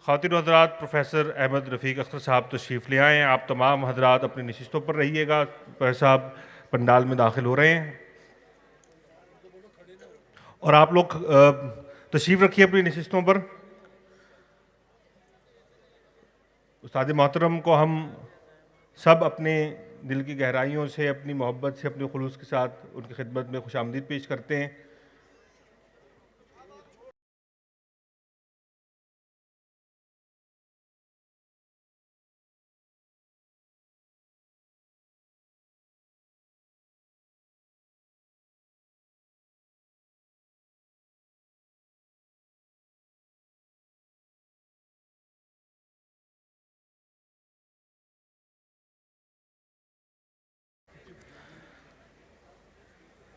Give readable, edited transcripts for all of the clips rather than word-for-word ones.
خواتین و حضرات، پروفیسر احمد رفیق اختر صاحب تشریف لے آئے ہیں. آپ تمام حضرات اپنی نشستوں پر رہیے گا. پروفیسر صاحب پنڈال میں داخل ہو رہے ہیں اور آپ لوگ تشریف رکھیے اپنی نشستوں پر. استاد محترم کو ہم سب اپنے دل کی گہرائیوں سے، اپنی محبت سے، اپنے خلوص کے ساتھ ان کی خدمت میں خوش آمدید پیش کرتے ہیں.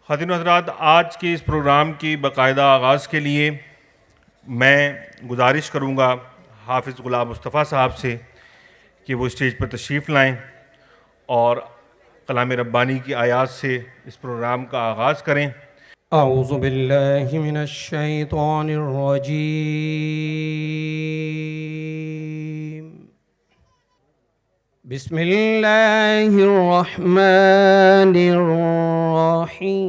خواتین و حضرات، آج کے اس پروگرام کی باقاعدہ آغاز کے لیے میں گزارش کروں گا حافظ غلام مصطفیٰ صاحب سے کہ وہ اسٹیج پر تشریف لائیں اور کلام ربانی کی آیات سے اس پروگرام کا آغاز کریں. اعوذ باللہ من الشیطان الرجیم. بسم اللہ الرحمن الرحیم.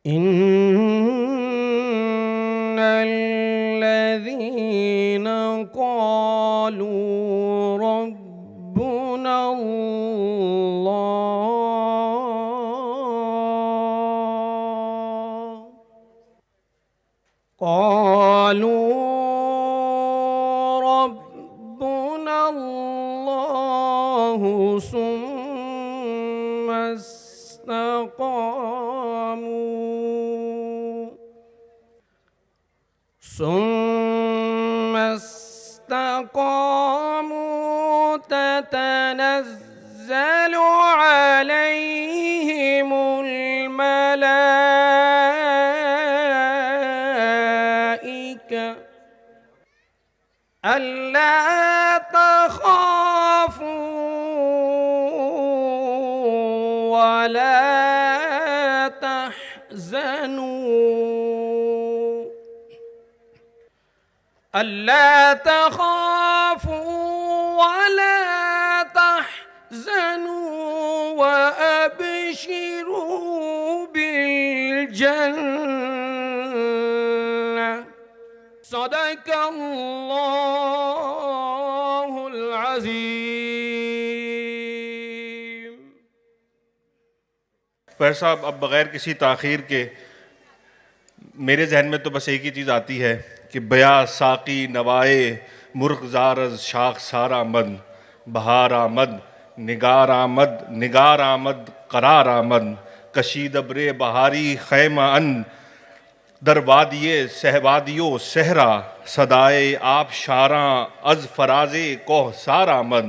ان الذین قالوا ربنا اللہ قالوا ربنا اللہ ثم استقاموا تتنزل عليهم الملائكة ألا تخافوا ولا تحزنوا ألا تخافوا ولا تحزنوا وأبشروا بالجنة. صدق اللہ العظیم. پروفیسر صاحب، اب بغیر کسی تاخیر کے میرے ذہن میں تو بس ایک ہی چیز آتی ہے کہ بیا ساقی نوائے مرغ زارز شاخ سار آمد، بہار آمد نگار آمد، نگار آمد قرار آمد، کشید ابر بہاری خیمہ ان در وادی سہوادیو صحرا، صدائے آب شاراں از فراز کوہ سار آمد،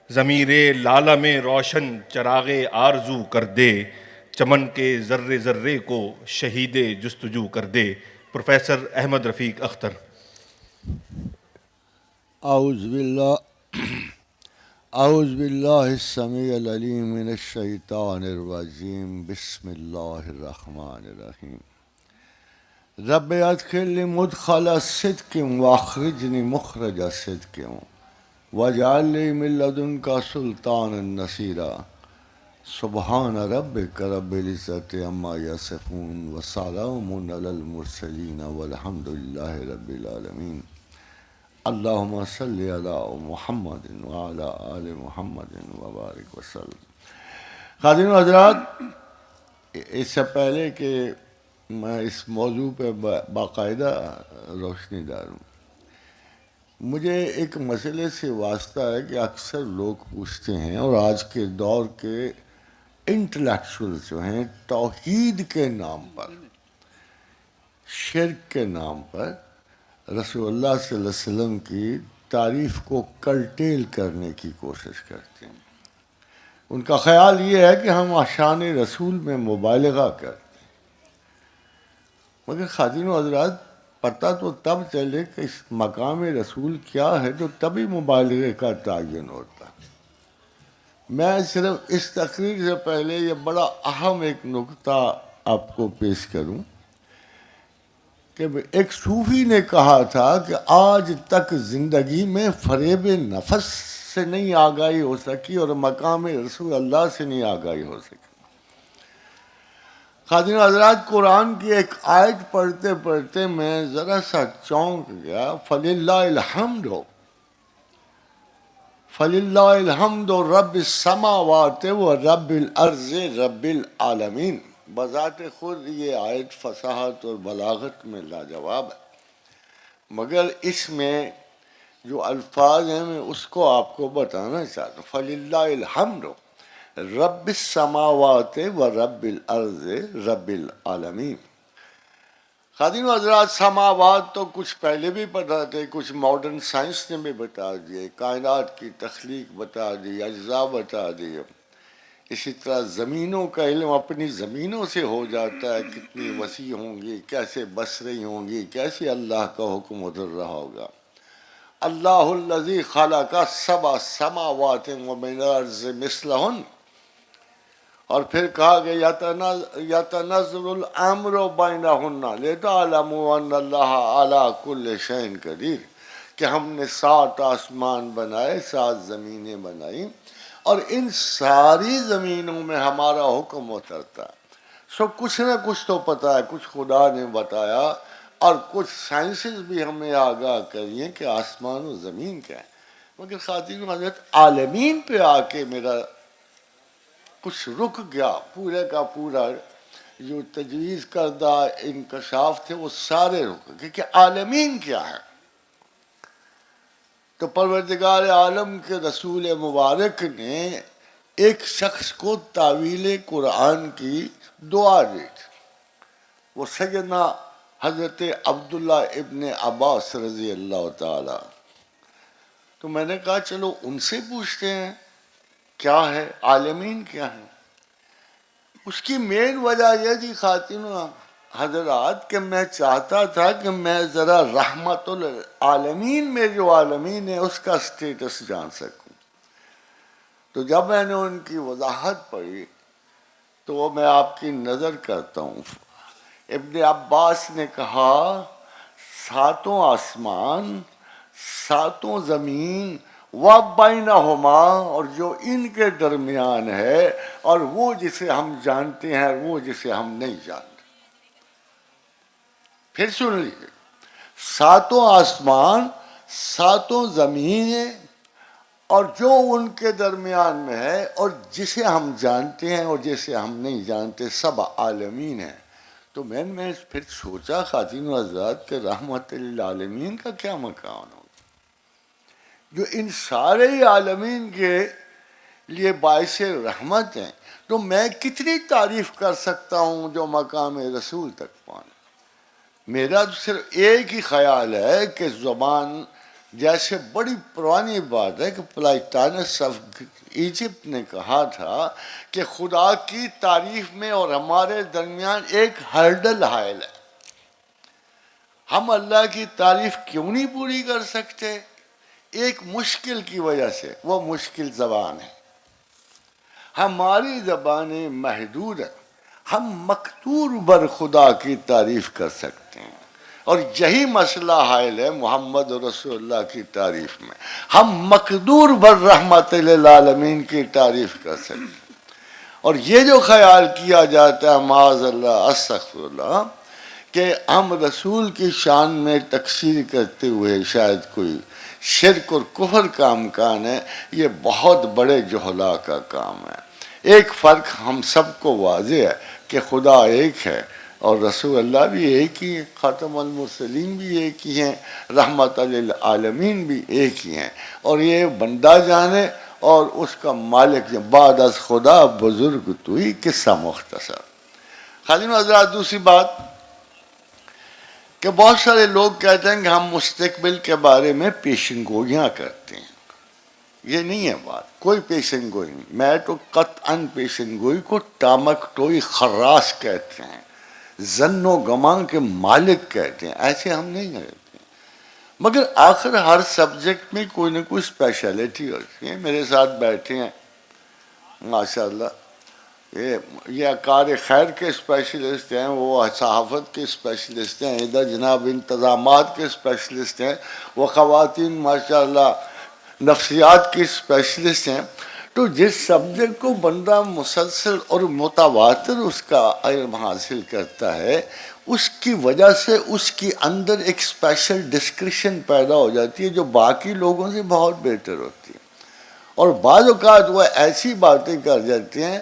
ضمیر لالم روشن چراغ آرزو کر دے، چمن کے ذرے ذرے کو شہید جستجو کر دے. پروفیسر احمد رفیق اختر. اعوذ باللہ السمیع العلیم من الشیطان الرجیم. بسم اللہ الرحمن الرحیم. رب ادخلنی مدخل صدق واخرجنی مخرج صدق واجعل لی من لدنک سلطانا نصیرا. سبحان ربک رب العزۃ عما یصفون وسلام علی المرسلین والحمد للہ رب العالمین. اللہم صلی علی محمد وعلی آل محمد وبارک وسلم. خواتین و حضرات، اس سے پہلے کہ میں اس موضوع پہ باقاعدہ روشنی ڈالوں، مجھے ایک مسئلے سے واسطہ ہے کہ اکثر لوگ پوچھتے ہیں، اور آج کے دور کے انٹلیکچوئل جو ہیں توحید کے نام پر، شرک کے نام پر رسول اللہ صلی اللہ علیہ وسلم کی تعریف کو کرٹیل کرنے کی کوشش کرتے ہیں. ان کا خیال یہ ہے کہ ہم شان رسول میں مبالغہ کرتے ہیں. مگر خواتین و حضرات، پتہ تو تب چلے کہ اس مقام رسول کیا ہے تو تبھی مبالغے کا تعین ہوتا. میں صرف اس تقریر سے پہلے یہ بڑا اہم ایک نقطہ آپ کو پیش کروں کہ ایک صوفی نے کہا تھا کہ آج تک زندگی میں فریب نفس سے نہیں آگاہی ہو سکی اور مقام رسول اللہ سے نہیں آگاہی ہو سکی۔ خادم حضرات، قرآن کی ایک آیت پڑھتے پڑھتے میں ذرا سا چونک گیا۔ فَلِلَّهِ الْحَمْدُ فَلِلَّهِ الْحَمْدُ رَبِّ السَّمَاوَاتِ وَرَبِّ الْأَرْضِ رَبِّ الْعَالَمِينَ۔ بذات خود یہ آیت فصاحت اور بلاغت میں لاجواب ہے، مگر اس میں جو الفاظ ہیں میں اس کو آپ کو بتانا چاہتا ہوں۔ فَلِلَّهِ الْحَمْدُ رَبِّ السَّمَاوَاتِ وَرَبِّ الْأَرْضِ رَبِّ الْعَالَمِينَ۔ خادم حضرات، سماوات تو کچھ پہلے بھی پتہ تھے، کچھ ماڈرن سائنس نے بھی بتا دیے، کائنات کی تخلیق بتا دی، اجزاء بتا دیے۔ اسی طرح زمینوں کا علم اپنی زمینوں سے ہو جاتا ہے، کتنی وسیع ہوں گی، کیسے بس رہی ہوں گی، کیسے اللہ کا حکم ادھر رہا ہوگا۔ اللہ الذی خلق سبع سماوات ومن الارض مثلہن، اور پھر کہا کہ یتنزل الامر بینہن لتعلموا ان اللہ علی کل شیء قدیر، کہ ہم نے 7 آسمان بنائے، 7 زمینیں بنائیں، اور ان ساری زمینوں میں ہمارا حکم اترتا ہے۔ سو کچھ نہ کچھ تو پتہ ہے، کچھ خدا نے بتایا، اور کچھ سائنسز بھی ہمیں آگاہ کریے کہ آسمان و زمین کیا ہے۔ مگر خاتون حضرت، عالمین پہ آ کے میرا کچھ رک گیا، پورے کا پورا جو تجویز کردہ انکشاف تھے وہ سارے رک گئے کہ عالمین کیا ہے۔ تو پروردگار عالم کے رسول مبارک نے ایک شخص کو تعویل قرآن کی دعا دی تھی، وہ سیدنا حضرت عبداللہ ابن عباس رضی اللہ تعالی۔ تو میں نے کہا چلو ان سے پوچھتے ہیں کیا ہے عالمین کیا ہے۔ اس کی مین وجہ یہ تھی خاتون حضرات کہ میں چاہتا تھا کہ میں ذرا رحمت العالمین میں جو عالمین ہے اس کا سٹیٹس جان سکوں۔ تو جب میں نے ان کی وضاحت پڑھی تو وہ میں آپ کی نظر کرتا ہوں۔ ابن عباس نے کہا 7 آسمان، 7 زمین، وَبَيْنَهُمَا، اور جو ان کے درمیان ہے، اور وہ جسے ہم جانتے ہیں اور وہ جسے ہم نہیں جانتے۔ پھر سن لیجیے، 7 آسمان، 7 زمینیں، اور جو ان کے درمیان میں ہے، اور جسے ہم جانتے ہیں اور جسے ہم نہیں جانتے، سب عالمین ہیں۔ تو میں نے پھر سوچا خاتون حضرات کہ رحمت للعالمین کا کیا مقام ہوگا، جو ان سارے عالمین کے لیے باعث رحمت ہیں۔ تو میں کتنی تعریف کر سکتا ہوں جو مقام رسول تک پہنچے۔ میرا تو صرف ایک ہی خیال ہے کہ زبان، جیسے بڑی پرانی بات ہے کہ پلائٹانس آف ایجپٹ نے کہا تھا کہ خدا کی تعریف میں اور ہمارے درمیان ایک ہرڈل حائل ہے، ہم اللہ کی تعریف کیوں نہیں پوری کر سکتے؟ ایک مشکل کی وجہ سے، وہ مشکل زبان ہے۔ ہماری زبانیں محدود ہیں، ہم مقتور بر خدا کی تعریف کر سکتے ہیں، اور یہی مسئلہ حائل ہے محمد رسول اللہ کی تعریف میں، ہم مقدور بر رحمت للعالمین کی تعریف کر سکتے ہیں۔ اور یہ جو خیال کیا جاتا ہے معاذ اللہ استغفر اللہ کہ ہم رسول کی شان میں تقصیر کرتے ہوئے شاید کوئی شرک اور کفر کا امکان ہے، یہ بہت بڑے جہلا کا کام ہے۔ ایک فرق ہم سب کو واضح ہے کہ خدا ایک ہے اور رسول اللہ بھی ایک ہی ہے، خاتم المرسلین بھی ایک ہی ہیں، رحمت للعالمین بھی ایک ہی ہیں، اور یہ بندہ جانے اور اس کا مالک جانے۔ بعد از خدا بزرگ توئی، قصہ مختصر۔ خادم حضرات، دوسری بات کہ بہت سارے لوگ کہتے ہیں کہ ہم مستقبل کے بارے میں پیشن گوئیاں کرتے ہیں۔ یہ نہیں ہے بات، کوئی پیشن گوئی نہیں۔ میں تو قطعاً پیشن گوئی کو تامک ٹوئی خراش کہتے ہیں، ظن و گمان کے مالک کہتے ہیں، ایسے ہم نہیں کہتے۔ مگر آخر ہر سبجیکٹ میں کوئی نہ کوئی اسپیشلٹی ہوتی ہے۔ میرے ساتھ بیٹھے ہیں ماشاءاللہ یہ کار خیر کے اسپیشلسٹ ہیں، وہ صحافت کے اسپیشلسٹ ہیں، ادھر جناب انتظامات کے اسپیشلسٹ ہیں، وہ خواتین ماشاءاللہ نفسیات کی اسپیشلسٹ ہیں. تو جس سبجیکٹ کو بندہ مسلسل اور متواتر اس کا علم حاصل کرتا ہے، اس کی وجہ سے اس کی اندر ایک اسپیشل ڈسکرشن پیدا ہو جاتی ہے جو باقی لوگوں سے بہت بہتر ہوتی ہے. اور بعض اوقات وہ ایسی باتیں کر جاتے ہیں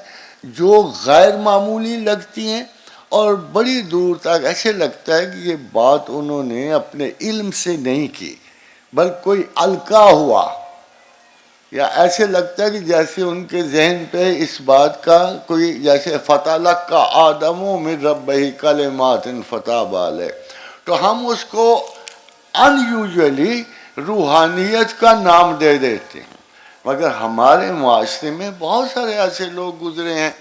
جو غیر معمولی لگتی ہیں اور بڑی دور تک ایسے لگتا ہے کہ یہ بات انہوں نے اپنے علم سے نہیں کی بلکہ کوئی القا ہوا، یا ایسے لگتا ہے کہ جیسے ان کے ذہن پہ اس بات کا کوئی جیسے فَتَلَقَّى آدَمُ مِن رَبِّهِ كَلِمَاتٍ فَتَابَ عَلَيْهِ، تو ہم اس کو ان یوزلی روحانیت کا نام دے دیتے ہیں. مگر ہمارے معاشرے میں بہت سارے ایسے لوگ گزرے ہیں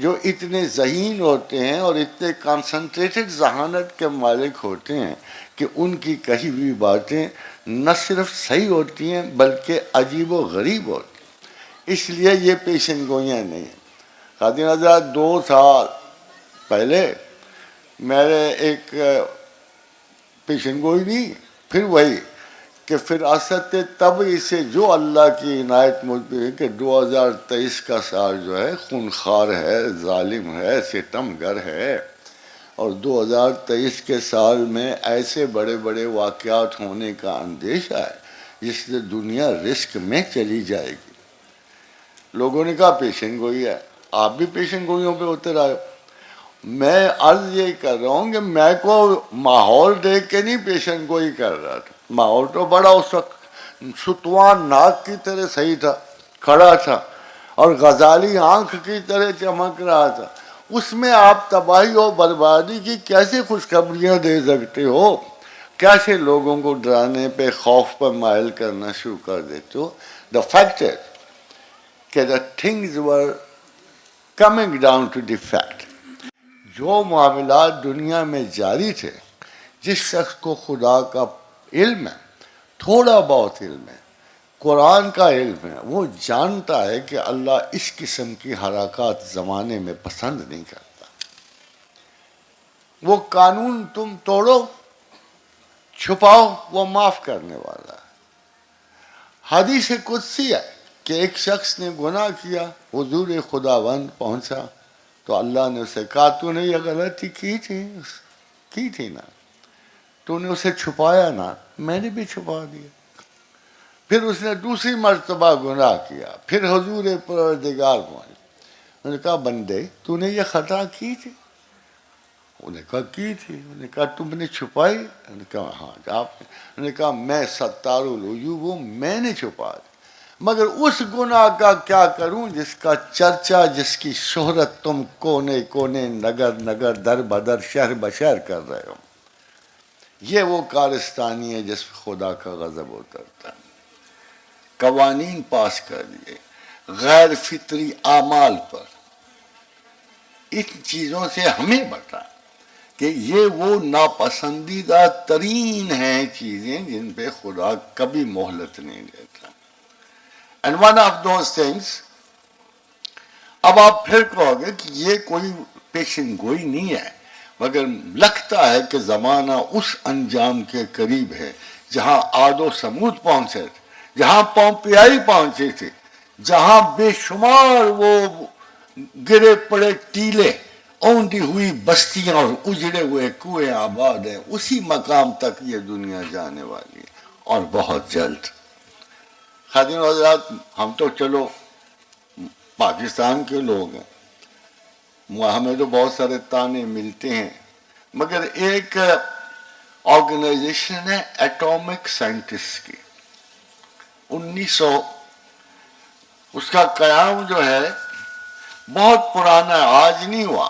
جو اتنے ذہین ہوتے ہیں اور اتنے کانسنٹریٹڈ ذہانت کے مالک ہوتے ہیں کہ ان کی کہی ہوئی باتیں نہ صرف صحیح ہوتی ہیں بلکہ عجیب و غریب ہوتی ہیں. اس لیے یہ پیشن گوئیاں نہیں ہیں. خاتین حضرات، 2 سال پہلے میرے ایک پیشن گوئی نہیں، پھر وہی کہ فراست طبعی سے جو اللہ کی عنایت مجھ پہ ہے کہ 2023 کا سال جو ہے خونخوار ہے، ظالم ہے، ستم گر ہے، اور 2023 کے سال میں ایسے بڑے بڑے واقعات ہونے کا اندیشہ ہے جس سے دنیا رسک میں چلی جائے گی. لوگوں نے کہا پیشن گوئی ہے، آپ بھی پیشن گوئیوں پہ اتر آئے. میں عرض یہ کر رہا ہوں کہ میں کو ماحول دیکھ کے نہیں پیشن گوئی کر رہا تھا. ماحول تو بڑا اس وقت ستوان ناک کی طرح صحیح تھا، کھڑا تھا، اور غزالی آنکھ کی طرح چمک رہا تھا. اس میں آپ تباہی و بربادی کی کیسے خوشخبریاں دے سکتے ہو؟ کیسے لوگوں کو ڈرانے پہ، خوف پر مائل کرنا شروع کر دیتے ہو؟ دا فیکٹ ہے کہ the things were coming down to the fact. جو معاملات دنیا میں جاری تھے، جس شخص کو خدا کا علم ہے، تھوڑا بہت علم ہے، قرآن کا علم ہے، وہ جانتا ہے کہ اللہ اس قسم کی حرکات زمانے میں پسند نہیں کرتا. وہ قانون تم توڑو، چھپاؤ، وہ معاف کرنے والا ہے. حدیث قدسی ہے کہ ایک شخص نے گناہ کیا، حضور خداوند پہنچا تو اللہ نے اسے کہا تو نے یہ غلطی کی تھی نا، تو نے اسے چھپایا نا، میں نے بھی چھپا دیا. پھر اس نے دوسری مرتبہ گناہ کیا، پھر حضور پروردگار پہنچے. انہوں نے کہا بندے تو نے یہ خطا کی تھی؟ انہوں نے کہا کی تھی. انہوں نے کہا تم نے چھپائی؟ انہوں نے کہا ہاں آپ نے. انہوں نے کہا میں ستار العیوب ہوں، میں نے چھپا دی، مگر اس گناہ کا کیا کروں جس کا چرچا، جس کی شہرت تم کونے کونے، نگر نگر، در بدر، شہر بشہر کر رہے ہو. یہ وہ کارستانی ہے جس پہ خدا کا غضب اترتا ہے. قوانین پاس کر دیے غیر فطری اعمال پر. ان چیزوں سے ہمیں بتا کہ یہ وہ ناپسندیدہ ترین ہیں چیزیں جن پہ خدا کبھی مہلت نہیں دیتا. And one of those things, اب آپ پھر کہو گے کہ یہ کوئی پیشن گوئی نہیں ہے، مگر لگتا ہے کہ زمانہ اس انجام کے قریب ہے جہاں عاد و سمود پہنچے تھے، جہاں پومپیائی پہنچے تھے، جہاں بے شمار وہ گرے پڑے ٹیلے، اوندھی ہوئی بستیاں اور اجڑے ہوئے کنویں آباد ہیں. اسی مقام تک یہ دنیا جانے والی ہے، اور بہت جلد. خادم حضرات، ہم تو چلو پاکستان کے لوگ ہیں، ہمیں تو بہت سارے تانے ملتے ہیں، مگر ایک آرگنائزیشن ہے ایٹامک سائنٹسٹ کی، 1900 اس کا قیام جو ہے بہت پرانا ہے، آج نہیں ہوا.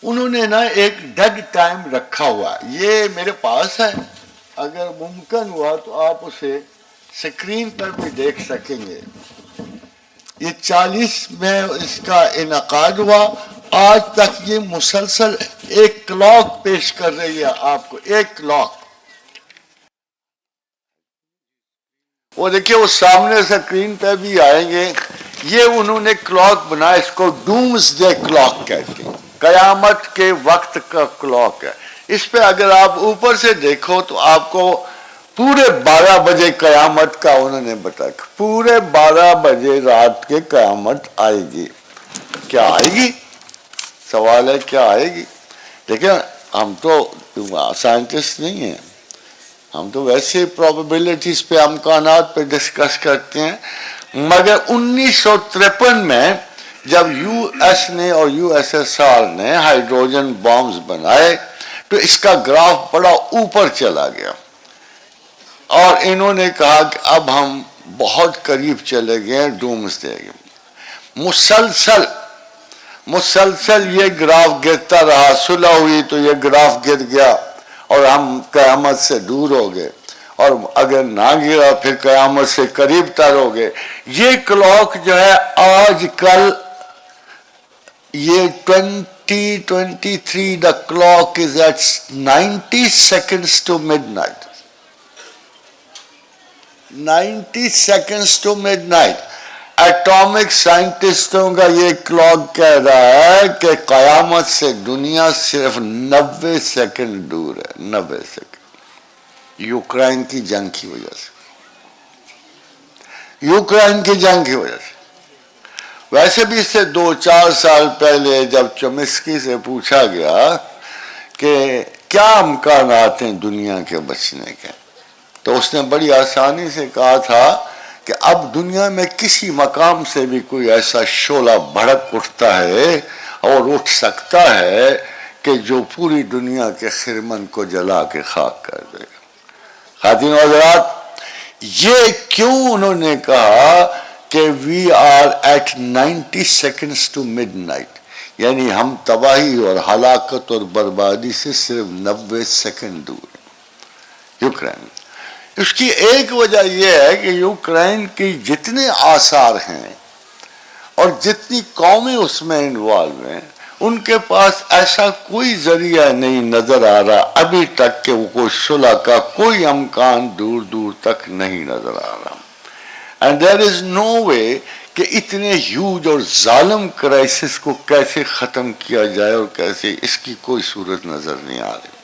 انہوں نے نا ایک ڈیڈ ٹائم رکھا ہوا، یہ میرے پاس ہے، اگر ممکن ہوا تو آپ اسے سکرین پر بھی دیکھ سکیں گے. یہ 40 میں اس کا انعقاد ہوا. آج تک یہ مسلسل ایک کلاک پیش کر رہی ہے آپ کو، ایک کلاک. وہ دیکھیے وہ سامنے سکرین پہ بھی آئیں گے. یہ انہوں نے کلاک بنایا، اس کو ڈومز ڈے کلاک کہتے ہیں، قیامت کے وقت کا کلاک ہے۔ اس پہ اگر آپ اوپر سے دیکھو تو آپ کو پورے 12 بجے قیامت کا انہوں نے بتایا، پورے 12 بجے رات کے قیامت آئے گی۔ کیا آئے گی؟ سوال ہے کیا آئے گی؟ لیکن ہم تو سائنٹسٹ نہیں ہیں، ہم تو ویسے پروبیبلٹیز پہ امکانات پہ ڈسکس کرتے ہیں۔ مگر 1953 میں جب یو ایس نے اور یو ایس ایس آر نے ہائیڈروجن بامز بنائے تو اس کا گراف بڑا اوپر چلا گیا، اور انہوں نے کہا کہ اب ہم بہت قریب چلے گئے ڈومز ڈے کے۔ مسلسل یہ گراف گرتا رہا، صلح ہوئی تو یہ گراف گر گیا اور ہم قیامت سے دور ہو گئے، اور اگر نہ گرا پھر قیامت سے قریب تر ہو گئے۔ یہ کلاک جو ہے آج کل یہ 2023 the clock is at 90 seconds to midnight. 90 seconds to midnight. Atomic سائنٹسٹوں کا یہ کلاک کہہ رہا ہے کہ قیامت سے دنیا صرف 90 سیکنڈ دور ہے، 90 سیکنڈ، یوکرائن کی جنگ کی وجہ سے، یوکرائن کی جنگ کی وجہ سے۔ ویسے بھی اس سے 2-4 سال پہلے جب چومسکی سے پوچھا گیا کہ کیا امکانات ہیں دنیا کے بچنے کے، تو اس نے بڑی آسانی سے کہا تھا کہ اب دنیا میں کسی مقام سے بھی کوئی ایسا شعلہ بھڑک اٹھتا ہے اور اٹھ سکتا ہے کہ جو پوری دنیا کے خرمن کو جلا کے خاک کر دے گا۔ خواتین و حضرات، یہ کیوں انہوں نے کہا کہ we are at 90 seconds to midnight، یعنی ہم تباہی اور ہلاکت اور بربادی سے صرف 90 سیکنڈ دور ہیں یوکرائن۔ اس کی ایک وجہ یہ ہے کہ یوکرائن کی جتنے آثار ہیں اور جتنی قومیں اس میں انوالو ہیں، ان کے پاس ایسا کوئی ذریعہ نہیں نظر آ رہا ابھی تک کہ وہ کوئی صلح کا کوئی امکان دور دور تک نہیں نظر آ رہا۔ اینڈ دیر از نو وے کہ اتنے ہیوج اور ظالم کرائسس کو کیسے ختم کیا جائے، اور کیسے، اس کی کوئی صورت نظر نہیں آ رہی۔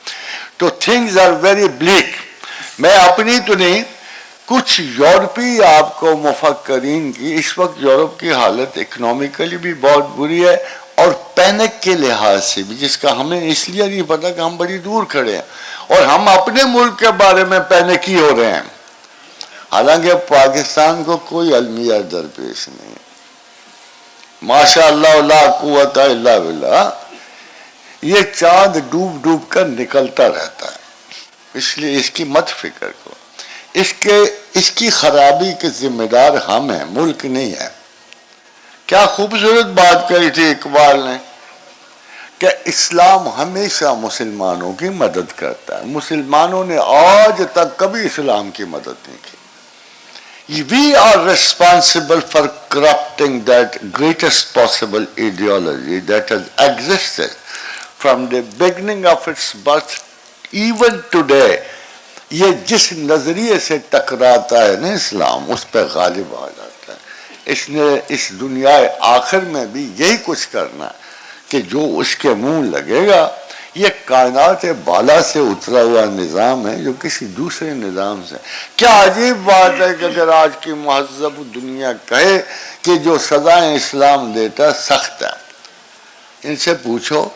تو تھنگز آر ویری بلیک۔ میں اپنی تو نہیں، کچھ یورپی آپ کو مفکرین کی، اس وقت یورپ کی حالت اکنامیکلی بھی بہت بری ہے اور پینک کے لحاظ سے بھی، جس کا ہمیں اس لیے نہیں پتا کہ ہم بڑی دور کھڑے ہیں اور ہم اپنے ملک کے بارے میں پینکی ہو رہے ہیں، حالانکہ پاکستان کو کوئی المیہ درپیش نہیں ہے۔ ماشاء اللہ لا قوت الا باللہ، یہ چاند ڈوب ڈوب کر نکلتا رہتا ہے، اس لیے اس کی مت فکر کرو۔ اس کی خرابی کے ذمہ دار ہم ہیں، ملک نہیں ہے۔ کیا خوبصورت بات کہی تھی اقبال نے کہ اسلام ہمیشہ مسلمانوں کی مدد کرتا ہے، مسلمانوں نے آج تک کبھی اسلام کی مدد نہیں کی۔ We are responsible for corrupting that greatest possible ideology that has existed from the beginning of its birth even today۔ یہ جس نظریے سے ٹکراتا ہے نا اسلام، اس پہ غالب آ جاتا ہے۔ اس نے اس دنیا آخر میں بھی یہی کچھ کرنا ہے کہ جو اس کے منہ لگے گا۔ یہ کائنات بالا سے اترا ہوا نظام ہے جو کسی دوسرے نظام سے۔ کیا عجیب بات ہے کہ اگر آج کی مہذب دنیا کہے کہ جو سزائیں اسلام دیتا سخت ہے، ان سے پوچھو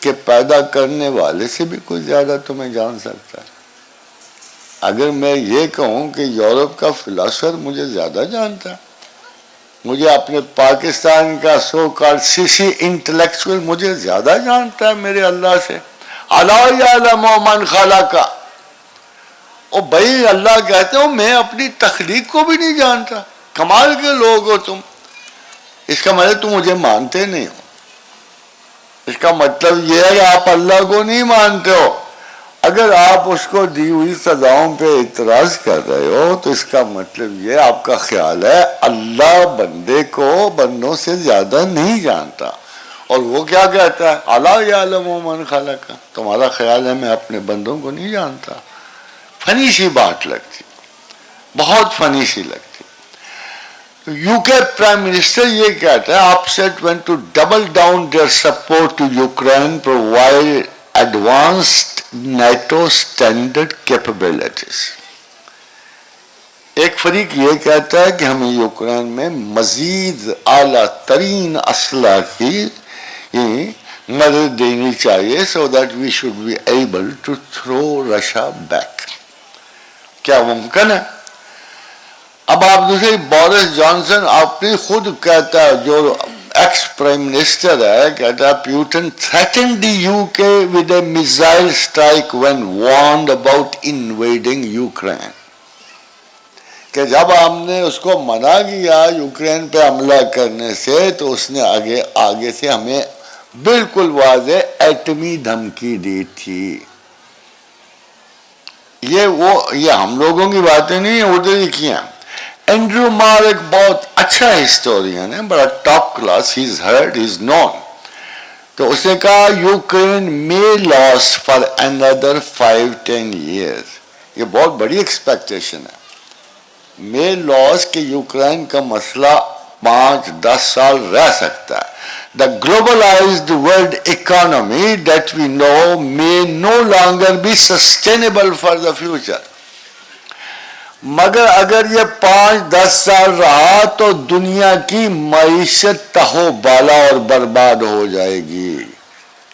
کہ پیدا کرنے والے سے بھی کوئی زیادہ تمہیں جان سکتا ہے؟ اگر میں یہ کہوں کہ یورپ کا فلاسفر مجھے زیادہ جانتا ہے، مجھے اپنے پاکستان کا سو کال سیسی انٹلیکچوئل مجھے زیادہ جانتا ہے میرے اللہ سے۔ الا یعلم من خلق، او بھائی اللہ کہتے ہو میں اپنی تخلیق کو بھی نہیں جانتا، کمال کے لوگ ہو تم۔ اس کا مطلب تم مجھے مانتے نہیں ہو، اس کا مطلب یہ ہے کہ آپ اللہ کو نہیں مانتے ہو۔ اگر آپ اس کو دی ہوئی سزاؤں پہ اعتراض کر رہے ہو تو اس کا مطلب یہ آپ کا خیال ہے اللہ بندے کو بندوں سے زیادہ نہیں جانتا، اور وہ کیا کہتا ہے الا یعلم من خلق، تمہارا خیال ہے میں اپنے بندوں کو نہیں جانتا۔ فنی سی بات لگتی، بہت فنی سی لگتی۔ تو یو کے پرائم منسٹر یہ کہتا ہے upset went to double down their support to Ukraine, provide advanced NATO standard capabilities. ایک فریق یہ کہتا ہے کہ ہمیں یوکرین میں مزید اعلیٰ ترین اسلحہ کی مدد دینی چاہیے so that we should be able to throw Russia back. کیا ممکن ہے؟ اب آپ دوسرے بورس جانسن اپنی خود کہتا ہے، جو ایکس پرائم منسٹر ہے، کہتا ہے Putin threatened the UK with a missile strike when warned about invading Ukraine. کہ جب ہم نے اس کو منع کیا یوکرین پہ حملہ کرنے سے تو اس نے آگے سے ہمیں بالکل واضح ایٹمی دھمکی دی تھی. یہ ہم لوگوں کی باتیں نہیں ہیں، ادھر ہی کی ہیں. اینڈریو مار ایک بہت اچھا ہسٹورین ہے، بڑا top class, he is heard, ہی از نون. تو اس نے کہا Ukraine may lose for another 5-10 years. یہ بہت بڑی ایکسپیکٹیشن ہے. میں لاس کہ یوکرین کا مسئلہ 5-10 سال رہ سکتا ہے. The globalized world economy that we know may no longer be sustainable for the future. مگر اگر یہ 5-10 سال رہا تو دنیا کی معیشت تہو بالا اور برباد ہو جائے گی،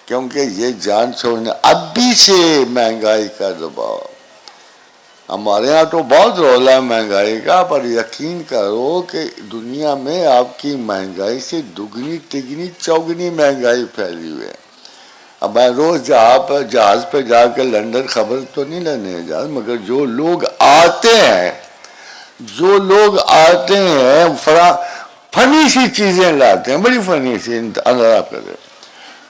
کیونکہ یہ جان چھوڑنے اب بھی سے مہنگائی کا دباؤ. ہمارے ہاں تو بہت رولا ہے مہنگائی کا، پر یقین کرو کہ دنیا میں آپ کی مہنگائی سے دگنی تگنی چوگنی مہنگائی پھیلی ہوئی ہے. اب میں روز جہاز پہ جا کے لندن خبر تو نہیں لینے جا، مگر جو لوگ آتے ہیں فنی سی چیزیں لاتے ہیں، بڑی فنی سی اندازہ کرے.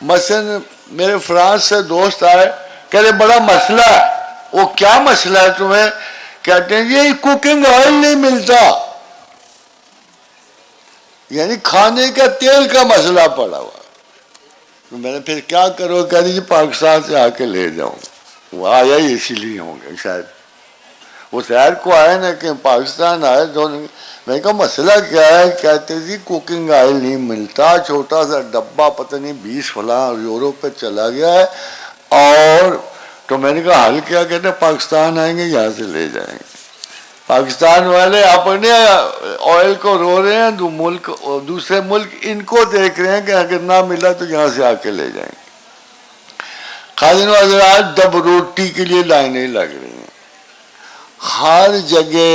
مثلا میرے فرانس سے دوست آئے، کہتے بڑا مسئلہ ہے. وہ کیا مسئلہ ہے تمہیں؟ کہتے ہیں یہ کوکنگ آئل نہیں ملتا، یعنی کھانے کا تیل کا مسئلہ پڑا ہوا. میں نے پھر کیا کرو، کہہ دیجیے پاکستان سے آ کے لے جاؤں. وہ آیا ہی اسی لیے ہوں گے شاید، وہ شہر کو آئے نا کہ پاکستان آئے دونوں. میں نے کہا مسئلہ کیا ہے؟ کہتے جی کوکنگ آئل نہیں ملتا، چھوٹا سا ڈبہ پتہ نہیں 20 فلاں یورو پہ چلا گیا ہے. اور تو میں نے کہا حل کیا؟ کہتے پاکستان آئیں گے یہاں سے لے جائیں گے. پاکستان والے اپنے آئل کو رو رہے ہیں، دوسرے ملک ان کو دیکھ رہے ہیں کہ اگر نہ ملا تو یہاں سے آ کے لے جائیں گے. خادم حضرات، دب روٹی کے لیے لائنیں لگ رہی ہیں ہر جگہ.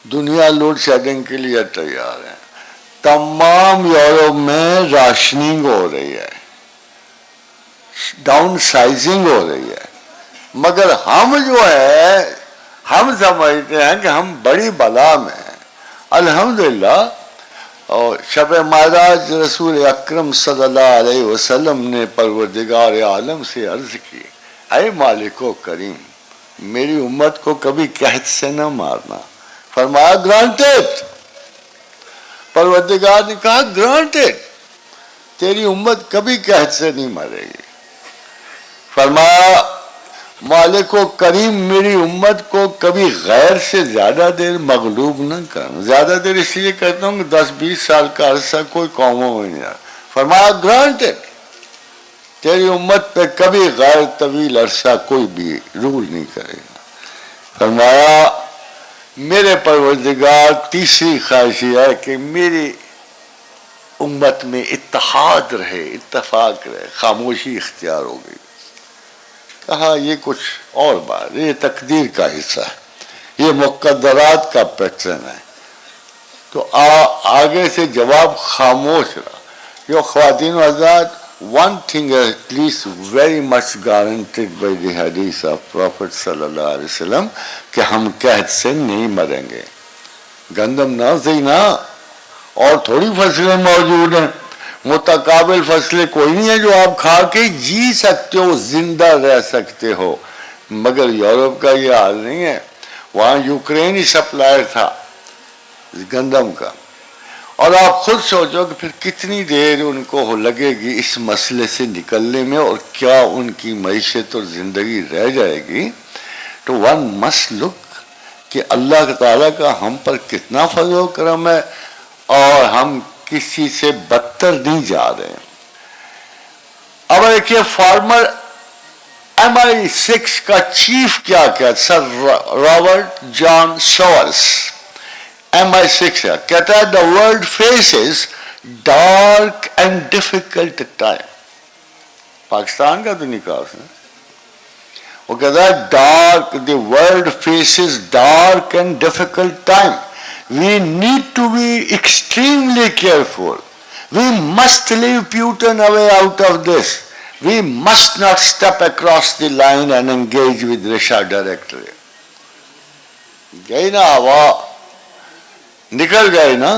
دنیا لوڈ شیڈنگ کے لیے تیار ہے. تمام یورپ میں راشننگ ہو رہی ہے، ڈاؤن سائزنگ ہو رہی ہے. مگر ہم جو ہے ہم سمجھتے ہیں کہ ہم بڑی بلا میں ہیں. الحمدللہ اور شب معراج رسول اکرم صلی اللہ علیہ وسلم نے پروردگار عالم سے عرض کی، اے مالک و کریم میری امت کو کبھی قحط سے نہ مارنا. فرمایا گرانٹیڈ. پروردگار نے کہا گرانٹیڈ، تیری امت کبھی قحط سے نہیں مرے گی. فرمایا مالک و کریم میری امت کو کبھی غیر سے زیادہ دیر مغلوب نہ کرنا. زیادہ دیر اس لیے کہتا ہوں کہ 10-20 سال کا عرصہ کوئی قوموں میں نہیں آ. فرمایا گرانٹیڈ، تیری امت پہ کبھی غیر طویل عرصہ کوئی بھی رول نہیں کرے گا. فرمایا میرے پروردگار تیسری خواہش یہ ہے کہ میری امت میں اتحاد رہے، اتفاق رہے. خاموشی اختیار ہو گئی. کہا یہ کچھ اور بات، یہ تقدیر کا حصہ ہے، یہ مقدرات کا پیٹرن ہے. تو آگے سے جواب خاموش رہا. جو خواتین و حضرات، one thing at least very much guaranteed by the hadith of Prophet صلی اللہ علیہ وسلم کہ ہم قحط سے نہیں مریں گے. گندم نہ صحیح نہ، اور تھوڑی فصلیں موجود ہیں. متقابل فصلیں کوئی نہیں ہے جو آپ کھا کے جی سکتے ہو، زندہ رہ سکتے ہو. مگر یورپ کا یہ حال نہیں ہے. وہاں یوکرین ہی سپلائر تھا گندم کا. اور آپ خود سوچو کہ پھر کتنی دیر ان کو لگے گی اس مسئلے سے نکلنے میں، اور کیا ان کی معیشت اور زندگی رہ جائے گی. تو ون مسٹ لک کہ اللہ تعالیٰ کا ہم پر کتنا فضل و کرم ہے اور ہم کسی سے بدتر نہیں جا رہے ہیں. اب دیکھیے فارمر MI6 کا چیف کیا کہتا سر رابرٹ جان سوئلز MI6 ہے کہتا ہے the world faces dark and difficult time. Pakistan کا تو نہیں کہا اس نے, وہ کہتا ہے the world faces dark and difficult time. We need to be extremely careful. We must leave Putin away out of this. We must not step across the line and engage with Russia directly. گئی نا ہوا, نکل گئی نا.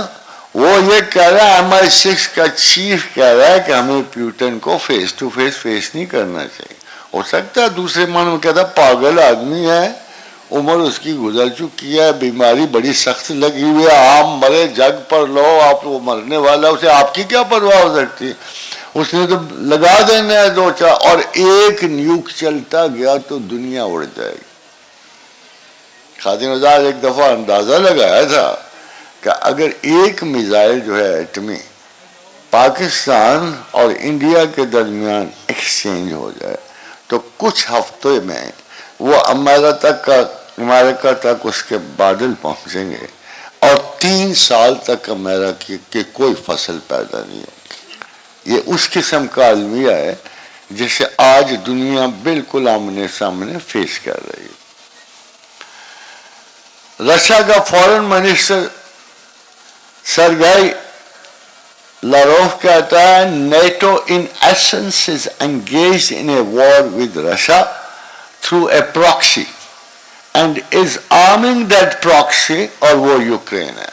وہ یہ کہہ رہا ہے MI6 کا چیف کہہ رہا ہے کہ ہمیں پیوٹن کو فیس ٹو فیس نہیں کرنا چاہیے. ہو سکتا ہے دوسرے معنی میں کہتا پاگل آدمی ہے, عمر اس کی گزر چکی ہے, بیماری بڑی سخت لگی ہوئی ہے, عام مرے جگ پر لو, آپ وہ مرنے والا, اسے آپ کی کیا پرواہ ہو سکتی ہے, اس نے تو لگا دینا ہے دو چار, اور ایک نیوک چلتا گیا تو دنیا اڑ جائے گی. خادم آزاد ایک دفعہ اندازہ لگایا تھا کہ اگر ایک میزائل جو ہے ایٹمی پاکستان اور انڈیا کے درمیان ایکسچینج ہو جائے تو کچھ ہفتے میں وہ امریکہ تک اس کے بادل پہنچیں گے اور 3 سال تک امریکہ کی کوئی فصل پیدا نہیں ہوگی. یہ اس قسم کا المیہ ہے جسے آج دنیا بالکل آمنے سامنے فیس کر رہی ہے. رشیا کا فارن منسٹر سرگئی لاروف کہتا ہے NATO in essence is engaged in a war with Russia through a proxy and is arming that proxy, اور وہ یوکرین ہے.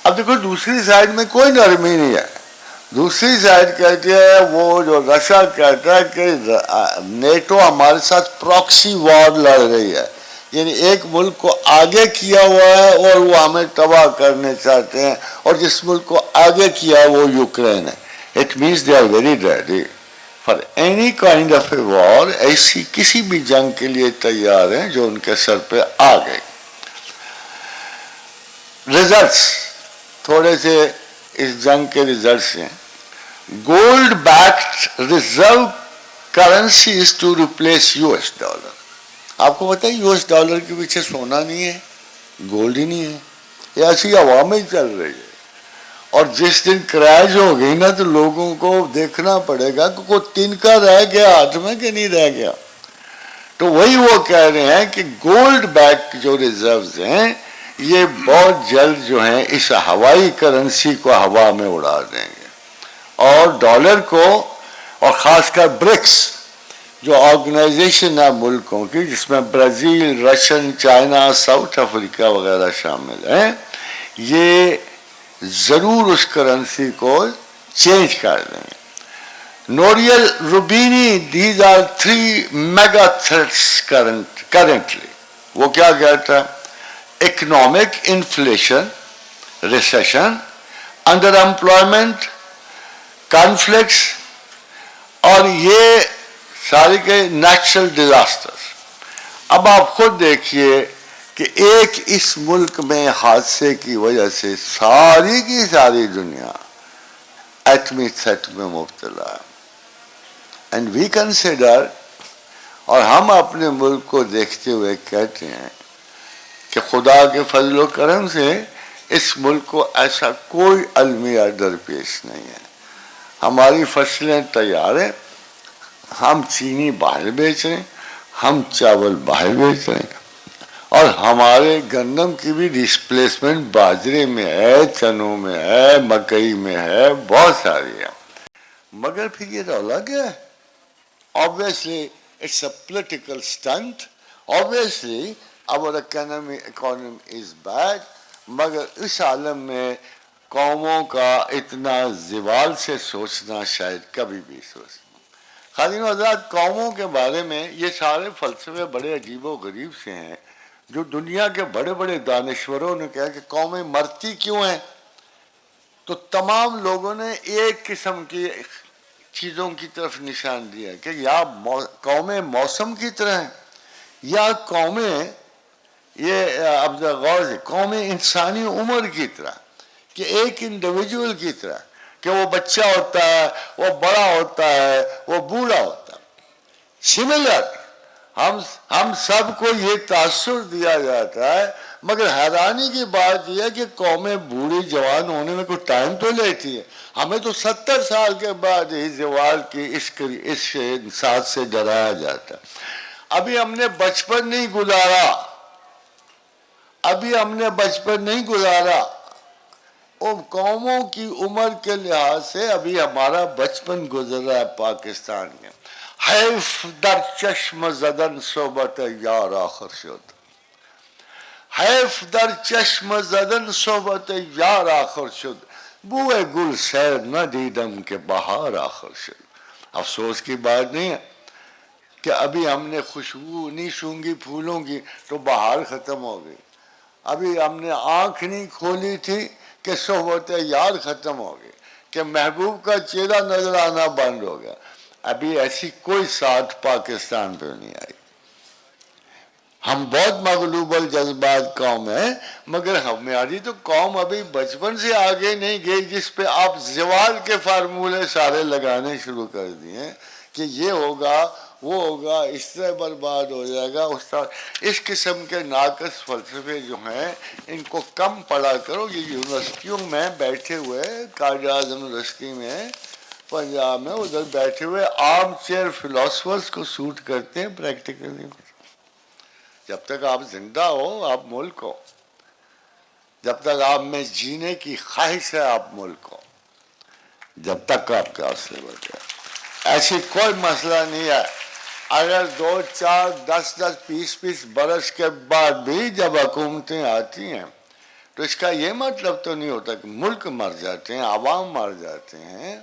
اب دیکھو دوسری سائڈ میں کوئی نرمی نہیں ہے. دوسری سائڈ کہتی ہے وہ جو رشیا کہتا ہے کہ نیٹو ہمارے ساتھ پراکسی وار لڑ رہی ہے, یعنی ایک ملک کو آگے کیا ہوا ہے اور وہ ہمیں تباہ کرنے چاہتے ہیں, اور جس ملک کو آگے کیا ہے وہ یوکرین ہے. It means they are very ready for any kind of a war. ایسی کسی بھی جنگ کے لیے تیار ہیں جو ان کے سر پہ آ گئی. ریزلٹس تھوڑے سے اس جنگ کے ریزلٹس ہیں. Gold backed reserve currency is to replace US dollar. آپ کو پتا ہے US ڈالر کے پیچھے سونا نہیں ہے, گولڈ ہی نہیں ہے, یہ ایسی ہوا میں ہی چل رہی ہے. اور جس دن کریش ہو گئی نا تو لوگوں کو دیکھنا پڑے گا کہ کوئی تنکا رہ گیا ہاتھ میں کہ نہیں رہ گیا. تو وہی وہ کہہ رہے ہیں کہ گولڈ بیک جو ریزروز ہیں یہ بہت جلد جو ہیں اس ہوائی کرنسی کو ہوا میں اڑا دیں گے, اور ڈالر کو, اور خاص کر برکس جو آرگنائزیشن ہے ملکوں کی جس میں Brazil, Russian, China, South Africa وغیرہ شامل ہیں, یہ ضرور اس کرنسی کو چینج کر دیں گے. Nouriel Roubini, these are 3 mega threats currently. وہ کیا کہتا ہے؟ Economic inflation, recession, underemployment, conflicts, اور یہ سارے کے نیچرل ڈیزاسٹرز. اب آپ خود دیکھیے کہ ایک اس ملک میں حادثے کی وجہ سے ساری کی ساری دنیا ایٹمی تھریٹ میں مبتلا ہے. اینڈ وی کنسیڈر, اور ہم اپنے ملک کو دیکھتے ہوئے کہتے ہیں کہ خدا کے فضل و کرم سے اس ملک کو ایسا کوئی المیہ درپیش نہیں ہے. ہماری فصلیں تیار ہیں, ہم چینی باہر بیچ رہے ہیں, ہم چاول باہر بیچ رہے ہیں, اور ہمارے گندم کی بھی ڈسپلیسمنٹ باجرے میں ہے, چنوں میں ہے, مکئی میں ہے, بہت ساری ہے. مگر پھر یہ رولا کیا ہے؟ Obviously it's a political stunt. Obviously our economy is bad. مگر اس عالم میں قوموں کا اتنا زوال سے سوچنا شاید کبھی بھی سوچنا. خادم آزاد, قوموں کے بارے میں یہ سارے فلسفے بڑے عجیب و غریب سے ہیں جو دنیا کے بڑے بڑے دانشوروں نے کہا کہ قومیں مرتی کیوں ہیں, تو تمام لوگوں نے ایک قسم کی چیزوں کی طرف نشان دیا کہ یا قومیں موسم کی طرح ہیں, یا قومیں یہ اب غور سے قوم انسانی عمر کی طرح کہ ایک انڈیویجول کی طرح کہ وہ بچہ ہوتا ہے، وہ بڑا ہوتا ہے، وہ بوڑھا ہوتا ہے، سملر ہم سب کو یہ تاثر دیا جاتا ہے، مگر حیرانی کی بات یہ ہے کہ قومیں بوڑھی جوان ہونے میں کوئی ٹائم تو لیتی ہے. ہمیں تو 70 سال کے بعد ہی زوال کی اس ساتھ سے ڈرایا جاتا ہے. ابھی ہم نے بچپن نہیں گزارا، ان قوموں کی عمر کے لحاظ سے ابھی ہمارا بچپن گزر رہا ہے پاکستان میں. حیف در چشم زدن صحبت یار آخر شد، حیف در چشم زدن صحبت یار آخر شد، بوئے گل سیر نہ دیدم کہ بہار آخر شد. افسوس کی بات نہیں ہے کہ ابھی ہم نے خوشبو نہیں سونگی پھولوں کی تو بہار ختم ہو گئی. ابھی ہم نے آنکھ نہیں کھولی تھی کہ صحبت یار ختم ہو گئی، کہ محبوب کا چہرہ نظر آنا بند ہو گیا. ابھی ایسی کوئی ساتھ پاکستان پہ نہیں آئی. ہم بہت مغلوب الجذبات قوم ہیں، مگر ہماری تو قوم ابھی بچپن سے آگے نہیں گئی جس پہ آپ زوال کے فارمولے سارے لگانے شروع کر دیے کہ یہ ہوگا وہ ہوگا، اس طرح برباد ہو جائے گا اس طرح. اس قسم کے ناقص فلسفے جو ہیں ان کو کم پڑھا کرو. یہ یونیورسٹیوں میں بیٹھے ہوئے، قائد اعظم یونیورسٹی میں پنجاب میں ادھر بیٹھے ہوئے آرم چیئر فلاسفرز کو سوٹ کرتے ہیں پریکٹیکلی. جب تک آپ زندہ ہو آپ ملک ہو، جب تک آپ میں جینے کی خواہش ہے آپ ملک ہو، جب تک آپ کے حوصلے بڑھتے ہیں. ایسی کوئی مسئلہ نہیں ہے. اگر 2 4 10 10 20 برس کے بعد بھی جب حکومتیں آتی ہیں تو اس کا یہ مطلب تو نہیں ہوتا کہ ملک مر جاتے ہیں، عوام مر جاتے ہیں.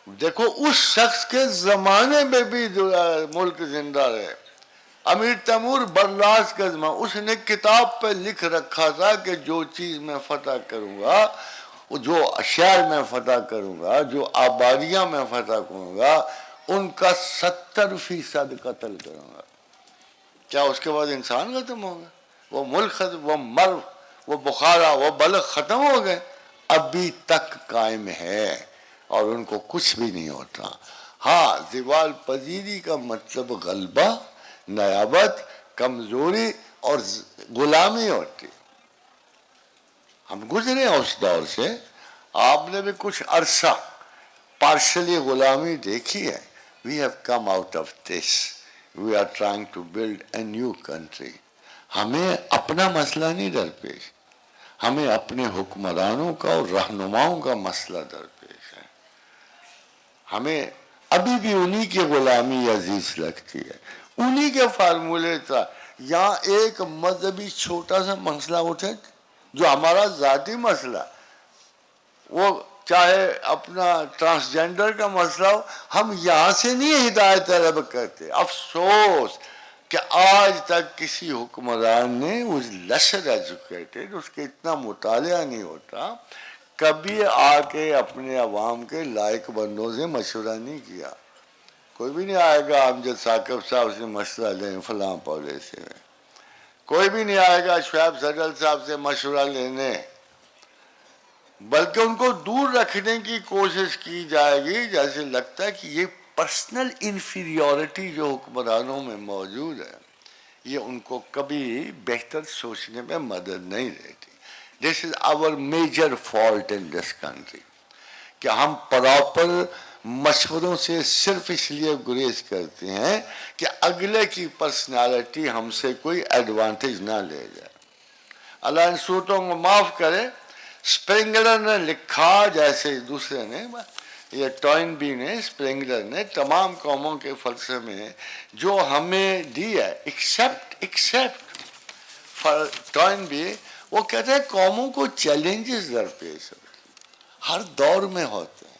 دیکھو اس شخص کے زمانے میں بھی ملک زندہ رہے. امیر تیمور برلاس کا زمانہ، اس نے کتاب پہ لکھ رکھا تھا کہ جو چیز میں فتح کروں گا، جو شہر میں فتح کروں گا، جو آبادیاں میں فتح کروں گا، ان کا 70% قتل کروں گا. کیا اس کے بعد انسان ختم ہو گئے؟ وہ ملک ختم، وہ مرو، وہ بخارا، وہ بلخ ختم ہو گئے؟ ابھی تک قائم ہے اور ان کو کچھ بھی نہیں ہوتا. ہاں، زوال پذیری کا مطلب غلبہ، نیابت، کمزوری اور غلامی ہوتی. ہم گزرے ہیں اس دور سے. آپ نے بھی کچھ عرصہ پارشلی غلامی دیکھی ہے. We have come out of this. We are trying to build a new country. ہمیں اپنا مسئلہ نہیں درپیش، ہمیں اپنے حکمرانوں کا اور رہنماؤں کا مسئلہ درپیش ہے. ہمیں ابھی بھی انہی کی غلامی عزیز لگتی ہے، انہی کے فارمولے تھا. یہاں ایک مذہبی چھوٹا سا مسئلہ اٹھے جو ہمارا ذاتی مسئلہ، وہ چاہے اپنا ٹرانسجینڈر کا مسئلہ ہو، ہم یہاں سے نہیں ہدایت طلب کرتے. افسوس کہ آج تک کسی حکمران نے اس لیسر ایجوکیٹڈ، اس کے اتنا مطالعہ نہیں ہوتا، کبھی آ کے اپنے عوام کے لائق بندوں سے مشورہ نہیں کیا. کوئی بھی نہیں آئے گا امجد ثاقب صاحب سے مشورہ لیں فلاں پالیسی میں، کوئی بھی نہیں آئے گا شعیب زڈل صاحب سے مشورہ لینے، بلکہ ان کو دور رکھنے کی کوشش کی جائے گی. جیسے لگتا ہے کہ یہ پرسنل انفیریورٹی جو حکمرانوں میں موجود ہے یہ ان کو کبھی بہتر سوچنے میں مدد نہیں دیتی. This is our major fault in this country کہ ہم پراپر مشوروں سے صرف اس لیے گریز کرتے ہیں کہ اگلے کی پرسنالٹی ہم سے کوئی ایڈوانٹیج نہ لے جائے. اللہ ان صورتوں کو معاف کرے. اسپرنگلر نے لکھا، جیسے دوسرے نے، یہ ٹوائن بی نے، اسپرنگلر نے تمام قوموں کے فلسفے میں جو ہمیں دی ہے، ایکسیپٹ ٹوائن بی، وہ کہتے ہیں قوموں کو چیلنجز درپیش ہوتے ہیں، ہر دور میں ہوتے ہیں،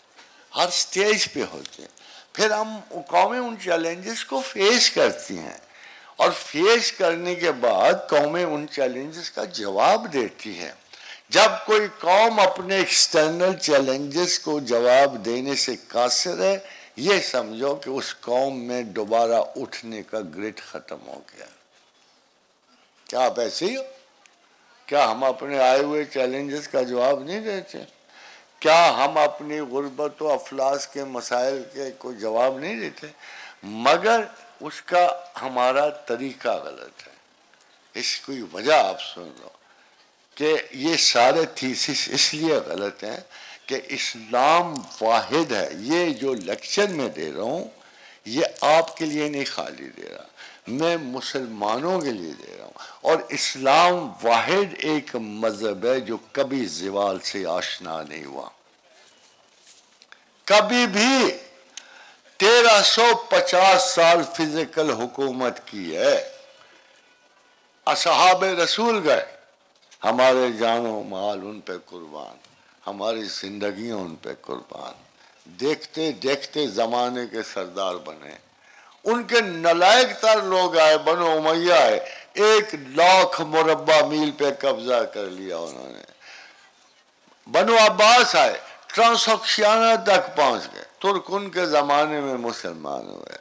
ہر سٹیج پہ ہوتے ہیں. پھر ہم قومیں ان چیلنجز کو فیس کرتی ہیں اور فیس کرنے کے بعد قومیں ان چیلنجز کا جواب دیتی ہیں. جب کوئی قوم اپنے ایکسٹرنل چیلنجز کو جواب دینے سے قاصر ہے، یہ سمجھو کہ اس قوم میں دوبارہ اٹھنے کا گرٹ ختم ہو گیا. کیا آپ ایسے ہی ہو؟ کیا ہم اپنے آئے ہوئے چیلنجز کا جواب نہیں دیتے؟ کیا ہم اپنی غربت و افلاس کے مسائل کے کوئی جواب نہیں دیتے؟ مگر اس کا ہمارا طریقہ غلط ہے. اس کی وجہ آپ سن لو کہ یہ سارے تھیسس اس لیے غلط ہیں کہ اسلام واحد ہے. یہ جو لیکچر میں دے رہا ہوں یہ آپ کے لیے نہیں خالی دے رہا، میں مسلمانوں کے لیے دے رہا ہوں. اور اسلام واحد ایک مذہب ہے جو کبھی زوال سے آشنا نہیں ہوا، کبھی بھی. 1350 سال فزیکل حکومت کی ہے. اصحاب رسول گئے، ہمارے جان و مال ان پہ قربان، ہماری زندگیاں ان پہ قربان. دیکھتے دیکھتے زمانے کے سردار بنے. ان کے نالائق تر لوگ آئے، بنو امیہ آئے، 1,00,000 مربع میل پہ قبضہ کر لیا انہوں نے. بنو عباس آئے، ٹرانسوکشیانا تک پہنچ گئے. ترک ان کے زمانے میں مسلمان ہوئے.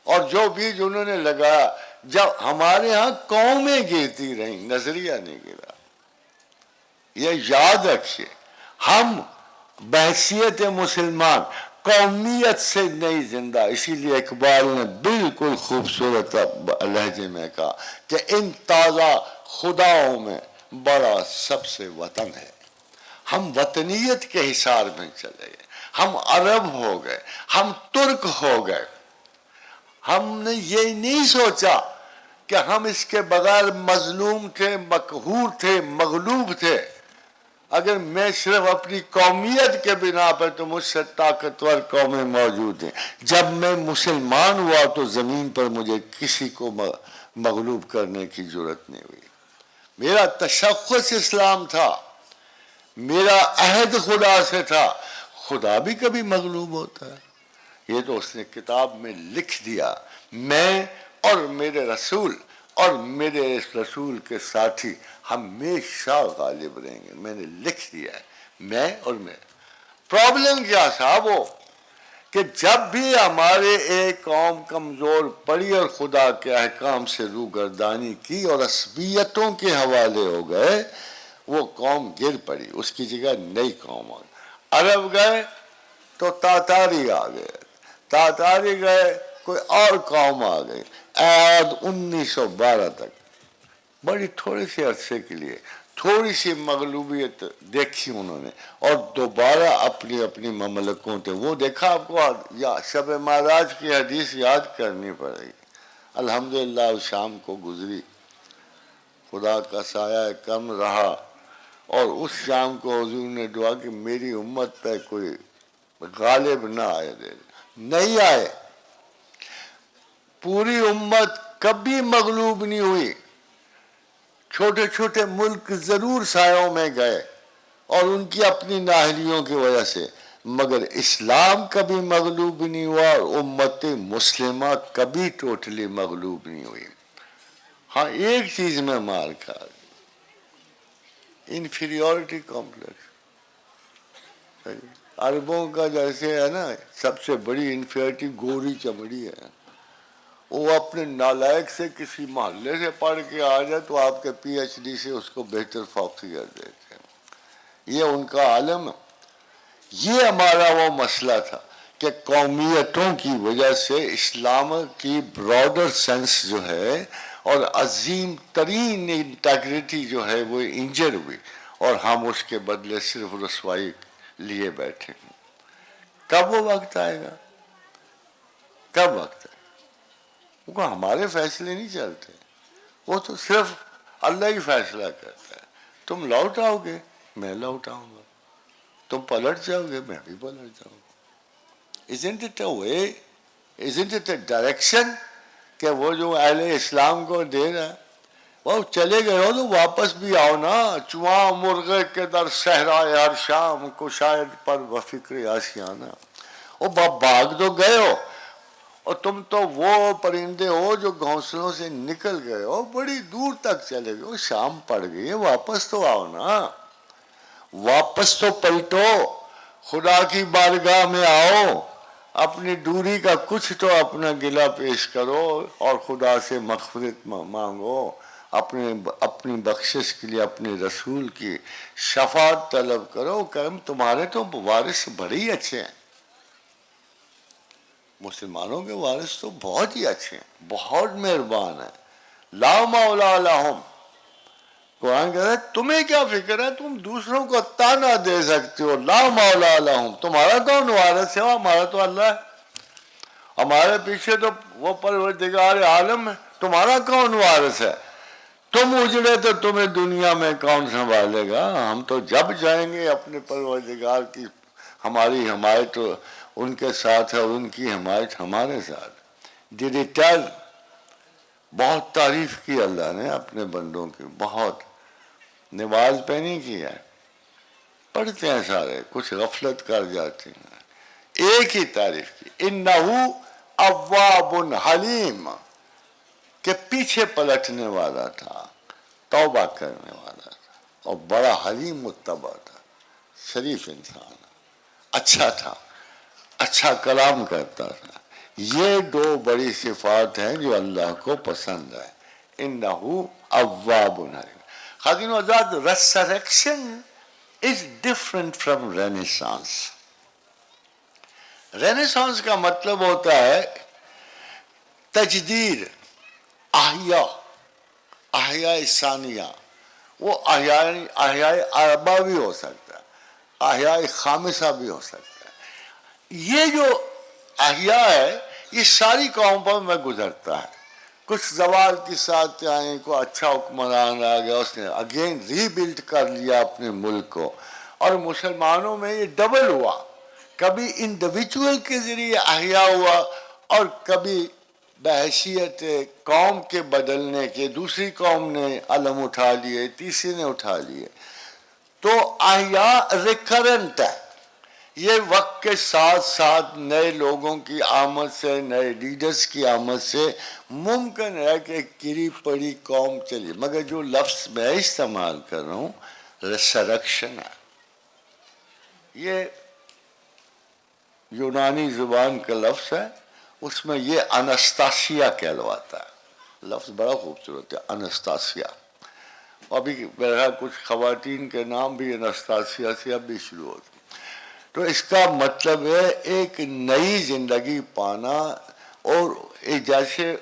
اور جو بیج انہوں نے لگایا، جب ہمارے ہاں قومیں گرتی رہیں، نظریہ نہیں گرا. یہ یاد رکھیے، ہم بحیثیت مسلمان قومیت سے نہیں زندہ. اسی لیے اقبال نے بالکل خوبصورت لہجے میں کہا کہ ان تازہ خداؤں میں بڑا سب سے وطن ہے. ہم وطنیت کے حصار میں چلے گئے، ہم عرب ہو گئے، ہم ترک ہو گئے. ہم نے یہ نہیں سوچا کہ ہم اس کے بغیر مظلوم تھے، مقہور تھے، مغلوب تھے. اگر میں صرف اپنی قومیت کے بنا پر، تو مجھ سے طاقتور قومیں موجود ہیں. جب میں مسلمان ہوا تو زمین پر مجھے کسی کو مغلوب کرنے کی ضرورت نہیں ہوئی. میرا تشخص اسلام تھا، میرا عہد خدا سے تھا. خدا بھی کبھی مغلوب ہوتا ہے، یہ تو اس نے کتاب میں لکھ دیا. میں اور میرے رسول اور میرے اس رسول کے ساتھی ہمیشہ غالب رہیں گے. میں نے لکھ دیا ہے، میں اور میں. پرابلم کیا تھا وہ کہ جب بھی ہمارے ایک قوم کمزور پڑی اور خدا کے احکام سے روگردانی کی اور عصبیتوں کے حوالے ہو گئے، وہ قوم گر پڑی. اس کی جگہ نئی قوم آ گئی. عرب گئے تو تاتاری آ گئے، تاتاری گئے کوئی اور قوم آ گئی. عاد 1912 تک بڑی تھوڑی سی عرصے کے لیے تھوڑی سی مغلوبیت دیکھی انہوں نے، اور دوبارہ اپنی اپنی مملکوں تھے. وہ دیکھا آپ کو یا شب معراج کی حدیث یاد کرنی پڑے گی. الحمدللہ شام کو گزری، خدا کا سایہ کم رہا، اور اس شام کو حضور نے دعا کہ میری امت پہ کوئی غالب نہ آئے. نہیں آئے. پوری امت کبھی مغلوب نہیں ہوئی. چھوٹے چھوٹے ملک ضرور سایوں میں گئے اور ان کی اپنی نااہلیوں کی وجہ سے، مگر اسلام کبھی مغلوب نہیں ہوا اور امت مسلمہ کبھی ٹوٹلی مغلوب نہیں ہوئی. ہاں ایک چیز میں مار کھا گئی، انفیریورٹی کمپلیکس. عربوں کا جیسے ہے نا، سب سے بڑی انفیریورٹی گوری چمڑی ہے. وہ اپنے نالائق سے کسی محلے سے پڑھ کے آ جائے تو آپ کے پی ایچ ڈی سے اس کو بہتر فوقیت دیتے ہیں. یہ ان کا عالم. یہ ہمارا وہ مسئلہ تھا کہ قومیتوں کی وجہ سے اسلام کی براڈر سینس جو ہے اور عظیم ترین انٹیگریٹی جو ہے وہ انجر ہوئی، اور ہم اس کے بدلے صرف رسوائی لیے بیٹھے. کب وہ وقت آئے گا؟ کب وقت آئے گا؟ وہ ہمارے فیصلے نہیں چلتے، وہ تو صرف اللہ ہی فیصلہ کرتا ہے. تم لوٹ آؤ گے، میں لوٹ آؤں گا. تم پلٹ جاؤ گے، میں بھی پلٹ جاؤں گا. Isn't it a way? Isn't it a direction کہ وہ جو اہل اسلام کو دے رہا ہے؟ وہ چلے گئے ہو تو واپس بھی آؤ نا. چواں مرغے کے در صحرائے ہر شام کو شاید پر بفکر آشیانہ. وہ بھاگ تو گئے ہو، اور تم تو وہ پرندے ہو جو گھونسلوں سے نکل گئے ہو، بڑی دور تک چلے گئے ہو. شام پڑ گئی ہے، واپس تو آؤ نا، واپس تو پلٹو، خدا کی بارگاہ میں آؤ، اپنی دوری کا کچھ تو اپنا گلہ پیش کرو اور خدا سے مغفرت مانگو اپنی بخشش کے لیے اپنے رسول کی شفاعت طلب کرو. کرم تمہارے تو وارث بڑے ہی اچھے ہیں، مسلمانوں کے وارث تو بہت ہی اچھے ہیں، بہت مہربان ہیں. لا مولا لہم، قرآن کہتا ہے تمہیں کیا فکر ہے، تم دوسروں کو تانا دے سکتے ہو. لا مولا لہم، تمہارا کون وارث ہے؟ ہمارا تو اللہ ہے، ہمارے پیچھے تو وہ پروردگار عالم ہے، تمہارا کون وارث ہے؟ تم اجڑے تو تمہیں دنیا میں کون سنبھالے گا؟ ہم تو جب جائیں گے اپنے پروردگار کی، ہماری حمایت ان کے ساتھ ہے اور ان کی حمایت ہمارے ساتھ. Did it tell؟ بہت تعریف کی اللہ نے اپنے بندوں کی، بہت. نماز پہ نہیں کی ہے، پڑھتے ہیں سارے، کچھ غفلت کر جاتے ہیں. ایک ہی تعریف کی، انہو اواب حلیم، کہ پیچھے پلٹنے والا تھا، توبہ کرنے والا تھا، اور بڑا حلیم متبع تھا، شریف انسان، اچھا تھا، اچھا کلام کرتا تھا. یہ دو بڑی صفات ہیں جو اللہ کو پسند ہے. انہو اواب حلیم. خادم آزاد، resurrection is different from renaissance. Renaissance کا مطلب ہوتا ہے تجدید، احیاء ثانیہ. وہ احیاء اربع بھی ہو سکتا ہے، احیاء خامسہ بھی ہو سکتا ہے. یہ جو احیاء ہے یہ ساری قوموں میں گزرتا ہے. کچھ زوال کے ساتھ آئیں، کو اچھا حکمران آ گیا، اس نے اگین ری بلڈ کر لیا اپنے ملک کو. اور مسلمانوں میں یہ ڈبل ہوا، کبھی انڈیویجول کے ذریعے احیاء ہوا اور کبھی بحیثیت قوم کے بدلنے کے دوسری قوم نے علم اٹھا لیے، تیسری نے اٹھا لیے. تو احیاء ریکرنٹ ہے، یہ وقت کے ساتھ ساتھ نئے لوگوں کی آمد سے، نئے لیڈرز کی آمد سے ممکن ہے کہ گری پڑی قوم چلی. مگر جو لفظ میں استعمال کر رہا ہوں ریسرکشن ہے، یہ یونانی زبان کا لفظ ہے، اس میں یہ انستاسیا کہلواتا ہے. لفظ بڑا خوبصورت ہے، انستاسیا. ابھی بہرحال کچھ خواتین کے نام بھی انستاسیا سے اب بھی شروع ہوتے. تو اس کا مطلب ہے ایک نئی زندگی پانا. اور جیسے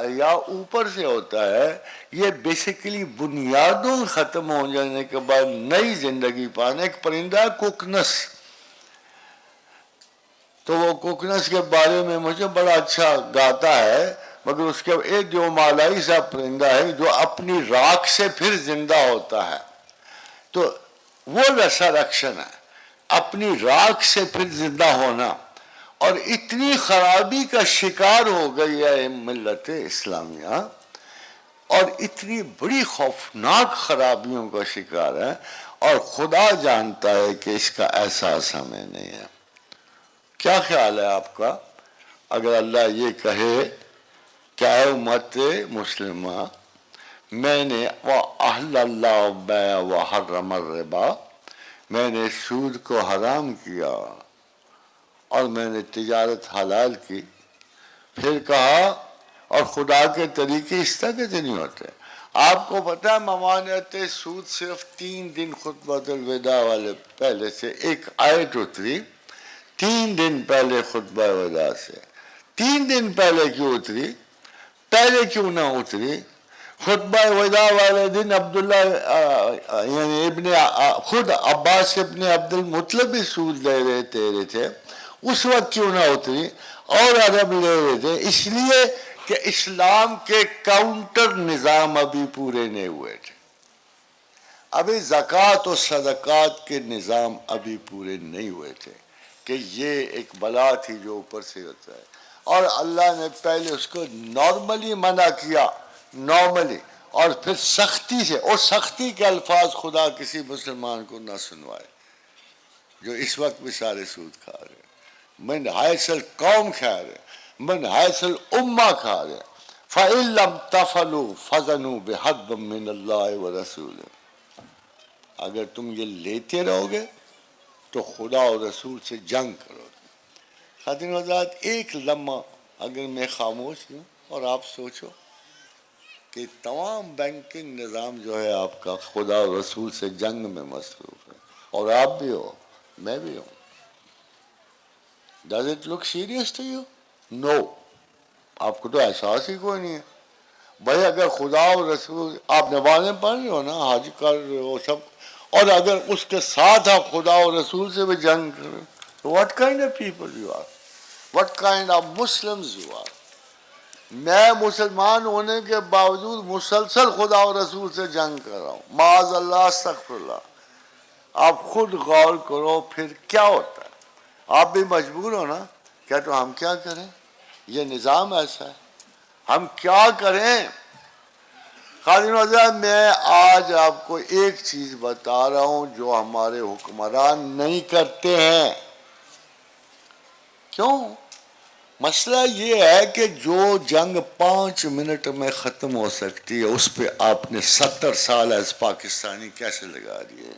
یا اوپر سے ہوتا ہے، یہ بیسیکلی بنیادوں ختم ہو جانے کے بعد نئی زندگی پانا. ایک پرندہ کوکنس، تو وہ کوکنس کے بارے میں مجھے بڑا اچھا گاتا ہے، مگر اس کے ایک جو مالائی سا پرندہ ہے جو اپنی راکھ سے پھر زندہ ہوتا ہے. تو وہ ریسرکشن ہے، اپنی راکھ سے پھر زندہ ہونا. اور اتنی خرابی کا شکار ہو گئی ہے ملت اسلامیہ، اور اتنی بڑی خوفناک خرابیوں کا شکار ہے، اور خدا جانتا ہے کہ اس کا احساس ہمیں نہیں ہے. کیا خیال ہے آپ کا اگر اللہ یہ کہے کہ اے امت مسلمہ، میں نے وَأَحَلَّ اللَّهُ الْبَيْعَ وَحَرَّمَ الرِّبَا، میں نے سود کو حرام کیا اور میں نے تجارت حلال کی. پھر کہا اور خدا کے طریقے اس طرح کے نہیں ہوتے. آپ کو پتا ہے ممانعت سود صرف 3 دن خطبۃ الوداع والے پہلے سے ایک آیت اتری، 3 دن پہلے خطبہ وداع سے. 3 دن پہلے کیوں اتری؟ پہلے کیوں نہ اتری؟ خطبہ وداع والے دن عبداللہ یعنی خود عباس ابن عبد المطلب بھی سود لے رہے تھے، اس وقت کیوں نہ اتری؟ اور عرب لے رہے تھے، اس لیے کہ اسلام کے کاؤنٹر نظام ابھی پورے نہیں ہوئے تھے. ابھی زکوٰۃ و صدقات کے نظام ابھی پورے نہیں ہوئے تھے، کہ یہ ایک بلا تھی جو اوپر سے ہوتا ہے. اور اللہ نے پہلے اس کو نارملی منع کیا، نارملی، اور پھر سختی سے. اور سختی کے الفاظ خدا کسی مسلمان کو نہ سنوائے، جو اس وقت بھی سارے سود کھا رہے ہیں، من حیث القوم کھا رہے ہیں، من حیث الامہ کھا رہے ہیں. فَإِن لَمْ تَفْعَلُوا فَأْذَنُوا بِحَرْبٍ مِّنَ اللَّهِ وَرَسُولِهِ. اگر تم یہ لیتے رہو گے تو خدا اور رسول سے جنگ کرو گے. خاتون حضرات، ایک لمحہ اگر میں خاموش ہوں اور آپ سوچو، کہ تمام بینکنگ نظام جو ہے آپ کا خدا اور رسول سے جنگ میں مصروف ہے، اور آپ بھی ہو، میں بھی ہوں. Does it look serious to you? No. آپ کو تو احساس ہی کوئی نہیں ہے. بھائی اگر خدا اور رسول، آپ نمازیں پڑھ رہے ہو نا، حج کر رہے ہو سب، اور اگر اس کے ساتھ آپ خدا اور رسول سے بھی جنگ کر رہے ہو، what kind of people you are? What kind of Muslims you are? میں مسلمان ہونے کے باوجود مسلسل خدا اور رسول سے جنگ کر رہا ہوں. معاذ اللہ، استغفر اللہ. آپ خود غور کرو پھر کیا ہوتا ہے. آپ بھی مجبور ہو نا، کیا تو ہم کیا کریں، یہ نظام ایسا ہے، ہم کیا کریں. خادم حضرات، میں آج آپ کو ایک چیز بتا رہا ہوں جو ہمارے حکمران نہیں کرتے ہیں. کیوں؟ مسئلہ یہ ہے کہ جو جنگ 5 منٹ میں ختم ہو سکتی ہے اس پہ آپ نے 70 سال ایز پاکستانی کیسے لگا دیے.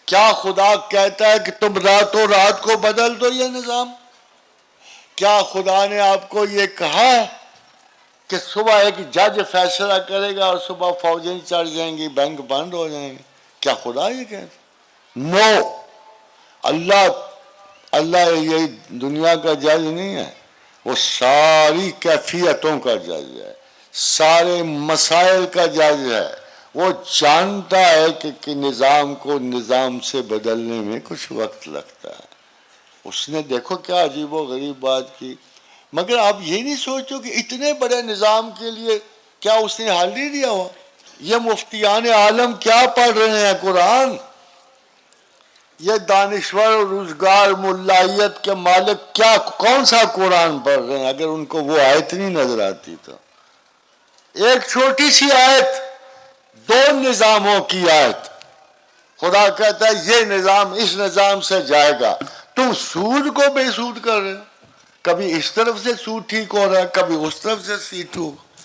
کیا خدا کہتا ہے کہ تم راتوں رات کو بدل دو یہ نظام؟ کیا خدا نے آپ کو یہ کہا ہے کہ صبح ایک جج فیصلہ کرے گا اور صبح فوجیں چڑھ جائیں گی، بینک بند ہو جائیں گے؟ کیا خدا یہ کہتا؟ نو. اللہ یہ دنیا کا جج نہیں ہے، وہ ساری کیفیتوں کا جج ہے، سارے مسائل کا جج ہے. وہ جانتا ہے کہ نظام کو نظام سے بدلنے میں کچھ وقت لگتا ہے. اس نے دیکھو کیا عجیب و غریب بات کی. مگر آپ یہ نہیں سوچو کہ اتنے بڑے نظام کے لیے کیا اس نے حل نہیں دیا ہوا. یہ مفتیان عالم کیا پڑھ رہے ہیں قرآن، یہ دانشور اور روزگار ملائیت کے مالک کیا کون سا قرآن پڑھ رہے ہیں اگر ان کو وہ آیت نہیں نظر آتی تو. ایک چھوٹی سی آیت، 2 نظاموں کی آیت. خدا کہتا ہے یہ نظام اس نظام سے جائے گا، تم سود کو بے سود کر رہے ہو. کبھی اس طرف سے سود ٹھیک ہو رہا ہے، کبھی اس طرف سے سود ٹھیک،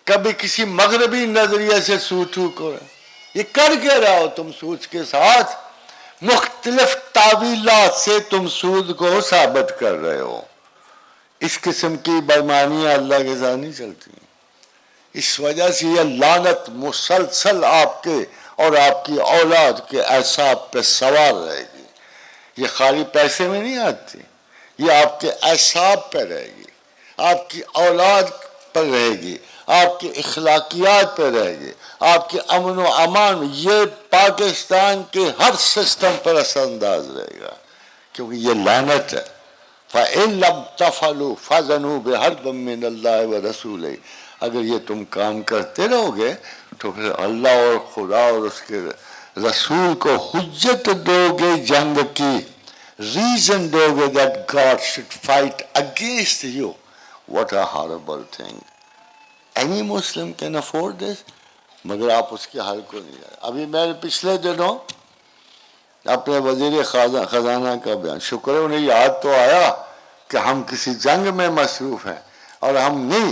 کبھی کسی مغربی نظریے سے سود ٹھیک ہو رہا ہے. یہ کر کے رہا ہو تم سود کے ساتھ، مختلف تعویلات سے تم سود کو ثابت کر رہے ہو. اس قسم کی بےایمانیاں اللہ کے ساتھ نہیں چلتی. اس وجہ سے یہ لعنت مسلسل آپ کے اور آپ کی اولاد کے اعصاب پہ سوار رہے گی. یہ خالی پیسے میں نہیں آتی، یہ آپ کے اعصاب پہ رہے گی، آپ کی اولاد پر رہے گی، آپ کی اخلاقیات پہ رہے گی، آپ کے امن و امان. یہ پاکستان کے ہر سسٹم پر اثر انداز رہے گا، کیونکہ یہ لعنت ہے. فَإِن لَمْ تَفْعَلُوا فَأْذَنُوا بِحَرْبٍ مِّنَ اللَّهِ وَرَسُولِهِ. اگر یہ تم کام کرتے رہو گے تو پھر اللہ اور خدا اور اس کے رسول کو حجت دو گے، جنگ کی ریزن دو گے that God should fight against you. What a horrible thing. Any Muslim can afford this. مگر آپ اس کے حل کو نہیں جائے. ابھی میں پچھلے دنوں اپنے وزیر خزانہ کا بیان، شکر ہے انہیں یاد تو آیا کہ ہم کسی جنگ میں مصروف ہیں اور ہم نہیں.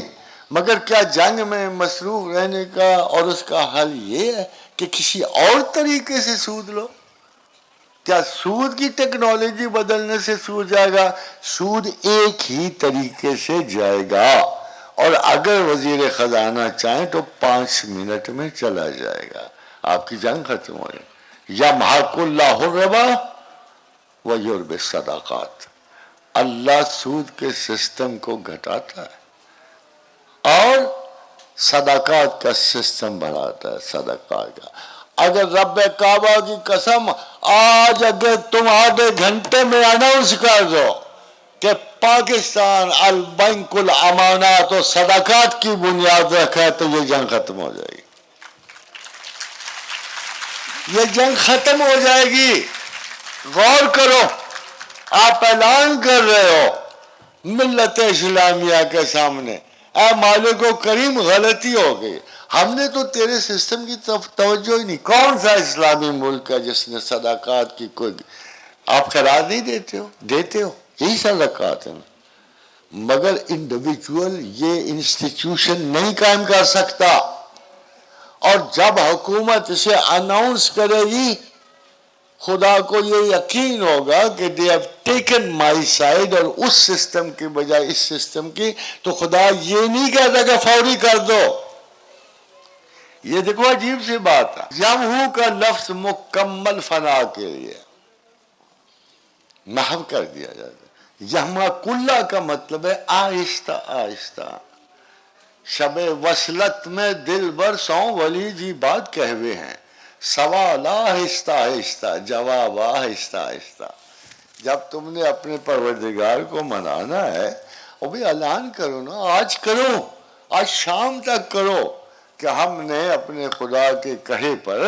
مگر کیا جنگ میں مصروف رہنے کا اور اس کا حل یہ ہے کہ کسی اور طریقے سے سود لو؟ کیا سود کی ٹیکنالوجی بدلنے سے سود جائے گا؟ سود ایک ہی طریقے سے جائے گا، اور اگر وزیر خزانہ چاہیں تو 5 منٹ میں چلا جائے گا، آپ کی جنگ ختم ہو جائے. یمحق اللہ الربا ویربی الصدقات. اللہ سود کے سسٹم کو گھٹاتا ہے اور صدقات کا سسٹم بڑھاتا ہے. صدقات کا اگر رب کعبہ کی قسم آج اگر تم آدھے گھنٹے میں اناؤنس کر دو کہ پاکستان البنک الامانات و صدقات کی بنیاد رکھا تو یہ جنگ ختم ہو جائے گی. یہ جنگ ختم ہو جائے گی. غور کرو، آپ اعلان کر رہے ہو ملت اسلامیہ کے سامنے، اے مالک و کریم غلطی ہو گئی، ہم نے تو تیرے سسٹم کی طرف توجہ ہی نہیں. کون سا اسلامی ملک ہے جس نے صدقات کی کوئی آپ قرار نہیں دیتے ہو؟ دیتے ہو، یہی صدقات ہیں. مگر انڈیویجول یہ انسٹیٹیوشن نہیں قائم کر سکتا، اور جب حکومت اسے اناؤنس کرے گی خدا کو یہ یقین ہوگا کہ they have taken my side اور اس سسٹم کی بجائے اس سسٹم کی، تو خدا یہ نہیں کہتا کہ فوری کر دو. یہ دیکھو عجیب سی بات ہے. یمہو کا لفظ مکمل فنا کے لیے محو کر دیا جاتا ہے. یہما کلّا کا مطلب ہے آہستہ آہستہ. شب وصلت میں دل بر سوں ولی جی بات کہوے ہیں، سوال آہستہ آہستہ جواب آہستہ آہستہ. جب تم نے اپنے پروردگار کو منانا ہے وہ بھی اعلان کرو نا، آج کرو، آج شام تک کرو کہ ہم نے اپنے خدا کے کہے پر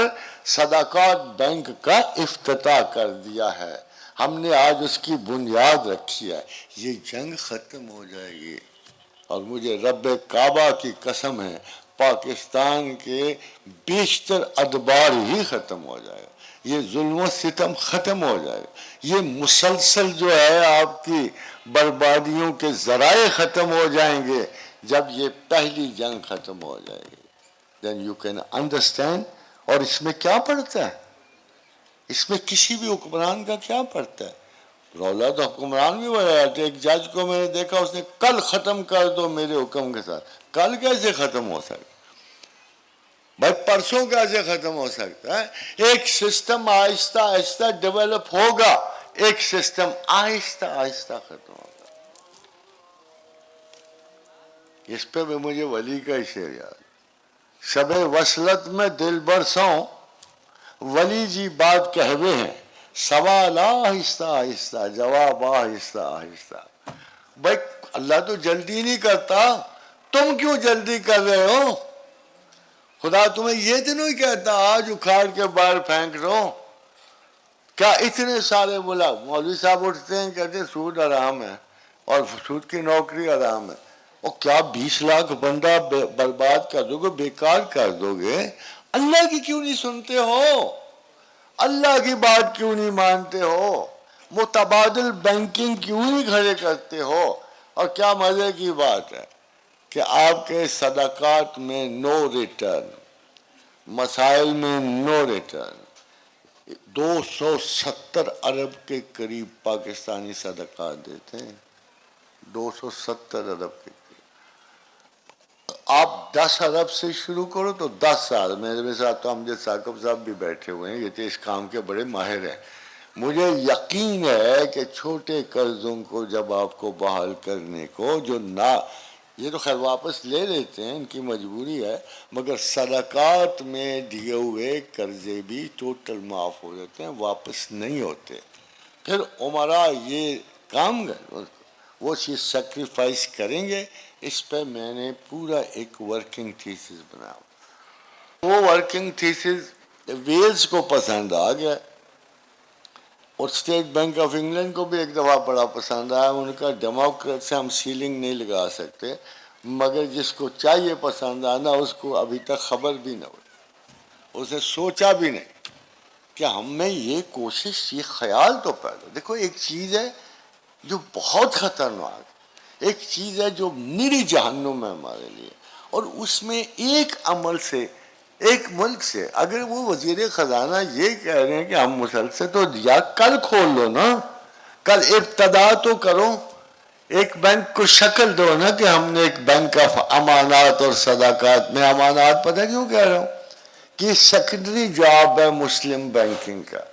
صدقات بینک کا افتتاح کر دیا ہے، ہم نے آج اس کی بنیاد رکھی ہے. یہ جنگ ختم ہو جائے گی، اور مجھے رب کعبہ کی قسم ہے پاکستان کے بیشتر ادبار ہی ختم ہو جائے گا. یہ ظلم و ستم ختم ہو جائے گا. یہ مسلسل جو ہے آپ کی بربادیوں کے ذرائع ختم ہو جائیں گے جب یہ پہلی جنگ ختم ہو جائے گی. then you can understand. اور اس میں کیا پڑتا ہے؟ اس میں کسی بھی حکمران کا کیا پڑتا ہے؟ رولا تو حکمران بھی ہو جاتے. ایک جج کو میں نے دیکھا، اس نے کل ختم کر دو میرے حکم کے ساتھ. کل کیسے ختم ہو سکتا بھائی؟ پرسوں کیسے ختم ہو سکتا ہے؟ ایک سسٹم آہستہ آہستہ ڈیولپ ہوگا، ایک سسٹم آہستہ آہستہ ختم ہوگا. اس پہ بھی مجھے ولی کا شعر یاد. شب وصلت میں دل برسوں ولی جی بات کہوے ہیں، سوال آہستہ آہستہ جواب آہستہ آہستہ. بھائی اللہ تو جلدی نہیں کرتا، تم کیوں جلدی کر رہے ہو؟ خدا تمہیں یہ تو نہیں کہتا آج اکھاڑ کے باہر پھینک دو. کیا اتنے سارے بلا مولوی صاحب اٹھتے ہیں کہتے ہیں سود حرام ہے اور سود کی نوکری حرام ہے، اور کیا 20 لاکھ بندہ برباد کر دو گے، بیکار کر دو گے؟ اللہ کی کیوں نہیں سنتے ہو؟ اللہ کی بات کیوں نہیں مانتے ہو؟ متبادل بینکنگ کیوں نہیں کھڑے کرتے ہو؟ اور کیا مزے کی بات ہے کہ آپ کے صدقات میں نو ریٹرن، مسائل میں نو ریٹرن. 270 ارب کے قریب پاکستانی صدقات دیتے ہیں، 270 ارب کے قریب. آپ 10 ارب سے شروع کرو تو 10 سال. میرے ساتھ تو امجد ثاقب صاحب بھی بیٹھے ہوئے ہیں، یہ تو اس کام کے بڑے ماہر ہیں. مجھے یقین ہے کہ چھوٹے قرضوں کو جب آپ کو بحال کرنے کو جو نہ، یہ تو خیر واپس لے لیتے ہیں، ان کی مجبوری ہے، مگر صدقات میں دیے ہوئے قرضے بھی ٹوٹل معاف ہو جاتے ہیں، واپس نہیں ہوتے. پھر عمرہ یہ کام وہ چیز سیکریفائس کریں گے. اس پہ میں نے پورا ایک ورکنگ تھیسس بنایا. وہ ورکنگ تھیسس ویلز کو پسند آ گیا، اور اسٹیٹ بینک آف انگلینڈ کو بھی ایک دفعہ بڑا پسند آیا. ان کا ڈیموکریٹ سے ہم سیلنگ نہیں لگا سکتے، مگر جس کو چاہیے پسند آنا اس کو ابھی تک خبر بھی نہ ہوئی، اسے سوچا بھی نہیں کہ ہم میں یہ کوشش، یہ خیال تو پیدا. دیکھو ایک چیز ہے جو بہت خطرناک، ایک چیز ہے جو نیری جہنم ہے ہمارے لیے، اور اس میں ایک عمل سے، ایک ملک سے اگر وہ وزیر خزانہ یہ کہہ رہے ہیں کہ ہم مسلسل، تو یا کل کھول لو نا، کل ابتدا تو کرو، ایک بینک کو شکل دو نا کہ ہم نے ایک بینک آف امانات اور صدقات. میں امانات پتہ کیوں کہہ رہا ہوں کہ سیکنڈری جاب ہے مسلم بینکنگ کا،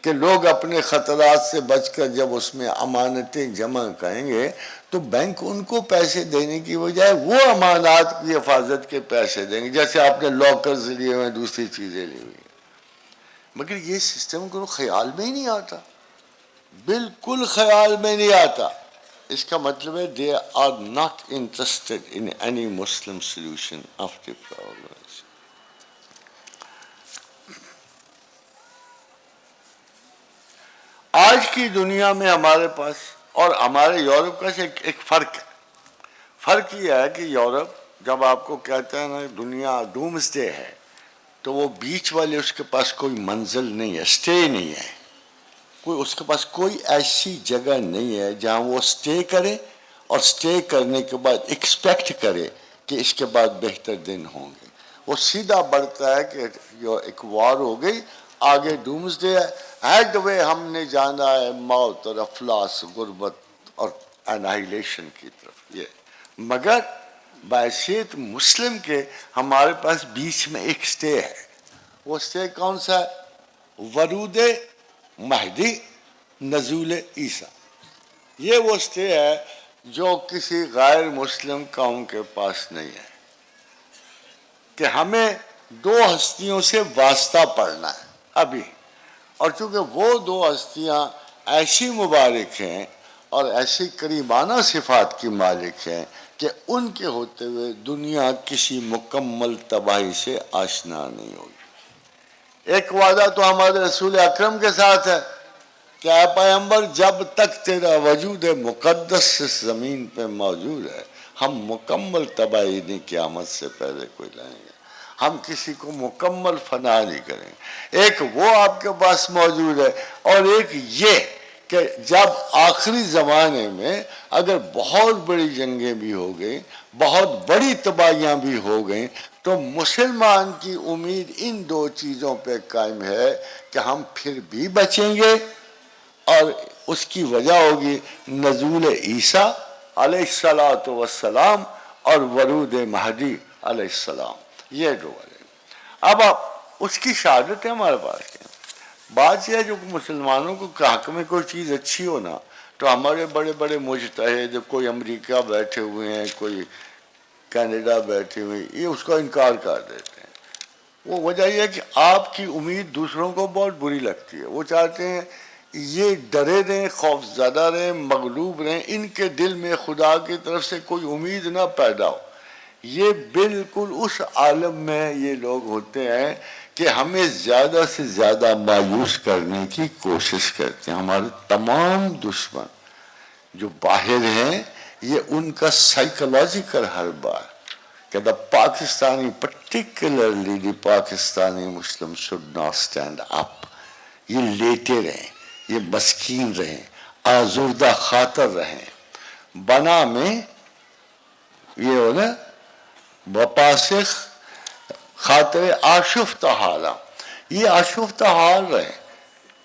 کہ لوگ اپنے خطرات سے بچ کر جب اس میں امانتیں جمع کریں گے تو بینک ان کو پیسے دینے کی بجائے وہ امانات کی حفاظت کے پیسے دیں گے، جیسے آپ نے لاکرز لیے ہوئے، دوسری چیزیں لی ہوئی ہیں. مگر یہ سسٹم کو خیال میں ہی نہیں آتا، بالکل خیال میں نہیں آتا. اس کا مطلب ہے they are not interested in any Muslim solution of the problems. آج کی دنیا میں ہمارے پاس اور ہمارے یورپ کا سے ایک فرق ہے. فرق یہ ہے کہ یورپ جب آپ کو کہتا ہے نا دنیا ڈومس ڈے ہے، تو وہ بیچ والے اس کے پاس کوئی منزل نہیں ہے، سٹے نہیں ہے، کوئی اس کے پاس کوئی ایسی جگہ نہیں ہے جہاں وہ سٹے کرے اور سٹے کرنے کے بعد ایکسپیکٹ کرے کہ اس کے بعد بہتر دن ہوں گے. وہ سیدھا بڑھتا ہے کہ ایک وار ہو گئی آگے ڈومسڈے ہے، ہیڈ وے ہم نے جانا ہے موت اور افلاس، غربت اور انہائیلیشن کی طرف یہ. مگر بحیثیت مسلم کے ہمارے پاس بیچ میں ایک سٹے ہے. وہ سٹے کون سا ہے؟ ورود مہدی، نزول عیسیٰ. یہ وہ سٹے ہے جو کسی غیر مسلم قوم کے پاس نہیں ہے، کہ ہمیں دو ہستیوں سے واسطہ پڑھنا ہے ابھی. اور چونکہ وہ دو ہستیاں ایسی مبارک ہیں اور ایسی کریمانہ صفات کی مالک ہیں کہ ان کے ہوتے ہوئے دنیا کسی مکمل تباہی سے آشنا نہیں ہوگی. ایک وعدہ تو ہمارے رسول اکرم کے ساتھ ہے کہ اے پیغمبر، جب تک تیرا وجود مقدس اس زمین پہ موجود ہے، ہم مکمل تباہی نہیں قیامت سے پہلے کوئی لائیں گے، ہم کسی کو مکمل فنا نہیں کریں گے. ایک وہ آپ کے پاس موجود ہے، اور ایک یہ کہ جب آخری زمانے میں اگر بہت بڑی جنگیں بھی ہو گئیں، بہت بڑی تباہیاں بھی ہو گئیں، تو مسلمان کی امید ان دو چیزوں پہ قائم ہے کہ ہم پھر بھی بچیں گے، اور اس کی وجہ ہوگی نزول عیسیٰ علیہ السلام اور ورود مہدی علیہ السلام. یہ دو وجہ. اب اس کی شہادت ہے ہمارے پاس. بات یہ ہے جو مسلمانوں کو حق میں کوئی چیز اچھی ہو نا، تو ہمارے بڑے بڑے مجتہد، کوئی امریکہ بیٹھے ہوئے ہیں، کوئی کینیڈا بیٹھے ہوئے ہیں، یہ اس کا انکار کر دیتے ہیں. وہ وجہ یہ ہے کہ آپ کی امید دوسروں کو بہت بری لگتی ہے. وہ چاہتے ہیں یہ ڈرے رہیں، خوف زدہ رہیں، مغلوب رہیں، ان کے دل میں خدا کی طرف سے کوئی امید نہ پیدا ہو. یہ بالکل اس عالم میں یہ لوگ ہوتے ہیں کہ ہمیں زیادہ سے زیادہ مایوس کرنے کی کوشش کرتے ہیں. ہمارے تمام دشمن جو باہر ہیں، یہ ان کا سائیکولوجیکل حربہ ہے کہ the Pakistani, particularly the Pakistani Muslims should not stand up. یہ لیٹے رہیں، یہ مسکین رہیں، آزردہ خاطر رہیں. بنا میں یہ ہو نا بپاسخ خاطر آشفتہ حالہ، یہ آشفتہ حال رہیں.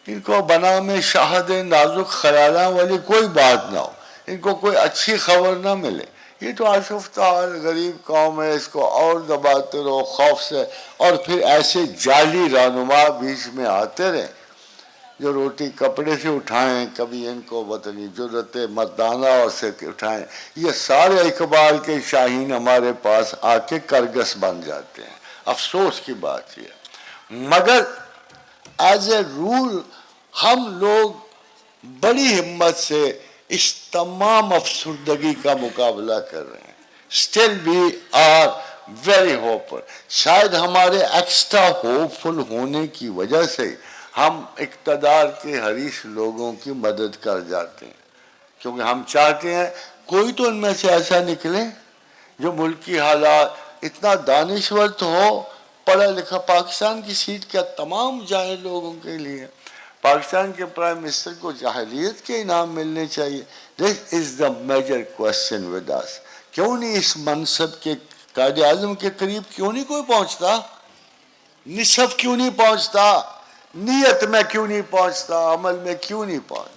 ان کو بنا میں شاہد نازک خیالاں والی کوئی بات نہ ہو، ان کو کوئی اچھی خبر نہ ملے. یہ تو آشفتہ حال غریب قوم ہے، اس کو اور دباتے رہو خوف سے، اور پھر ایسے جعلی رہنما بیچ میں آتے رہیں جو روٹی کپڑے سے اٹھائیں، کبھی ان کو وطنی جرت مردانہ سے اٹھائیں. یہ سارے اقبال کے شاہین ہمارے پاس آ کے کرگس بن جاتے ہیں. افسوس کی بات یہ ہے. مگر ایز اے رول ہم لوگ بڑی ہمت سے اس تمام افسردگی کا مقابلہ کر رہے ہیں. Still we are very hopeful. شاید ہمارے ایکسٹرا ہوپفل ہونے کی وجہ سے ہم اقتدار کے حریص لوگوں کی مدد کر جاتے ہیں، کیونکہ ہم چاہتے ہیں کوئی تو ان میں سے ایسا نکلے جو ملکی حالات اتنا دانشور تو ہو، پڑھا لکھا. پاکستان کی سیٹ کیا تمام جاہل لوگوں کے لیے؟ پاکستان کے پرائم منسٹر کو جاہلیت کے انعام ملنے چاہیے. This is the major question with us. کیوں نہیں اس منصب کے قائد اعظم کے قریب کیوں نہیں کوئی پہنچتا؟ نصف کیوں نہیں پہنچتا؟ نیت میں کیوں نہیں پہنچتا؟ عمل میں کیوں نہیں پہنچتا؟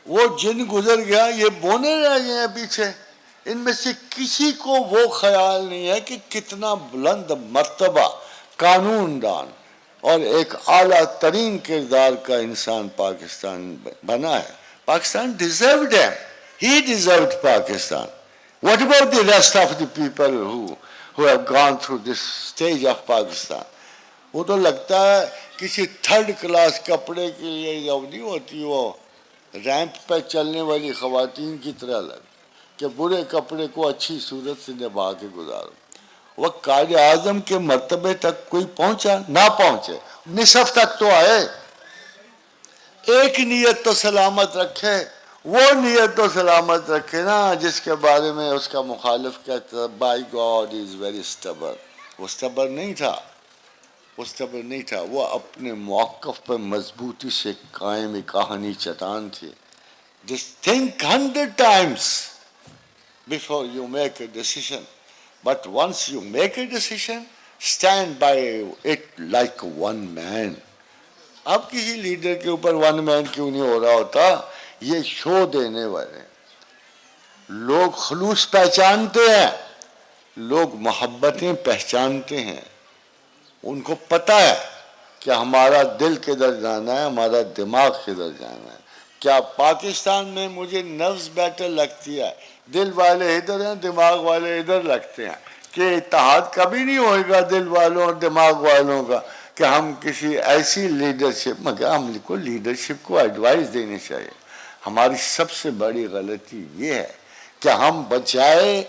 وہ جن گزر گیا، یہ بونے رہ گئے ہیں پیچھے. ان میں سے کسی کو وہ خیال نہیں ہے کہ کتنا بلند مرتبہ قانون دان اور ایک اعلیٰ ترین کردار کا انسان پاکستان بنا ہے. پاکستان deserved ہے. He deserved Pakistan. What about the rest of the people who have gone through this stage of Pakistan? وہ تو لگتا ہے کسی تھرڈ کلاس کپڑے کے لیے جب نہیں ہوتی، وہ ریمپ پہ چلنے والی خواتین کی طرح لگ کہ برے کپڑے کو اچھی صورت سے نبھا کے گزارو. وہ قائد اعظم کے مرتبے تک کوئی پہنچا؟ نہ پہنچے، نصف تک تو آئے. ایک نیت تو سلامت رکھے، وہ نیت تو سلامت رکھے نا جس کے بارے میں اس کا مخالف کہتا ہے بائی گاڈ از ویری اسٹبر. وہ اسٹبر نہیں تھا، وہ اسٹبر نہیں تھا، وہ اپنے موقف پر مضبوطی سے قائم کہانی چٹان تھی. Just think 100 times before you make a decision. But once you make a decision, stand by it like one man. اب کسی لیڈر کے اوپر ون مین کیوں نہیں ہو رہا ہوتا؟ یہ شو دینے والے لوگ خلوص پہچانتے ہیں، لوگ محبتیں پہچانتے ہیں، ان کو پتہ ہے کہ ہمارا دل کدھر جانا ہے، ہمارا دماغ کدھر جانا ہے۔ کیا پاکستان میں مجھے نفس بیٹر لگتی ہے، دل والے ادھر ہیں دماغ والے ادھر لگتے ہیں، کہ اتحاد کبھی نہیں ہوئے گا دل والوں اور دماغ والوں کا کہ ہم کسی ایسی لیڈرشپ، مگر ہم کو لیڈرشپ کو ایڈوائز دینی چاہیے۔ ہماری سب سے بڑی غلطی یہ ہے کہ ہم بجائے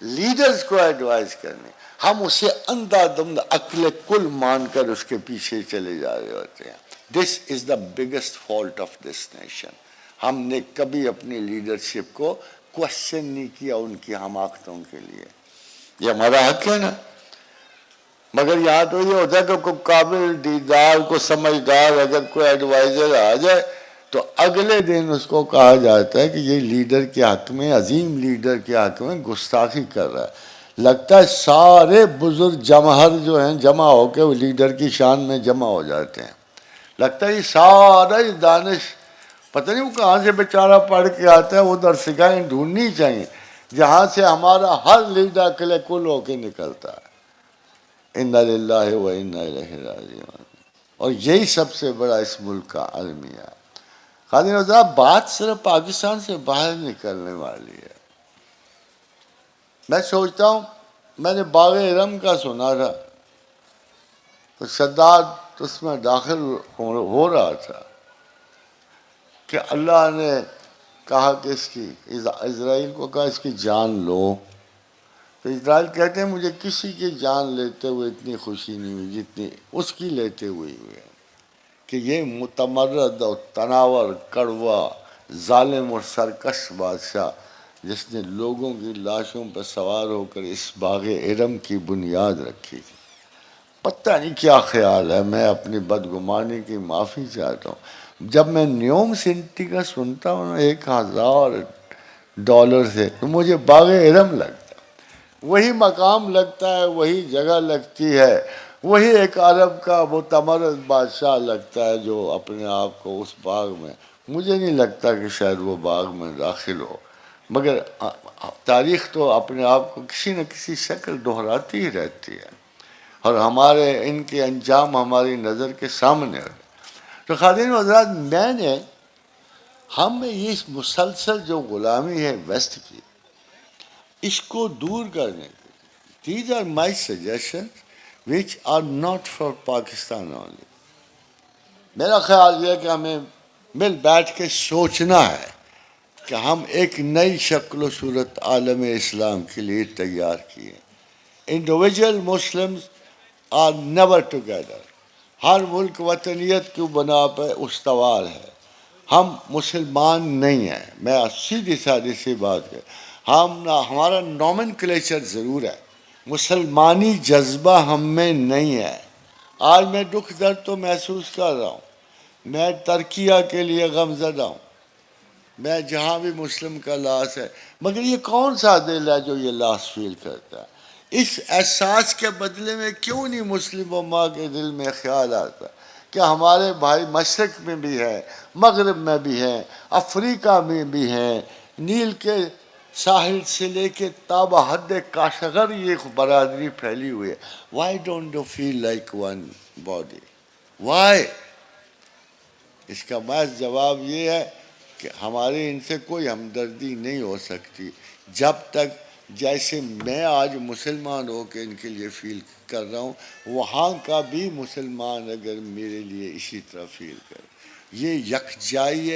لیڈرز کو ایڈوائز کرنے، ہم اسے اندھا دھند عقل کل مان کر اس کے پیچھے چلے جا رہے ہوتے ہیں۔ This is the biggest fault of this nation. ہم نے کبھی اپنی لیڈرشپ کو کوشچن نہیں کیا ان کی حماقتوں کے لیے۔ یہ ہمارا حق ہے نا، مگر یہاں تو یہ ہوتا ہے کہ کوئی قابل دیدار کو سمجھدار اگر کوئی ایڈوائزر آ جائے تو اگلے دن اس کو کہا جاتا ہے کہ یہ لیڈر کے حق میں، عظیم لیڈر کے حق میں گستاخی کر رہا ہے۔ لگتا ہے سارے بزرگ جمہر جو ہیں جمع ہو کے وہ لیڈر کی شان میں جمع ہو جاتے ہیں۔ لگتا ہے یہ سارا یہ دانش پتہ نہیں وہ کہاں سے بیچارہ پڑھ کے آتا ہے، ادھر سکھائیں ڈھونڈنی چاہیے جہاں سے ہمارا ہر لیڈر کلے کل ہو کے نکلتا ہے۔ انا للہ و انا الیہ راجعون۔ اور یہی سب سے بڑا اس ملک کا المیہ ہے۔ خادم صاحب، بات صرف پاکستان سے باہر نکلنے والی ہے۔ میں سوچتا ہوں، میں نے باغ ارم کا سنا تھا تو شداد اس میں داخل ہو رہا تھا کہ اللہ نے کہا کہ اس کی اسرائیل کو کہا اس کی جان لو، تو اسرائیل کہتے ہیں مجھے کسی کی جان لیتے ہوئے اتنی خوشی نہیں ہوئی جتنی اس کی لیتے ہوئے ہوئے، کہ یہ متمرد اور تناور کڑوا ظالم اور سرکش بادشاہ جس نے لوگوں کی لاشوں پر سوار ہو کر اس باغ ارم کی بنیاد رکھی تھی۔ پتہ نہیں کیا خیال ہے، میں اپنی بدگمانی کی معافی چاہتا ہوں۔ جب میں نیوم سنٹی کا سنتا ہوں نا $1000 سے، تو مجھے باغ ارم لگتا ہے، وہی مقام لگتا ہے، وہی جگہ لگتی ہے، وہی ایک عرب کا متمرد بادشاہ لگتا ہے جو اپنے آپ کو اس باغ میں، مجھے نہیں لگتا کہ شاید وہ باغ میں داخل ہو، مگر تاریخ تو اپنے آپ کو کسی نہ کسی شکل دہراتی ہی رہتی ہے، اور ہمارے ان کے انجام ہماری نظر کے سامنے ہے۔ تو خادم حضرات، میں نے ہم میں یہ مسلسل جو غلامی ہے ویسٹ کی، اس کو دور کرنے کے لیے these are my suggestions which are not for Pakistan only۔ میرا خیال یہ ہے کہ ہمیں مل بیٹھ کے سوچنا ہے کہ ہم ایک نئی شکل و صورت عالم اسلام کے لیے تیار کیے۔ Individual Muslims are never together. ہر ملک وطنیت کی بنا پہ استوار ہے، ہم مسلمان نہیں ہیں۔ میں سیدھی سادی سی بات ہے، ہمارا نومنکلیچر ضرور ہے، مسلمانی جذبہ ہم میں نہیں ہے۔ آج میں دکھ درد تو محسوس کر رہا ہوں، میں ترکیہ کے لیے غمزدہ ہوں، میں جہاں بھی مسلم کا لاس ہے، مگر یہ کون سا دل ہے جو یہ لاس فیل کرتا ہے؟ اس احساس کے بدلے میں کیوں نہیں مسلم امہ کے دل میں خیال آتا کہ ہمارے بھائی مشرق میں بھی ہیں، مغرب میں بھی ہیں، افریقہ میں بھی ہیں، نیل کے ساحل سے لے کے تابہ حد کاشغر یہ برادری پھیلی ہوئی ہے۔ Why don't you feel like one body? Why؟ اس کا محض جواب یہ ہے کہ ہماری ان سے کوئی ہمدردی نہیں ہو سکتی جب تک جیسے میں آج مسلمان ہو کے ان کے لیے فیل کر رہا ہوں، وہاں کا بھی مسلمان اگر میرے لیے اسی طرح فیل کرے۔ یہ یکجائی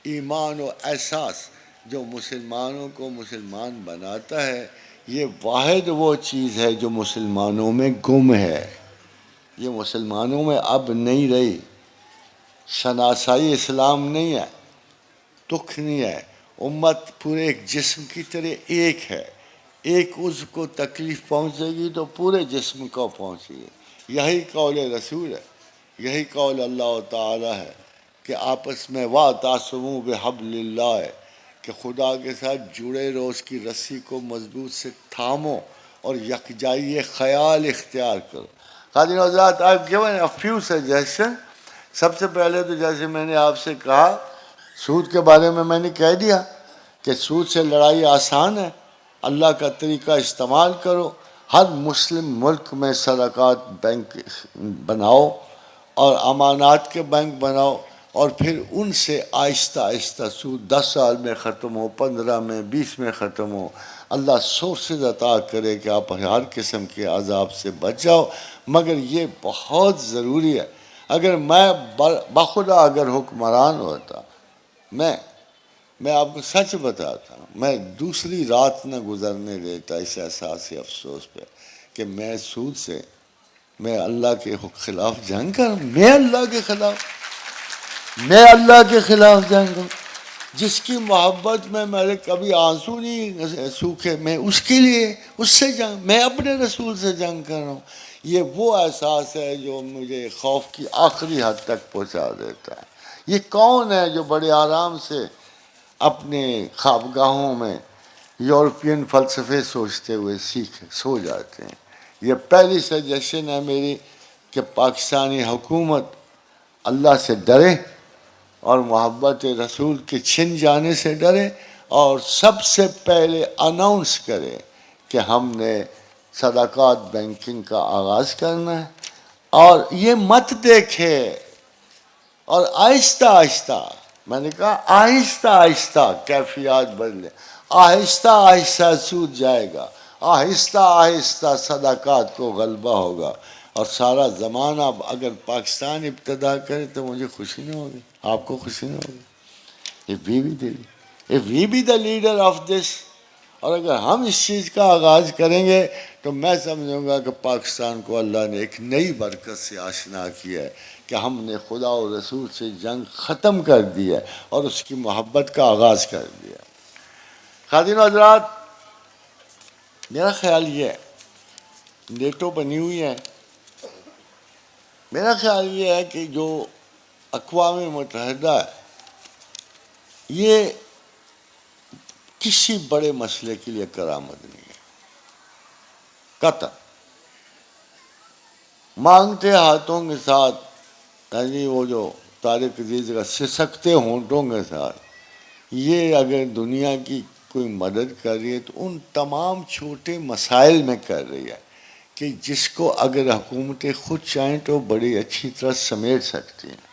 ایمان و احساس جو مسلمانوں کو مسلمان بناتا ہے، یہ واحد وہ چیز ہے جو مسلمانوں میں گم ہے، یہ مسلمانوں میں اب نہیں رہی۔ شناسائی اسلام نہیں ہے، دکھ نہیں ہے، امت پورے ایک جسم کی طرح ایک ہے، ایک عضو کو تکلیف پہنچے گی تو پورے جسم کو پہنچے گی۔ یہی قول رسول ہے، یہی قول اللہ تعالی ہے کہ آپس میں وَاعْتَصِمُوا بِحَبْلِ اللَّهِ ہے کہ خدا کے ساتھ جڑے رہو، اس کی رسی کو مضبوط سے تھامو اور یکجائی خیال اختیار کرو۔ خادم حضرات، I've given a few suggestions سب سے پہلے تو جیسے میں نے آپ سے کہا سود کے بارے میں نے کہہ دیا کہ سود سے لڑائی آسان ہے، اللہ کا طریقہ استعمال کرو، ہر مسلم ملک میں صدقات بینک بناؤ اور امانات کے بینک بناؤ، اور پھر ان سے آہستہ آہستہ سود 10 سال میں ختم ہو، 15 میں، 20 میں ختم ہو، اللہ سورسز عطا کرے کہ آپ ہر قسم کے عذاب سے بچ جاؤ۔ مگر یہ بہت ضروری ہے۔ اگر میں بخدا اگر حکمران ہوتا، میں آپ کو سچ بتاتا ہوں، میں دوسری رات نہ گزرنے دیتا اس احساس افسوس پہ کہ میں سود سے میں اللہ کے خلاف جنگ کروں، میں اللہ کے خلاف جنگ کروں۔ جس کی محبت میں میرے کبھی آنسو نہیں سوکھے، میں اس کے لیے اس سے جنگ، میں اپنے رسول سے جنگ کر رہا ہوں۔ یہ وہ احساس ہے جو مجھے خوف کی آخری حد تک پہنچا دیتا ہے۔ یہ کون ہے جو بڑے آرام سے اپنے خوابگاہوں میں یورپین فلسفے سوچتے ہوئے سو جاتے ہیں؟ یہ پہلی سجیشن ہے میری کہ پاکستانی حکومت اللہ سے ڈرے اور محبت رسول کے چھن جانے سے ڈرے، اور سب سے پہلے اناؤنس کرے کہ ہم نے صدقات بینکنگ کا آغاز کرنا ہے، اور یہ مت دیکھے، اور آہستہ آہستہ، میں نے کہا آہستہ آہستہ کیفیات بدلے، آہستہ آہستہ سود جائے گا، آہستہ آہستہ صدقات کو غلبہ ہوگا، اور سارا زمانہ اگر پاکستان ابتدا کرے تو مجھے خوشی نہیں ہوگی، آپ کو خوشی نہیں ہوگی۔ if we be the leader of this، اور اگر ہم اس چیز کا آغاز کریں گے تو میں سمجھوں گا کہ پاکستان کو اللہ نے ایک نئی برکت سے آشنا کیا ہے کہ ہم نے خدا و رسول سے جنگ ختم کر دی ہے اور اس کی محبت کا آغاز کر دیا۔ خواتین و حضرات، میرا خیال یہ ہے، نیٹو بنی ہوئی ہے، میرا خیال یہ ہے کہ جو اقوام متحدہ ہے یہ کسی بڑے مسئلے کے لیے کرامت نہیں ہے، قطع مانگتے ہاتھوں کے ساتھ، یعنی وہ جو طارق عزیز کا سسکتے ہونٹوں کے ساتھ، یہ اگر دنیا کی کوئی مدد کر رہی ہے تو ان تمام چھوٹے مسائل میں کر رہی ہے کہ جس کو اگر حکومتیں خود چاہیں تو بڑی اچھی طرح سمیٹ سکتی ہیں۔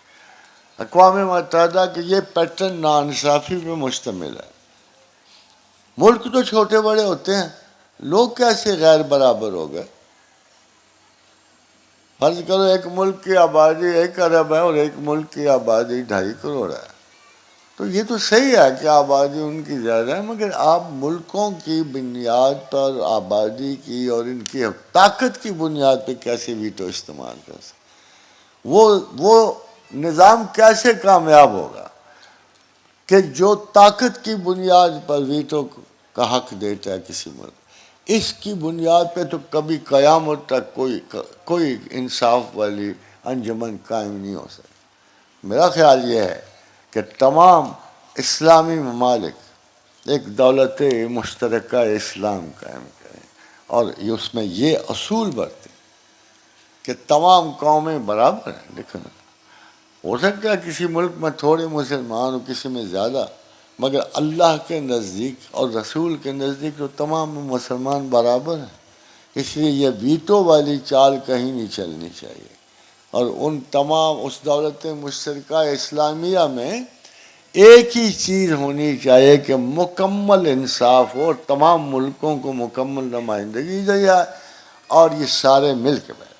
اقوام متحدہ کہ یہ پیٹرن ناانصافی پہ مشتمل ہے۔ ملک تو چھوٹے بڑے ہوتے ہیں، لوگ کیسے غیر برابر ہو گئے؟ فرض کرو ایک ملک کی آبادی 1 ارب ہے اور ایک ملک کی آبادی 2.5 کروڑ ہے، تو یہ تو صحیح ہے کہ آبادی ان کی زیادہ ہے، مگر آپ ملکوں کی بنیاد پر آبادی کی اور ان کی طاقت کی بنیاد پہ کیسے ویٹو استعمال کر سکتے؟ وہ نظام کیسے کامیاب ہوگا کہ جو طاقت کی بنیاد پر ویٹو کا حق دیتا ہے کسی ملک؟ اس کی بنیاد پہ تو کبھی قیامت تک کوئی انصاف والی انجمن قائم نہیں ہو سکتی۔ میرا خیال یہ ہے کہ تمام اسلامی ممالک ایک دولت مشترکہ اسلام قائم کریں اور اس میں یہ اصول برتیں کہ تمام قومیں برابر ہیں۔ لیکن ہو سکتا ہے کسی ملک میں تھوڑے مسلمان ہو، کسی میں زیادہ، مگر اللہ کے نزدیک اور رسول کے نزدیک تو تمام مسلمان برابر ہیں۔ اس لیے یہ ویٹو والی چال کہیں نہیں چلنی چاہیے، اور ان تمام اس دولت مشترکہ اسلامیہ میں ایک ہی چیز ہونی چاہیے کہ مکمل انصاف ہو اور تمام ملکوں کو مکمل نمائندگی دی جائے، اور یہ سارے مل کے بیٹھیں۔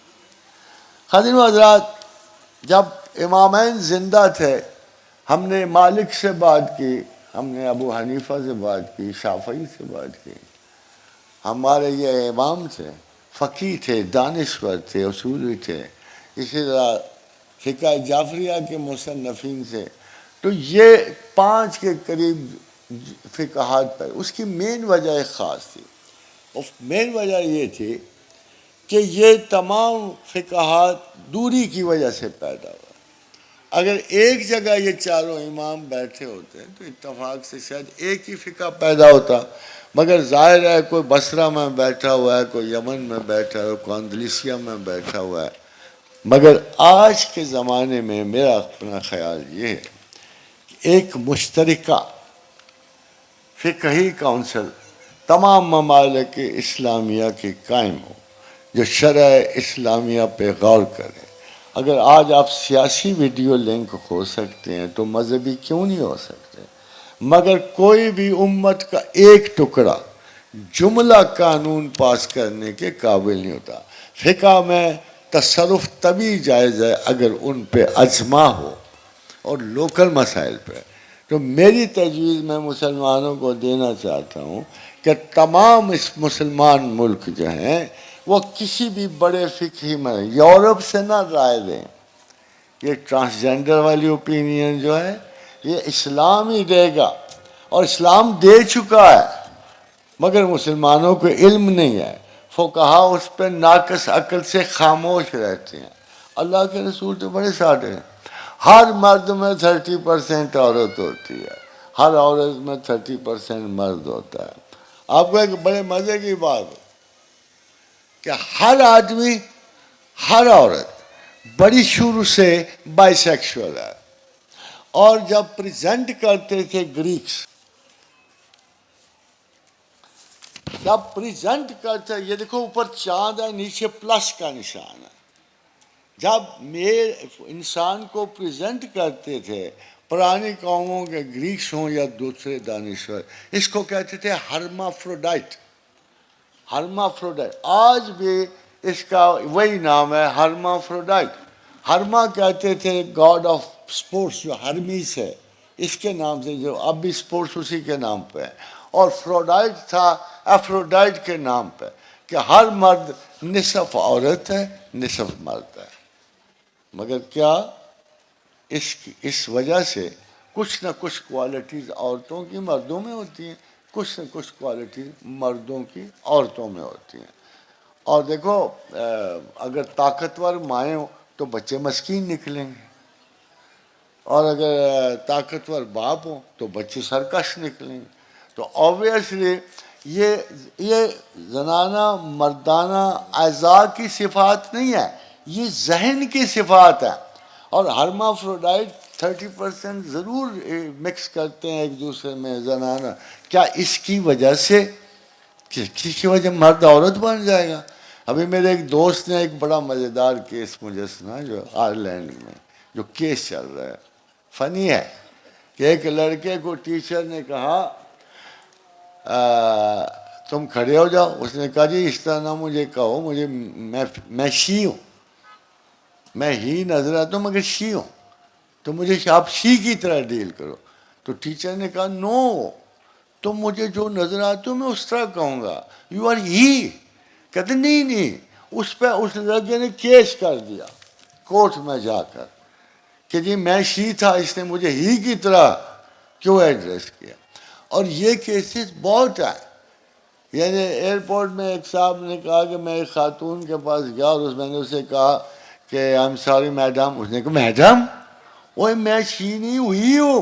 خواتین و حضرات، جب امامین زندہ تھے ہم نے مالک سے بات کی، ہم نے ابو حنیفہ سے بات کی، شافعی سے بات کی، ہمارے یہ امام تھے، فقیہ تھے، دانشور تھے، اصولی تھے، اسی طرح فقہ جعفریہ کے مصنفین سے، تو یہ 5 کے قریب فقہات پر۔ اس کی مین وجہ ایک خاص تھی، مین وجہ یہ تھی کہ یہ تمام فقہات دوری کی وجہ سے پیدا ہوا۔ اگر ایک جگہ یہ چاروں امام بیٹھے ہوتے ہیں تو اتفاق سے شاید ایک ہی فقہ پیدا ہوتا، مگر ظاہر ہے کوئی بصرہ میں بیٹھا ہوا ہے، کوئی یمن میں بیٹھا ہے، کوئی اندلسیہ میں بیٹھا ہوا ہے، مگر آج کے زمانے میں میرا اپنا خیال یہ ہے کہ ایک مشترکہ فقہی کونسل تمام ممالک اسلامیہ کی قائم ہو جو شرع اسلامیہ پہ غور کرے. اگر آج آپ سیاسی ویڈیو لنک ہو سکتے ہیں تو مذہبی کیوں نہیں ہو سکتے؟ مگر کوئی بھی امت کا ایک ٹکڑا جملہ قانون پاس کرنے کے قابل نہیں ہوتا. فقہ میں تصرف تبھی جائز ہے اگر ان پہ اجماع ہو اور لوکل مسائل پہ. تو میری تجویز میں مسلمانوں کو دینا چاہتا ہوں کہ تمام اس مسلمان ملک جو ہیں وہ کسی بھی بڑے فقہی میں یورپ سے نہ رائے دیں. یہ ٹرانسجنڈر والی اوپینین جو ہے یہ اسلام ہی دے گا، اور اسلام دے چکا ہے مگر مسلمانوں کو علم نہیں ہے. فقہا اس پہ ناقص عقل سے خاموش رہتے ہیں. اللہ کے رسول تو بڑے سادے ہیں. ہر مرد میں 30% عورت ہوتی ہے، ہر عورت میں 30% مرد ہوتا ہے. آپ کو ایک بڑے مزے کی بات ہے کہ ہر آدمی، ہر عورت بڑی شروع سے بائی سیکشول ہے. اور جب پریزنٹ کرتے تھے گریکس، جب پریزنٹ کرتے، یہ دیکھو اوپر چاند ہے، نیچے پلس کا نشان ہے. جب انسان کو پریزنٹ کرتے تھے پرانی قوموں کے گریکس ہوں یا دوسرے دانشور، اس کو کہتے تھے ہرمافروڈائٹ. ہرمافروڈائٹ آج بھی اس کا وہی نام ہے، ہرمافروڈائٹ. ہرما کہتے تھے گاڈ آف سپورٹس جو ہرمیس ہے، اس کے نام سے، جو اب بھی سپورٹس اسی کے نام پہ ہے. اور فرودائٹ تھا ایفروڈائٹ کے نام پہ، کہ ہر مرد نصف عورت ہے نصف مرد ہے. مگر کیا اس وجہ سے کچھ نہ کچھ کوالٹیز عورتوں کی مردوں میں ہوتی ہیں، کچھ نہ کچھ کوالٹیز مردوں کی عورتوں میں ہوتی ہیں. اور دیکھو اگر طاقتور مائیں ہوں تو بچے مسکین نکلیں گے، اور اگر طاقتور باپ ہوں تو بچے سرکش نکلیں گے. تو آبویسلی یہ زنانہ مردانہ اعضاء کی صفات نہیں ہے، یہ ذہن کی صفات ہے. اور ہرمافروڈائٹ 30% ضرور مکس کرتے ہیں ایک دوسرے میں زنانہ. کیا اس کی وجہ سے کسی کی وجہ مرد عورت بن جائے گا؟ ابھی میرے ایک دوست نے ایک بڑا مزیدار کیس مجھے سنا، جو آئرلینڈ میں جو کیس چل رہا ہے، فنی ہے، کہ ایک لڑکے کو ٹیچر نے کہا تم کھڑے ہو جاؤ. اس نے کہا جی اس طرح نہ مجھے کہو، مجھے میں شی ہوں، میں ہی نظر آتا ہوں مگر شی ہوں، تو مجھے آپ شی کی طرح ڈیل کرو. تو ٹیچر نے کہا نو، تم مجھے جو نظر آتے ہو میں اس طرح کہوں گا، یو آر ہی. کہتے نہیں، اس پہ اس لڑکے نے کیس کر دیا کورٹ میں جا کر کہ جی میں شی تھا، اس نے مجھے ہی کی طرح کیوں ایڈریس کیا. اور یہ کیسز بہت ہیں. یعنی ایئرپورٹ میں ایک صاحب نے کہا کہ میں ایک خاتون کے پاس گیا اور میں نے اسے کہا کہ آئی ایم سوری میڈم. اس نے کہا میڈم، وہ میں شی نہیں ہوئی ہوں.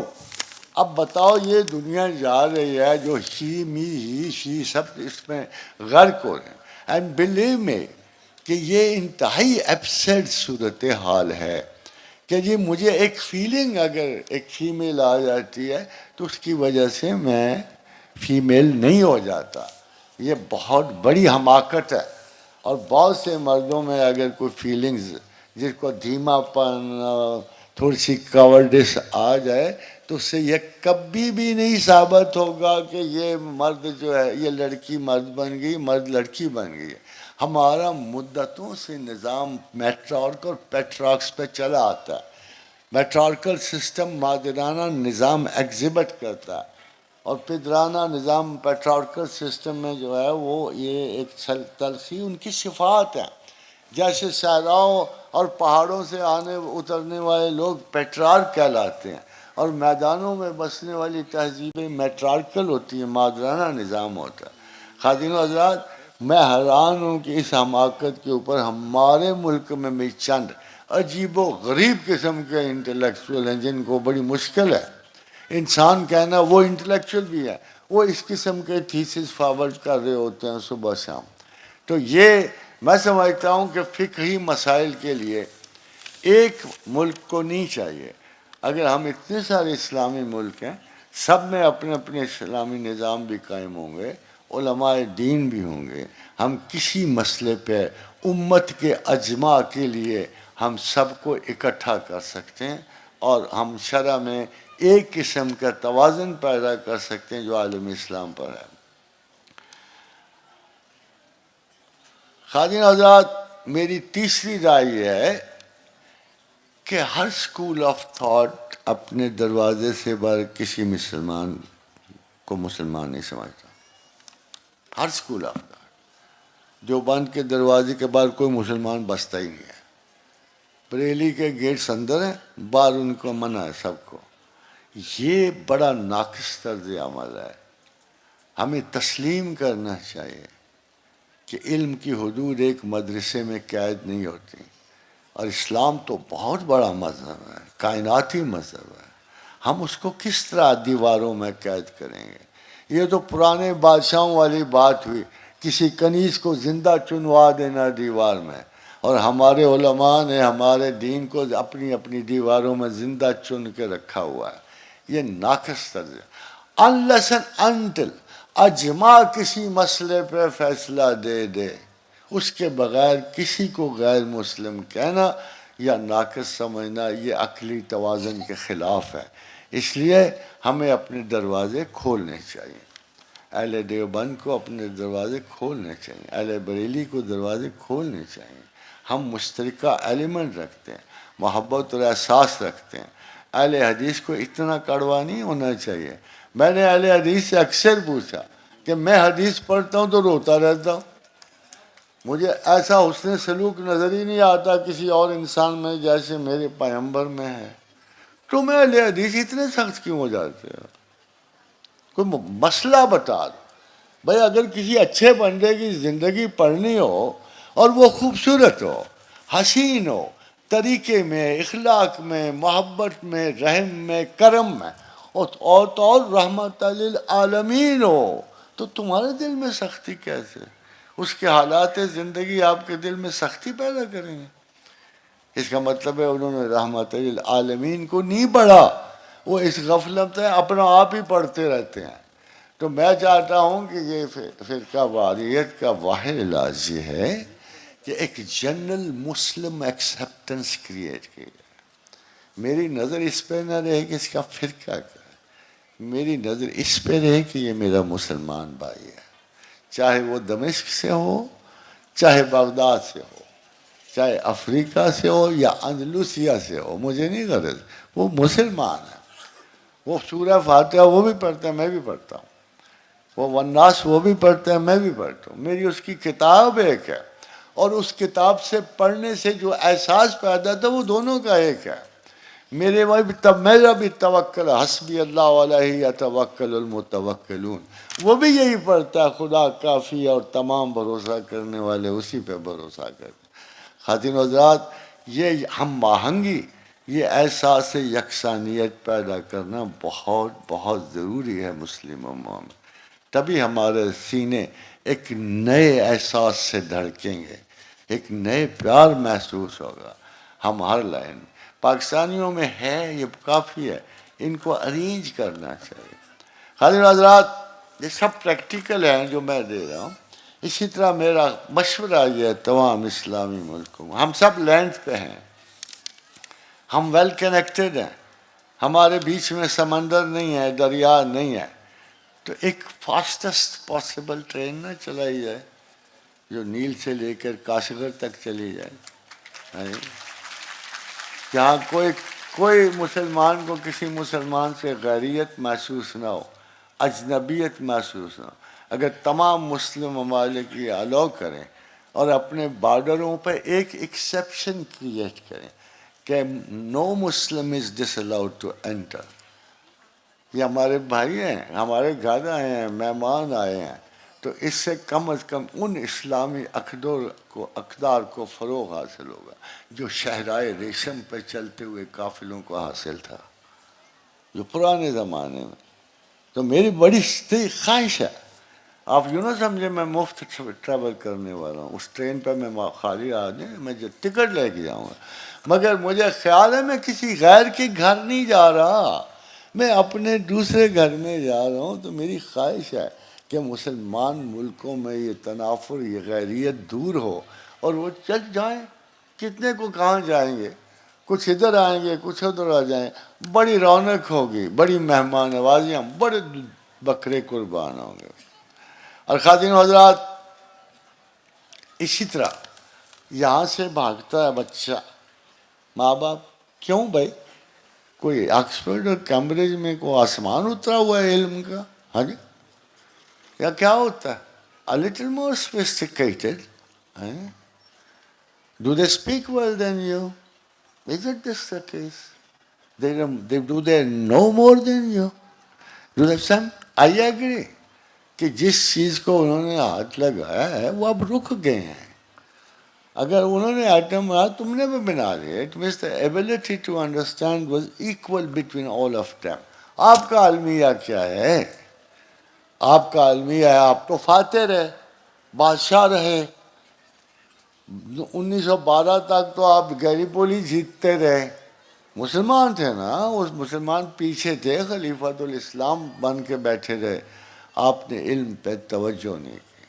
اب بتاؤ یہ دنیا جا رہی ہے جو شی می ہی شی سب اس میں غرق ہو رہے ہیں. اینڈ بلیو می کہ یہ انتہائی ایبسرڈ صورتحال ہے کہ جی مجھے ایک فیلنگ اگر ایک فیمیل آ جاتی ہے تو اس کی وجہ سے میں فیمیل نہیں ہو جاتا. یہ بہت بڑی حماقت ہے. اور بہت سے مردوں میں اگر کوئی فیلنگز جس کو دھیما پن، تھوڑی سی کاورڈس آ جائے تو اس سے یہ کبھی بھی نہیں ثابت ہوگا کہ یہ مرد جو ہے، یہ لڑکی مرد بن گئی، مرد لڑکی بن گئی. ہمارا مدتوں سے نظام میٹرارک اور پیٹرارکس پہ چلا آتا ہے. میٹرارکل سسٹم مادرانہ نظام ایگزبٹ کرتا ہے، اور پدرانہ نظام پیٹرارکل سسٹم میں جو ہے وہ یہ ایک تلخی ان کی صفات ہیں. جیسے صحراؤں اور پہاڑوں سے آنے اترنے والے لوگ پیٹرارک کہلاتے ہیں، اور میدانوں میں بسنے والی تہذیبیں میٹرارکل ہوتی ہیں، مادرانہ نظام ہوتا ہے. خواتین و حضرات، میں حیران ہوں کہ اس حماقت کے اوپر ہمارے ملک میں بھی چند عجیب و غریب قسم کے انٹلیکچوئل ہیں جن کو بڑی مشکل ہے انسان کہنا وہ انٹلیکچوئل بھی ہے، وہ اس قسم کے تھیسز فارورڈ کر رہے ہوتے ہیں صبح شام. تو یہ میں سمجھتا ہوں کہ فقہی مسائل کے لیے ایک ملک کو نہیں چاہیے. اگر ہم اتنے سارے اسلامی ملک ہیں، سب میں اپنے اپنے اسلامی نظام بھی قائم ہوں گے، علماء دین بھی ہوں گے، ہم کسی مسئلے پہ امت کے اجماع کے لیے ہم سب کو اکٹھا کر سکتے ہیں، اور ہم شرع میں ایک قسم کا توازن پیدا کر سکتے ہیں جو عالم اسلام پر ہے. خادم حضرات، میری تیسری رائے یہ ہے کہ ہر سکول آف تھاٹ اپنے دروازے سے باہر کسی مسلمان کو مسلمان نہیں سمجھتا. ہر سکول آف تھاٹ. دیوبند کے دروازے کے باہر کوئی مسلمان بستا ہی نہیں ہے. بریلی کے گیٹس اندر ہیں، باہر ان کو منع ہے سب کو. یہ بڑا ناقص طرز عمل ہے. ہمیں تسلیم کرنا چاہیے کہ علم کی حدود ایک مدرسے میں قید نہیں ہوتی، اور اسلام تو بہت بڑا مذہب ہے، کائناتی مذہب ہے. ہم اس کو کس طرح دیواروں میں قید کریں گے؟ یہ تو پرانے بادشاہوں والی بات ہوئی، کسی کنیز کو زندہ چنوا دینا دیوار میں، اور ہمارے علماء نے ہمارے دین کو اپنی اپنی دیواروں میں زندہ چن کے رکھا ہوا ہے. یہ ناقص طرز ہے. unless and until اجماع کسی مسئلے پہ فیصلہ دے دے، اس کے بغیر کسی کو غیر مسلم کہنا یا ناقص سمجھنا یہ عقلی توازن کے خلاف ہے. اس لیے ہمیں اپنے دروازے کھولنے چاہیے. اہل دیوبند کو اپنے دروازے کھولنے چاہیے، اہل بریلی کو دروازے کھولنے چاہیے. ہم مشترکہ ایلیمنٹ رکھتے ہیں، محبت اور احساس رکھتے ہیں. اہل حدیث کو اتنا کڑوا نہیں ہونا چاہیے. میں نے اہل حدیث سے اکثر پوچھا کہ میں حدیث پڑھتا ہوں تو روتا رہتا ہوں، مجھے ایسا حسن سلوک نظر ہی نہیں آتا کسی اور انسان میں جیسے میرے پیغمبر میں ہے. تو میں اہل حدیث اتنے سخت کیوں ہو جاتے ہیں؟ کوئی مسئلہ بتا دو. بھائی اگر کسی اچھے بندے کی زندگی پڑھنی ہو اور وہ خوبصورت ہو، حسین ہو، طریقے میں، اخلاق میں، محبت میں، رحم میں، کرم میں، اور تو اور رحمت للعالمین ہو، تو تمہارے دل میں سختی کیسے؟ اس کے حالات زندگی آپ کے دل میں سختی پیدا کریں گے. اس کا مطلب ہے انہوں نے رحمت للعالمین کو نہیں پڑھا، وہ اس غفلت میں اپنا آپ ہی پڑھتے رہتے ہیں. تو میں چاہتا ہوں کہ یہ فرقہ واریت کا واحد علاج یہ ہے کہ ایک جنرل مسلم ایکسیپٹنس کریٹ کی جائے. میری نظر اس پہ نہ رہے کہ اس کا فرقہ کیا ہے، میری نظر اس پہ رہے کہ یہ میرا مسلمان بھائی ہے، چاہے وہ دمشق سے ہو، چاہے بغداد سے ہو، چاہے افریقہ سے ہو یا اندلسیہ سے ہو، مجھے نہیں غرض، وہ مسلمان ہے. وہ سورہ فاتحہ وہ بھی پڑھتا ہے، میں بھی پڑھتا ہوں. وہ والناس وہ بھی پڑھتے ہیں، میں بھی پڑھتا ہوں. میری اس کی کتاب ایک ہے، اور اس کتاب سے پڑھنے سے جو احساس پیدا تھا وہ دونوں کا ایک ہے. میرا بھی توکل حسبی اللہ علیہ یتوکل المتوکلون، وہ بھی یہی پڑھتا ہے، خدا کافی ہے اور تمام بھروسہ کرنے والے اسی پہ بھروسہ کرتے ہیں. خاتون حضرات، یہ ہم آہنگی، یہ احساس یکسانیت پیدا کرنا بہت بہت ضروری ہے مسلم امہ میں. تبھی ہمارے سینے ایک نئے احساس سے دھڑکیں گے، ایک نئے پیار محسوس ہوگا. ہم ہر لائن پاکستانیوں میں ہے، یہ کافی ہے، ان کو ارینج کرنا چاہیے. خادم حضرات، یہ سب پریکٹیکل ہیں جو میں دے رہا ہوں. اسی طرح میرا مشورہ یہ ہے تمام اسلامی ملکوں میں، ہم سب لینڈ پہ ہیں، ہم ویل کنیکٹڈ ہیں، ہمارے بیچ میں سمندر نہیں ہے، دریا نہیں ہے. تو ایک فاسٹسٹ پاسبل ٹرین نہ چلائی جائے جو نیل سے لے کر کاشغر تک چلی جائے، جہاں کوئی مسلمان کو کسی مسلمان سے غیریت محسوس نہ ہو، اجنبیت محسوس نہ ہو. اگر تمام مسلم ممالک یہ الاؤ کریں اور اپنے بارڈروں پہ ایک ایکسیپشن کریٹ کریں کہ نو مسلم از ڈس الاؤڈ ٹو انٹر. یہ ہمارے بھائی ہیں، ہمارے گھر آئے ہیں، مہمان آئے ہیں، تو اس سے کم از کم ان اسلامی اقدار کو فروغ حاصل ہوگا جو شہرائے ریشم پہ چلتے ہوئے قافلوں کو حاصل تھا جو پرانے زمانے میں. تو میری بڑی خواہش ہے آپ یوں نہ سمجھے میں مفت ٹریول کرنے والا ہوں، اس ٹرین پہ میں خالی آدمی، میں جو ٹکٹ لے کے جاؤں گا، مگر مجھے خیال ہے میں کسی غیر کے گھر نہیں جا رہا، میں اپنے دوسرے گھر میں جا رہا ہوں۔ تو میری خواہش ہے کہ مسلمان ملکوں میں یہ تنافر، یہ غیریت دور ہو اور وہ چل جائیں۔ کتنے کو کہاں جائیں گے، کچھ ادھر آئیں گے، کچھ ادھر آ جائیں، بڑی رونق ہوگی، بڑی مہمان نوازیاں، بڑے بکرے قربان ہوں گے۔ اور خواتین و حضرات، اسی طرح یہاں سے بھاگتا ہے بچہ، ماں باپ کیوں بھائی، کوئی آکسفورڈ اور کیمبرج میں کوئی آسمان اترا ہوا ہے علم کا، ہاں جی، یا کیا ہوتا ہے؟ a little more sophisticated, eh? Do they speak well than you? Isn't this the case? Do they know more than you? Do they some? I agree کہ جس چیز کو انہوں نے ہاتھ لگایا ہے وہ اب رک گئے ہیں۔ اگر انہوں نے آئٹم بنا تم نے بھی بنا لیا، it means the ability to understand was equal between all of them. آپ کا المیہ کیا ہے؟ آپ کا المیہ ہے آپ تو فاتح رہے، بادشاہ رہے، 1912 تک تو آپ گیریپولی جیتتے رہے، مسلمان تھے نا، اس مسلمان پیچھے تھے، خلیفۃ الاسلام بن کے بیٹھے رہے، آپ نے علم پہ توجہ نہیں کی۔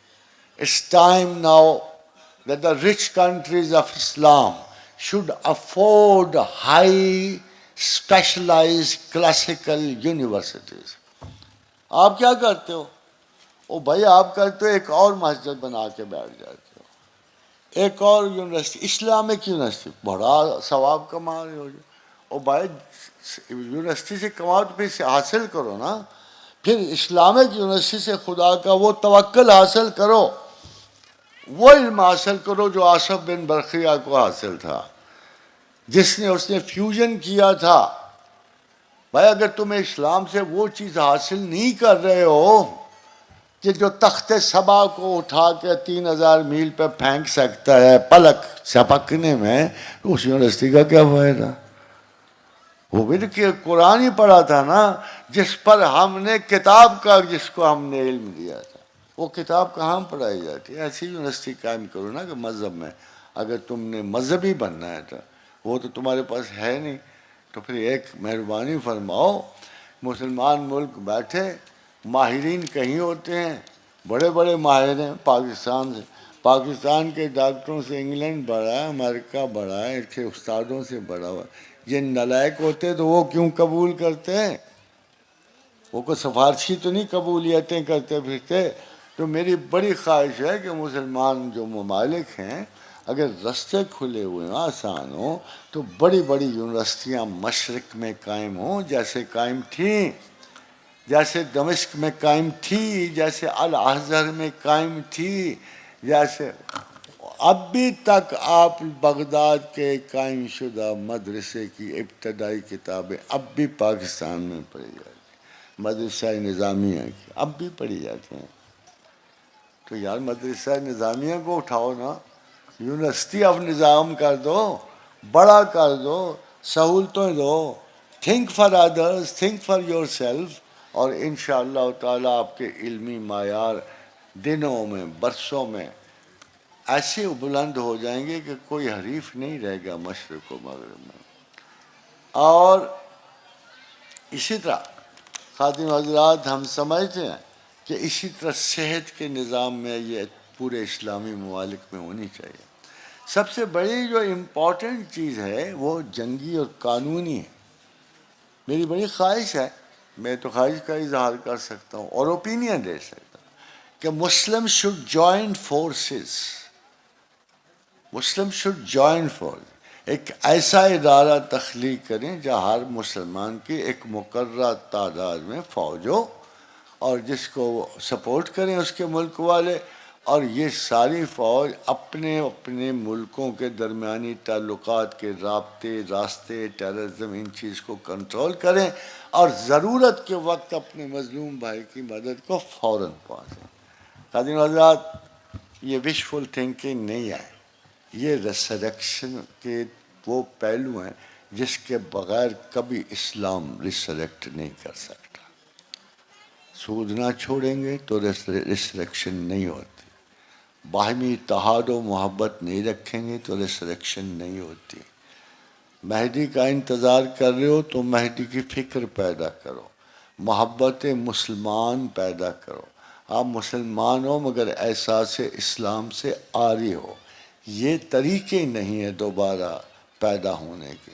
It's time now that the rich countries of Islam should afford high specialized classical universities. آپ کیا کرتے ہو؟ او بھائی آپ کرتے ہو ایک اور مسجد بنا کے بیٹھ جاتے ہو، ایک اور یونیورسٹی، اسلامک یونیورسٹی، بڑا ثواب کما رہے ہو۔ او بھائی یونیورسٹی سے کماؤ تو پھر حاصل کرو نا، پھر اسلامک یونیورسٹی سے خدا کا وہ توکل حاصل کرو، وہ علم حاصل کرو جو آصف بن برقیہ کو حاصل تھا، جس نے اس نے فیوژن کیا تھا۔ بھائی اگر تم اسلام سے وہ چیز حاصل نہیں کر رہے ہو کہ جو تخت سبا کو اٹھا کے 3000 میل پہ پھینک سکتا ہے پلک چھپکنے میں، تو اس یونیورسٹی کا کیا فائدہ؟ وہ بھی تو قرآن ہی پڑھا تھا نا، جس پر ہم نے کتاب کا، جس کو ہم نے علم دیا تھا، وہ کتاب کہاں پڑھائی جاتی ہے؟ ایسی یونیورسٹی قائم کرو نا کہ مذہب میں، اگر تم نے مذہبی بننا ہے تو وہ تو تمہارے پاس ہے نہیں، تو پھر ایک مہربانی فرماؤ، مسلمان ملک بیٹھے، ماہرین کہیں ہوتے ہیں، بڑے بڑے ماہر ہیں پاکستان سے، پاکستان کے ڈاکٹروں سے انگلینڈ بڑا ہے، امریکہ بڑا ہے، اس کے استادوں سے بڑا ہوا ہے۔ یہ نالائق ہوتے تو وہ کیوں قبول کرتے ہیں؟ وہ کوئی سفارشی تو نہیں قبولیتیں کرتے پھرتے۔ تو میری بڑی خواہش ہے کہ مسلمان جو ممالک ہیں، اگر رستے کھلے ہوئے ہیں، آسان ہوں، تو بڑی بڑی یونیورسٹیاں مشرق میں قائم ہوں، جیسے قائم تھیں، جیسے دمشق میں قائم تھی، جیسے الازہر میں قائم تھی، جیسے اب بھی تک آپ بغداد کے قائم شدہ مدرسے کی ابتدائی کتابیں اب بھی پاکستان میں پڑھی جاتی ہیں، مدرسہ نظامیہ کی اب بھی پڑھی جاتی ہیں۔ تو یار مدرسہ نظامیہ کو اٹھاؤ نا، یونیورسٹی آف نظام کر دو، بڑا کر دو، سہولتیں دو، think for others, think for yourself, اور انشاءاللہ تعالیٰ آپ کے علمی معیار دنوں میں، برسوں میں ایسے بلند ہو جائیں گے کہ کوئی حریف نہیں رہے گا مشرق و مغرب میں۔ اور اسی طرح خواتین و حضرات، ہم سمجھتے ہیں کہ اسی طرح صحت کے نظام میں یہ پورے اسلامی ممالک میں ہونی چاہیے۔ سب سے بڑی جو امپورٹنٹ چیز ہے وہ جنگی اور قانونی ہے۔ میری بڑی خواہش ہے، میں تو خواہش کا اظہار کر سکتا ہوں اور اوپینین دے سکتا ہوں کہ Muslim should join forces, Muslim should join force, ایک ایسا ادارہ تخلیق کریں جہاں ہر مسلمان کی ایک مقررہ تعداد میں فوج ہو اور جس کو سپورٹ کریں اس کے ملک والے، اور یہ ساری فوج اپنے اپنے ملکوں کے درمیانی تعلقات کے رابطے، راستے، ٹیررزم، ان چیز کو کنٹرول کریں اور ضرورت کے وقت اپنے مظلوم بھائی کی مدد کو فوراً پہنچیں۔ خواتین و حضرات، یہ وشفل تھنکنگ نہیں ہے، یہ ریسریکشن کے وہ پہلو ہیں جس کے بغیر کبھی اسلام ریسریکٹ نہیں کر سکتا۔ سود نہ چھوڑیں گے تو ریسریکشن نہیں ہوتی، باہمی اتحاد و محبت نہیں رکھیں گے تو ریسریکشن نہیں ہوتی۔ مہدی کا انتظار کر رہے ہو تو مہدی کی فکر پیدا کرو، محبت مسلمان پیدا کرو۔ آپ مسلمان ہو مگر احساس اسلام سے عاری ہو، یہ طریقے نہیں ہے دوبارہ پیدا ہونے کے۔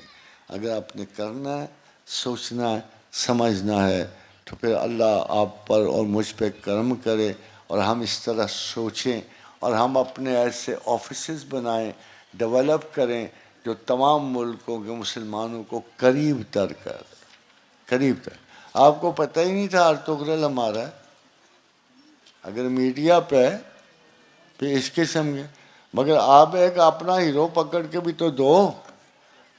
اگر آپ نے کرنا ہے، سوچنا ہے، سمجھنا ہے تو پھر اللہ آپ پر اور مجھ پہ کرم کرے اور ہم اس طرح سوچیں اور ہم اپنے ایسے آفیسز بنائیں، ڈیولپ کریں جو تمام ملکوں کے مسلمانوں کو قریب تر کر، قریب تر۔ آپ کو پتہ ہی نہیں تھا ارطغرل ہمارا ہے، اگر میڈیا پہ پھر اس قسم کے، مگر آپ ایک اپنا ہیرو پکڑ کے بھی تو دو،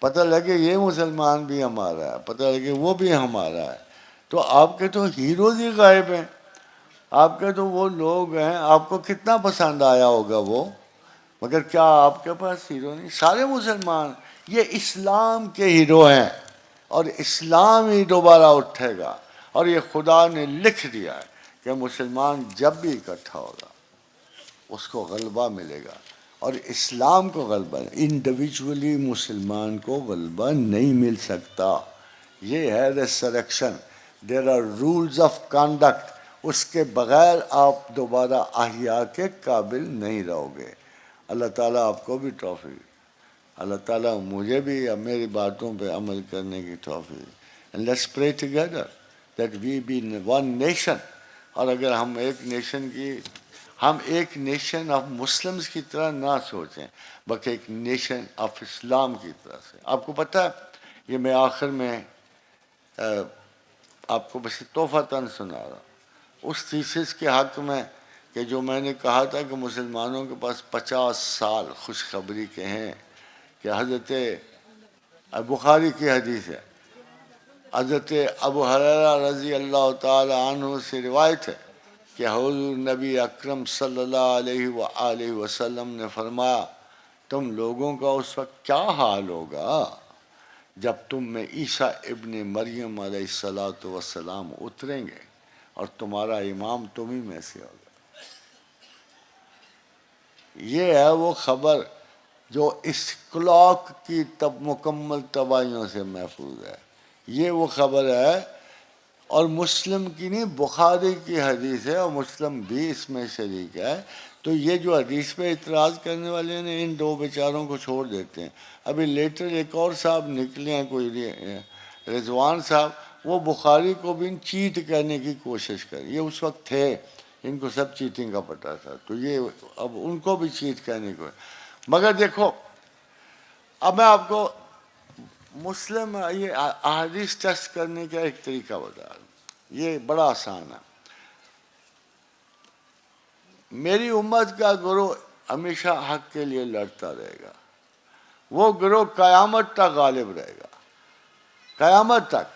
پتہ لگے یہ مسلمان بھی ہمارا ہے، پتہ لگے وہ بھی ہمارا ہے۔ تو آپ کے تو ہیروز ہی غائب ہیں، آپ کے تو وہ لوگ ہیں، آپ کو کتنا پسند آیا ہوگا وہ، مگر کیا آپ کے پاس ہیرو نہیں؟ سارے مسلمان یہ اسلام کے ہیرو ہیں اور اسلام ہی دوبارہ اٹھے گا، اور یہ خدا نے لکھ دیا ہے کہ مسلمان جب بھی اکٹھا ہوگا اس کو غلبہ ملے گا، اور اسلام کو غلبہ، انڈیویجولی مسلمان کو غلبہ نہیں مل سکتا۔ یہ ہے resurrection, there are rules of conduct, اس کے بغیر آپ دوبارہ احیاء کے قابل نہیں رہو گے۔ اللہ تعالیٰ آپ کو بھی توفیق، اللہ تعالیٰ مجھے بھی میری باتوں پہ عمل کرنے کی توفیق۔ And let's pray together that we be one nation، اور اگر ہم ایک نیشن کی، ہم ایک نیشن آف مسلمز کی طرح نہ سوچیں بلکہ ایک نیشن آف اسلام کی طرح سے۔ آپ کو پتہ ہے، یہ میں آخر میں آپ کو بس تحفۃً سنا رہا ہوں اس تھیسس کے حق میں کہ جو میں نے کہا تھا کہ مسلمانوں کے پاس 50 سال خوشخبری کے ہیں، کہ حضرت بخاری کی حدیث ہے، حضرت ابو ہریرہ رضی اللہ تعالی عنہ سے روایت ہے کہ حضور نبی اکرم صلی اللہ علیہ وآلہ وسلم نے فرمایا، تم لوگوں کا اس وقت کیا حال ہوگا جب تم میں عیسیٰ ابن مریم علیہ السلام اتریں گے اور تمہارا امام تمہیں میں سے ہوگا۔ یہ ہے وہ خبر جو اس کلاک کی مکمل تباہیوں سے محفوظ ہے، یہ وہ خبر ہے، اور مسلم کی نہیں، بخاری کی حدیث ہے، اور مسلم بھی اس میں شریک ہے۔ تو یہ جو حدیث پہ اعتراض کرنے والے ہیں ان دو بیچاروں کو چھوڑ دیتے ہیں۔ ابھی لیٹر ایک اور صاحب نکلے ہیں، کوئی رضوان صاحب، وہ بخاری کو بھی چیٹ کرنے کی کوشش کر، یہ اس وقت تھے، ان کو سب چیٹنگ کا پتہ تھا، تو یہ اب ان کو بھی چیٹ کرنے کو۔ مگر دیکھو، اب میں آپ کو مسلم یہ احادیث ٹیسٹ کرنے کا ایک طریقہ بتا رہا ہوں، یہ بڑا آسان ہے۔ میری امت کا گروہ ہمیشہ حق کے لیے لڑتا رہے گا، وہ گروہ قیامت تک غالب رہے گا، قیامت تک۔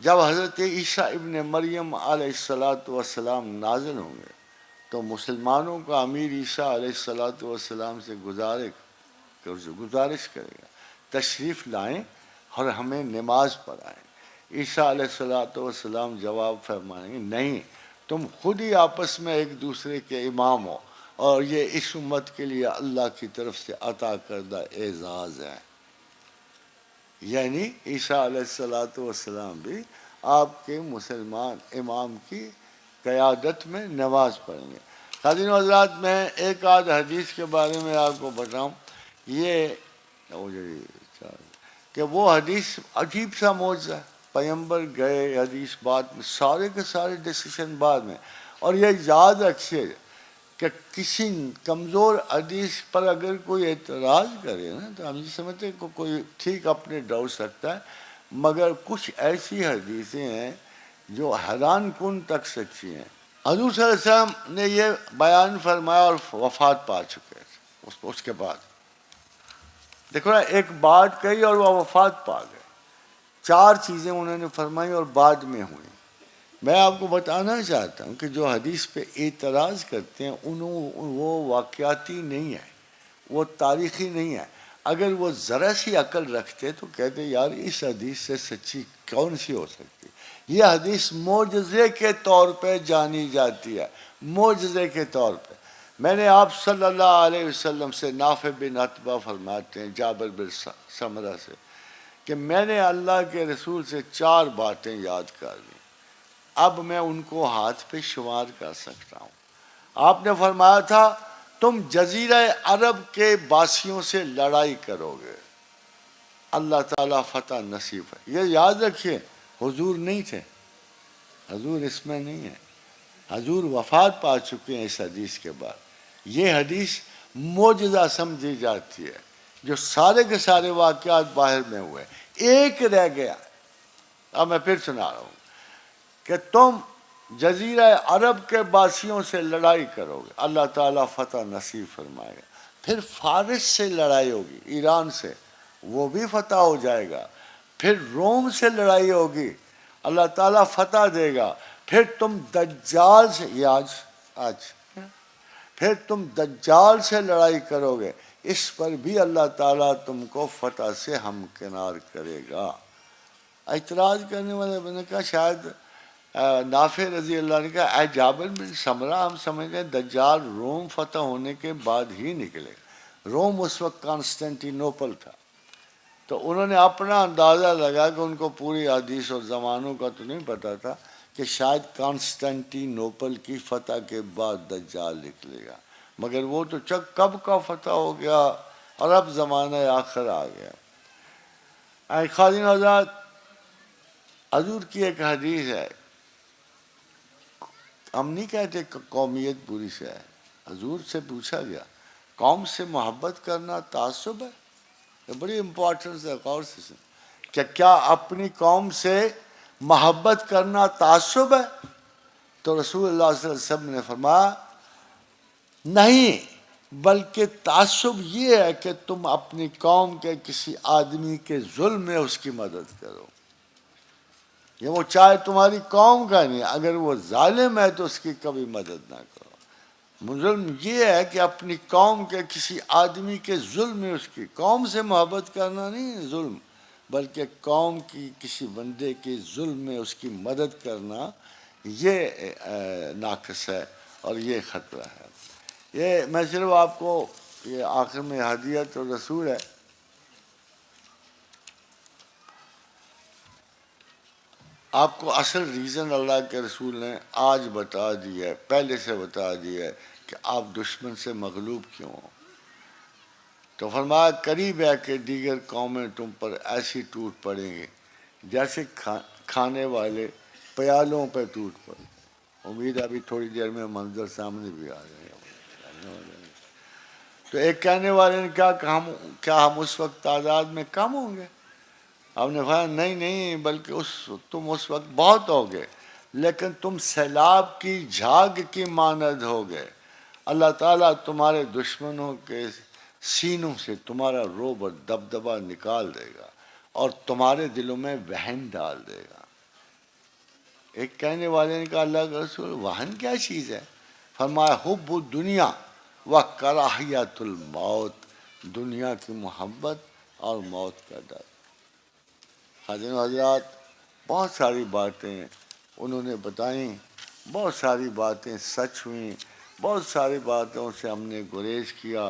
جب حضرت عیسیٰ ابن مریم علیہ السلام نازل ہوں گے تو مسلمانوں کا امیر عیسیٰ علیہ السلام سے گزارش کرے گا، تشریف لائیں اور ہمیں نماز پڑھائیں۔ عیسیٰ علیہ السلام جواب فرمائیں گے، نہیں، تم خود ہی آپس میں ایک دوسرے کے امام ہو، اور یہ اس امت کے لیے اللہ کی طرف سے عطا کردہ اعزاز ہے۔ یعنی عیسیٰ علیہ السلام بھی آپ کے مسلمان امام کی قیادت میں نماز پڑھیں گے۔ حاضرین حضرات، میں ایک آدھ حدیث کے بارے میں آپ کو بتاؤں، یہ کہ وہ حدیث عجیب سا معجزہ ہے، پیغمبر گئے، حدیث بعد میں، سارے کے سارے ڈسیشن بعد میں، اور یہ یاد رکھیے کہ کسی کمزور حدیث پر اگر کوئی اعتراض کرے نا تو ہم یہ سمجھتے ہیں کہ کوئی ٹھیک اپنے ڈاؤٹس رکھتا ہے، مگر کچھ ایسی حدیثیں ہیں جو حیران کن تک سچی ہیں۔ حضور صلی اللہ علیہ وسلم نے یہ بیان فرمایا اور وفات پا چکے اس کے بعد، دیکھو نا، ایک بات کہی اور وہ وفات پا گئے، 4 چیزیں انہوں نے فرمائی اور بعد میں ہوئی۔ میں آپ کو بتانا چاہتا ہوں کہ جو حدیث پہ اعتراض کرتے ہیں وہ واقعاتی نہیں ہے، وہ تاریخی نہیں ہے۔ اگر وہ ذرا سی عقل رکھتے تو کہتے یار اس حدیث سے سچی کون سی ہو سکتی، یہ حدیث معجزے کے طور پہ جانی جاتی ہے، معجزے کے طور پہ۔ میں نے آپ صلی اللہ علیہ وسلم سے، نافع بن عتبہ فرماتے ہیں جابر بن سمرہ سے، کہ میں نے اللہ کے رسول سے 4 باتیں یاد کر لیں، اب میں ان کو ہاتھ پہ شمار کر سکتا ہوں۔ آپ نے فرمایا تھا تم جزیرہ عرب کے باسیوں سے لڑائی کرو گے، اللہ تعالیٰ فتح نصیب ہے۔ یہ یاد رکھیے، حضور نہیں تھے، حضور اس میں نہیں ہے، حضور وفات پا چکے ہیں اس حدیث کے بعد۔ یہ حدیث معجزہ سمجھی جاتی ہے، جو سارے کے سارے واقعات باہر میں ہوئے، ایک رہ گیا۔ اب میں پھر سنا رہا ہوں کہ تم جزیرہ عرب کے باسیوں سے لڑائی کرو گے، اللہ تعالیٰ فتح نصیب فرمائے گا۔ پھر فارس سے لڑائی ہوگی، ایران سے، وہ بھی فتح ہو جائے گا۔ پھر روم سے لڑائی ہوگی، اللہ تعالیٰ فتح دے گا۔ پھر تم دجال سے، یہ آج پھر تم دجال سے لڑائی کرو گے، اس پر بھی اللہ تعالیٰ تم کو فتح سے ہمکنار کرے گا۔ اعتراض کرنے والے نے کہا، شاید نافع رضی اللہ عنہ کہا، اے جابر بن سمرہ، ہم سمجھ گئے دجال روم فتح ہونے کے بعد ہی نکلے۔ روم اس وقت کانسٹینٹینوپل تھا، تو انہوں نے اپنا اندازہ لگا کہ ان کو پوری حدیث اور زمانوں کا تو نہیں پتا تھا کہ شاید کانسٹینٹینوپل کی فتح کے بعد دجال نکلے گا، مگر وہ تو کب کا فتح ہو گیا اور اب زمانہ آخر آ گیا۔ اے خادم حضرات، حضور کی ایک حدیث ہے، ہم نہیں کہتے کہ قومیت بری سے ہے۔ حضور سے پوچھا گیا، قوم سے محبت کرنا تعصب ہے؟ یہ بڑی امپورٹنس ہے، غور سے سن کہ کیا اپنی قوم سے محبت کرنا تعصب ہے؟ تو رسول اللہ صلی اللہ علیہ وسلم نے فرمایا نہیں، بلکہ تعصب یہ ہے کہ تم اپنی قوم کے کسی آدمی کے ظلم میں اس کی مدد کرو، یہ وہ چاہے تمہاری قوم کا نہیں، اگر وہ ظالم ہے تو اس کی کبھی مدد نہ کرو۔ ظلم یہ ہے کہ اپنی قوم کے کسی آدمی کے ظلم میں اس کی، قوم سے محبت کرنا نہیں ظلم، بلکہ قوم کی کسی بندے کے ظلم میں اس کی مدد کرنا، یہ ناقص ہے اور یہ خطرہ ہے۔ یہ میں صرف آپ کو، یہ آخر میں ہدیت اور رسول ہے، آپ کو اصل ریزن اللہ کے رسول نے آج بتا دی ہے، پہلے سے بتا دی ہے کہ آپ دشمن سے مغلوب کیوں ہو۔ تو فرمایا قریب ہے کہ دیگر قومیں تم پر ایسی ٹوٹ پڑیں گی جیسے کھانے والے پیالوں پہ ٹوٹ پڑے۔ امید ہے ابھی تھوڑی دیر میں منظر سامنے بھی آ جائے گا۔ تو ایک کہنے والے نے کہا کہ کیا ہم اس وقت تعداد میں کم ہوں گے؟ ہم نے کہا نہیں، بلکہ تم اس وقت بہت ہوگے، لیکن تم سیلاب کی جھاگ کی مانند ہوگے۔ اللہ تعالیٰ تمہارے دشمنوں کے سینوں سے تمہارا رعب اور دبدبہ نکال دے گا اور تمہارے دلوں میں وہن ڈال دے گا۔ ایک کہنے والے نے کہا اللہ کا رسول وہن کیا چیز ہے؟ فرمایا حب الدنیا و کراہیت الموت، دنیا کی محبت اور موت کا ڈر۔ حاضرین حضرات، بہت ساری باتیں انہوں نے بتائیں، بہت ساری باتیں سچ ہوئیں، بہت ساری باتوں سے ہم نے گریز کیا،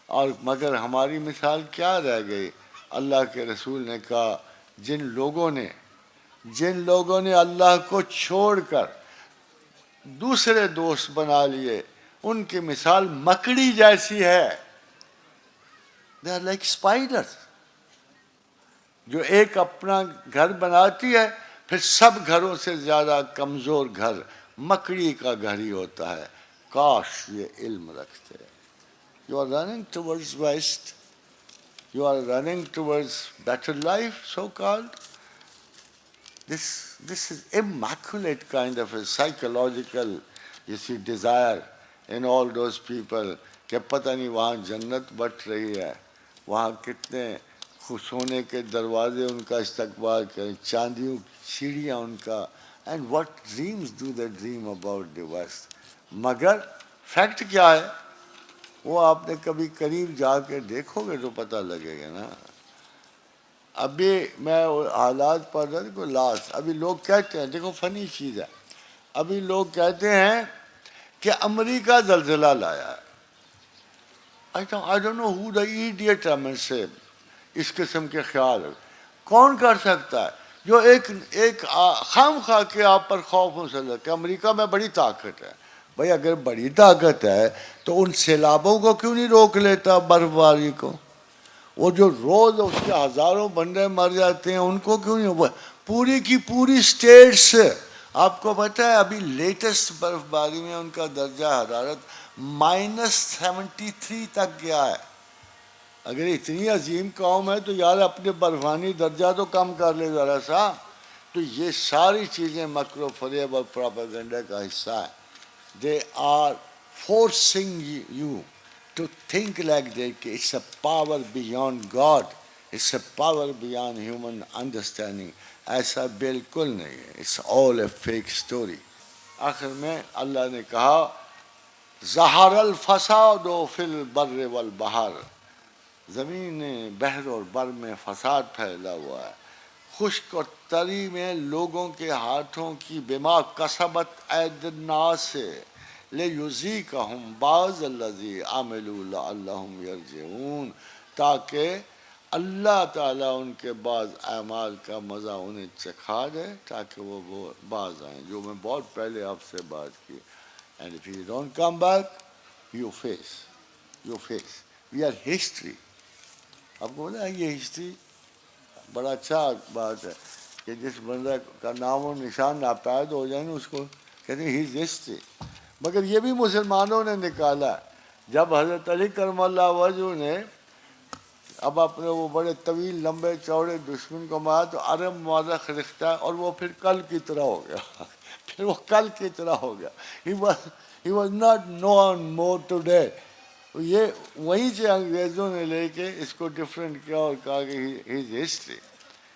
اور مگر ہماری مثال کیا رہ گئی؟ اللہ کے رسول نے کہا جن لوگوں نے اللہ کو چھوڑ کر دوسرے دوست بنا لیے، ان کی مثال مکڑی جیسی ہے۔ They are like spiders، جو ایک اپنا گھر بناتی ہے، پھر سب گھروں سے زیادہ کمزور گھر مکڑی کا گھر ہی ہوتا ہے۔ کاش یہ علم رکھتے۔ You are running towards West, you are running towards better life, so-called. This is immaculate kind of a psychological, you see, desire in all those people کہ پتہ نہیں وہاں جنت بٹ رہی ہے، وہاں کتنے سونے کے دروازے ان کا استقبال کریں، چاندیوں سیڑھیاں ان کا، and what dreams do they dream about the west. مگر فیکٹ کیا ہے؟ وہ آپ نے کبھی قریب جا کے دیکھو گے تو پتہ لگے گا نا۔ ابھی میں حالات پڑھ رہا تھا لاسٹ، ابھی لوگ کہتے ہیں، دیکھو فنی چیز ہے، ابھی لوگ کہتے ہیں کہ امریکہ زلزلہ لایا ہے. I don't know who the idiot ہے میں سے اس قسم کے خیال کون کر سکتا ہے جو ایک خام خواہ کے آپ پر خوف مسلط کہ امریکہ میں بڑی طاقت ہے. بھائی اگر بڑی طاقت ہے تو ان سیلابوں کو کیوں نہیں روک لیتا، برف باری کو؟ وہ جو روز اس کے ہزاروں بندے مر جاتے ہیں ان کو کیوں نہیں؟ پوری کی پوری اسٹیٹس، آپ کو پتہ ہے ابھی لیٹسٹ برف باری میں ان کا درجہ حرارت -73 تک گیا ہے. اگر اتنی عظیم قوم ہے تو یار اپنے برفانی درجہ تو کم کر لے ذرا سا. تو یہ ساری چیزیں مکر و فریب اور پراپیگنڈا کا حصہ ہے. They are forcing you to think like that it's a power beyond God, it's a power beyond human understanding. ایسا بالکل نہیں ہے. It's all a fake story. آخر میں اللہ نے کہا ظہر الفساد فی البر والبحر، زمین بحر اور بر میں فساد پھیلا ہوا ہے، خشک اور تری میں لوگوں کے ہاتھوں کی بما کسبت اید الناس سے لیذیقہم بعض الذی عملوا لعلہم یرجعون، تاکہ اللہ تعالیٰ ان کے بعض اعمال کا مزہ انہیں چکھا دے تاکہ وہ باز آئیں، جو میں بہت پہلے آپ سے بات کی. And if you don't come back, you face. We are history. آپ کو بولا یہ ہسٹری بڑا اچھا بات ہے کہ جس بندہ کا نام و نشان ناپید ہو جائے نا اس کو کہتے ہیں ہیز ہسٹری. مگر یہ بھی مسلمانوں نے نکالا. جب حضرت علی کرم اللہ وجہ نے اب اپنے وہ بڑے طویل لمبے چوڑے دشمن کو مارا تو عرب مورخ لکھتا ہے اور وہ پھر کل کی طرح ہو گیا. پھر وہ کل کی طرح ہو گیا. He was not known more today. یہ وہیں سے انگریزوں نے لے کے اس کو ڈفرینٹ کیا اور کہا کہ ہز ہسٹری،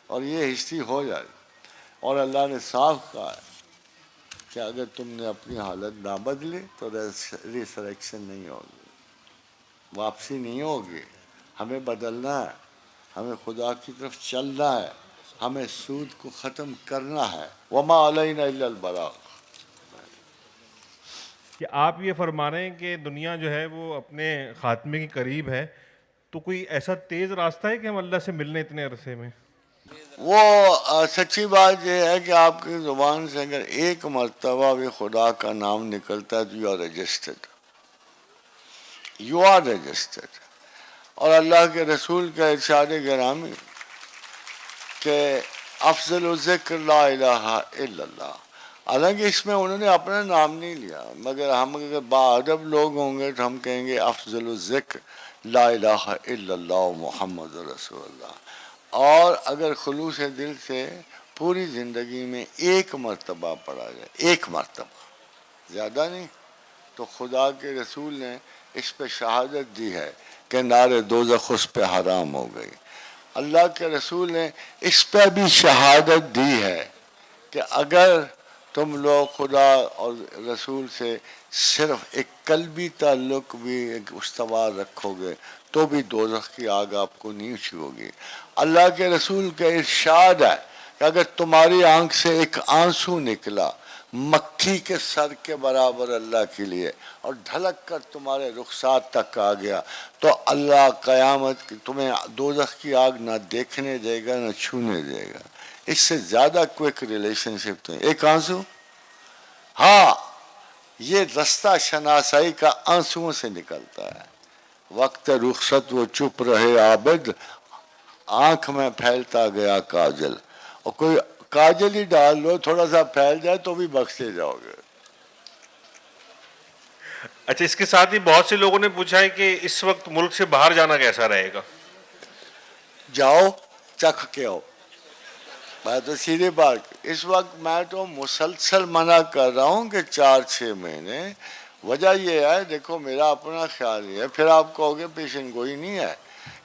اور یہ ہسٹری ہو جائے. اور اللہ نے صاف کہا ہے کہ اگر تم نے اپنی حالت نہ بدلی تو ریسریکشن نہیں ہوگی، واپسی نہیں ہوگی. ہمیں بدلنا ہے، ہمیں خدا کی طرف چلنا ہے، ہمیں سود کو ختم کرنا ہے. وما علینا الا البلاغ. کہ آپ یہ فرما رہے ہیں کہ دنیا جو ہے وہ اپنے خاتمے کے قریب ہے، تو کوئی ایسا تیز راستہ ہے کہ ہم اللہ سے ملنے اتنے عرصے میں؟ وہ سچی بات یہ ہے کہ آپ کی زبان سے اگر ایک مرتبہ بھی خدا کا نام نکلتا ہے تو یو آر رجسٹرڈ. اور اللہ کے رسول کا ارشاد گرامی کہ افضل الذکر لا الہ الا اللہ. حالانکہ اس میں انہوں نے اپنا نام نہیں لیا، مگر ہم اگر باادب لوگ ہوں گے تو ہم کہیں گے افضل الذکر لا الہ الا اللہ محمد رسول اللہ. اور اگر خلوص دل سے پوری زندگی میں ایک مرتبہ پڑھا جائے، ایک مرتبہ، زیادہ نہیں، تو خدا کے رسول نے اس پہ شہادت دی ہے کہ نار دوزخ اس پہ حرام ہو گئی. اللہ کے رسول نے اس پہ بھی شہادت دی ہے کہ اگر تم لوگ خدا اور رسول سے صرف ایک قلبی تعلق بھی ایک استوار رکھو گے تو بھی دوزخ کی آگ آپ کو نہیں چھوئے. اللہ کے رسول کا ارشاد ہے کہ اگر تمہاری آنکھ سے ایک آنسو نکلا مکھی کے سر کے برابر اللہ کے لیے اور ڈھلک کر تمہارے رخسات تک آ گیا تو اللہ قیامت کی تمہیں دوزخ کی آگ نہ دیکھنے دے گا نہ چھونے دے گا. اس سے زیادہ کوئک ریلیشن شپ تو ایک آنسو. ہاں یہ رستہ شناسائی کا آنسوؤں سے نکلتا ہے. وقت رخصت وہ چپ رہے عابد، آنکھ میں پھیلتا گیا کاجل. اور کوئی کاجل ہی ڈال لو تھوڑا سا پھیل جائے تو بھی بخشے جاؤ گے. اچھا، اس کے ساتھ ہی بہت سے لوگوں نے پوچھا ہے کہ اس وقت ملک سے باہر جانا کیسا رہے گا؟ جاؤ چکھ کے آؤ. میں تو سیدھی بات، اس وقت میں تو مسلسل منع کر رہا ہوں کہ 4-6 مہینے. وجہ یہ ہے، دیکھو میرا اپنا خیال یہ ہے، پھر آپ کہو گے پیشن گوئی نہیں ہے،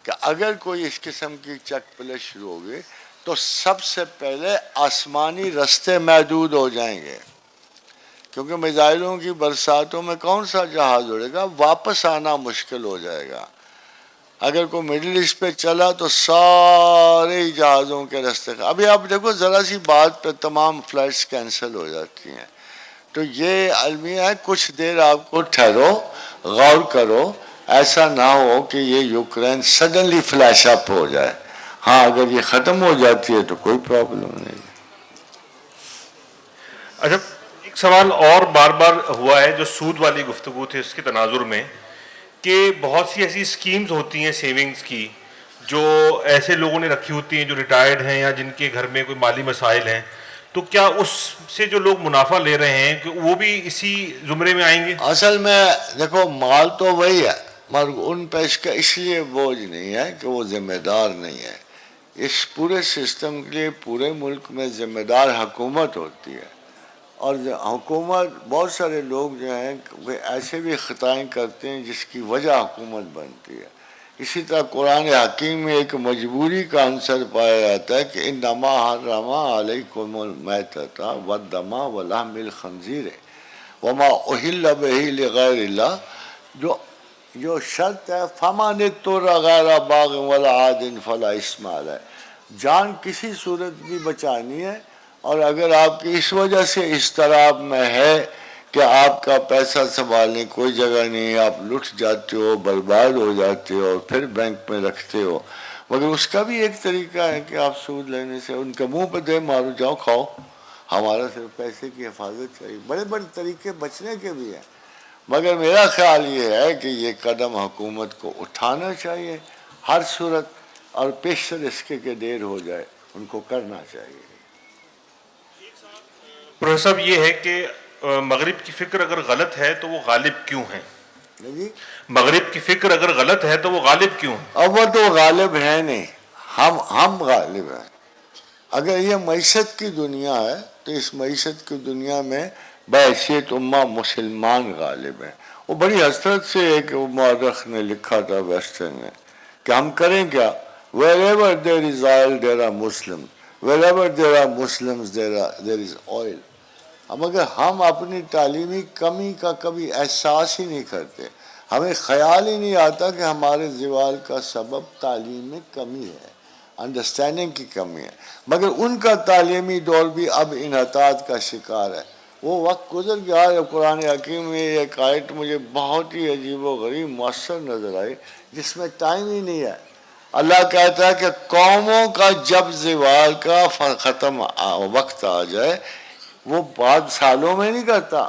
کہ اگر کوئی اس قسم کی چک پلے شروع ہوگی تو سب سے پہلے آسمانی رستے محدود ہو جائیں گے، کیونکہ میزائلوں کی برساتوں میں کون سا جہاز اڑے گا، واپس آنا مشکل ہو جائے گا. اگر کوئی مڈل ایسٹ پہ چلا تو سارے جہازوں کے راستے ابھی آپ دیکھو ذرا سی بات پہ تمام فلائٹس کینسل ہو جاتی ہیں. تو یہ المیہ ہے کچھ دیر آپ کو ٹھہرو غور کرو ایسا نہ ہو کہ یہ یوکرین سڈنلی فلیش اپ ہو جائے. ہاں اگر یہ ختم ہو جاتی ہے تو کوئی پرابلم نہیں. اچھا ایک سوال اور بار بار ہوا ہے جو سود والی گفتگو تھی اس کے تناظر میں کہ بہت سی ایسی اسکیمز ہوتی ہیں سیونگز کی جو ایسے لوگوں نے رکھی ہوتی ہیں جو ریٹائرڈ ہیں یا جن کے گھر میں کوئی مالی مسائل ہیں, تو کیا اس سے جو لوگ منافع لے رہے ہیں کہ وہ بھی اسی زمرے میں آئیں گے؟ اصل میں دیکھو مال تو وہی ہے مگر ان پہ اس لیے بوجھ نہیں ہے کہ وہ ذمہ دار نہیں ہے. اس پورے سسٹم کے لیے پورے ملک میں ذمہ دار حکومت ہوتی ہے, اور حکومت بہت سارے لوگ جو ہیں وہ ایسے بھی خطائیں کرتے ہیں جس کی وجہ حکومت بنتی ہے. اسی طرح قرآن حکیم میں ایک مجبوری کا عنصر پایا جاتا ہے کہ انما حرم علیکم المیتۃ والدم ولحم الخنزیر وما اہل بہ لغیر اللہ, جو شرط ہے فمن اضطر غیر باغ ولا عاد فلا اثم علیہ, جان کسی صورت بھی بچانی ہے, اور اگر آپ کی اس وجہ سے اضطراب میں ہے کہ آپ کا پیسہ سنبھالنے کوئی جگہ نہیں, آپ لٹ جاتے ہو برباد ہو جاتے ہو اور پھر بینک میں رکھتے ہو, مگر اس کا بھی ایک طریقہ ہے کہ آپ سود لینے سے ان کے منہ پہ دے مارو جاؤ کھاؤ, ہمارا صرف پیسے کی حفاظت چاہیے. بڑے بڑے طریقے بچنے کے بھی ہیں, مگر میرا خیال یہ ہے کہ یہ قدم حکومت کو اٹھانا چاہیے ہر صورت, اور پیشتر اس کے کہ دیر ہو جائے ان کو کرنا چاہیے. پروفیسر صاحب یہ ہے کہ مغرب کی فکر اگر غلط ہے تو وہ غالب کیوں ہیں؟ جی مغرب کی فکر اگر غلط ہے تو وہ غالب کیوں ہیں؟ اب وہ تو غالب ہے نہیں, ہم غالب ہیں. اگر یہ معیشت کی دنیا ہے تو اس معیشت کی دنیا میں بحیثیت امہ مسلمان غالب ہیں. وہ بڑی حسرت سے ایک مورخ نے لکھا تھا ویسٹرن میں کہ ہم کریں کیا, wherever there is oil there are Muslims, wherever there are Muslims there is oil. مگر ہم اپنی تعلیمی کمی کا کبھی احساس ہی نہیں کرتے, ہمیں خیال ہی نہیں آتا کہ ہمارے زوال کا سبب تعلیم میں کمی ہے, انڈرسٹینڈنگ کی کمی ہے. مگر ان کا تعلیمی دور بھی اب انحطاط کا شکار ہے. وہ وقت گزر گیا ہے. قرآن حکیم میں ایک آیت مجھے بہت ہی عجیب و غریب مؤثر نظر آئی جس میں ٹائم ہی نہیں ہے. اللہ کہتا ہے کہ قوموں کا جب زوال کا ختم وقت آ جائے وہ بعد سالوں میں نہیں کرتا,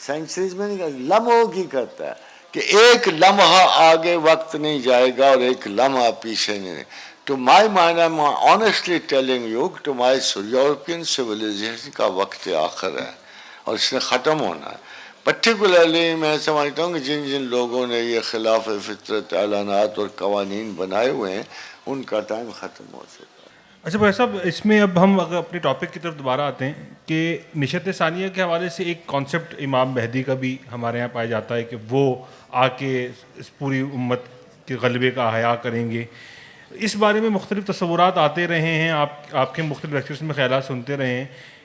سینچریز میں نہیں کرتا, لمحوں کی کرتا ہے کہ ایک لمحہ آگے وقت نہیں جائے گا اور ایک لمحہ پیچھے نہیں. To my mind, I'm honestly telling you, to my European civilization کا وقت آخر ہے اور اس نے ختم ہونا ہے. پرٹیکولرلی میں سمجھتا ہوں کہ جن جن لوگوں نے یہ خلاف فطرت اعلانات اور قوانین بنائے ہوئے ہیں ان کا ٹائم ختم ہو چکا ہے. اچھا بھائی صاحب, اس میں اب ہم اگر اپنے ٹاپک کی طرف دوبارہ آتے ہیں کہ نشست ثانیہ کے حوالے سے ایک کانسیپٹ امام مہدی کا بھی ہمارے یہاں پایا جاتا ہے کہ وہ آ کے اس پوری امت کے غلبے کا احیا کریں گے. اس بارے میں مختلف تصورات آتے رہے ہیں, آپ کے مختلف لیکچرز میں خیالات سنتے رہے ہیں.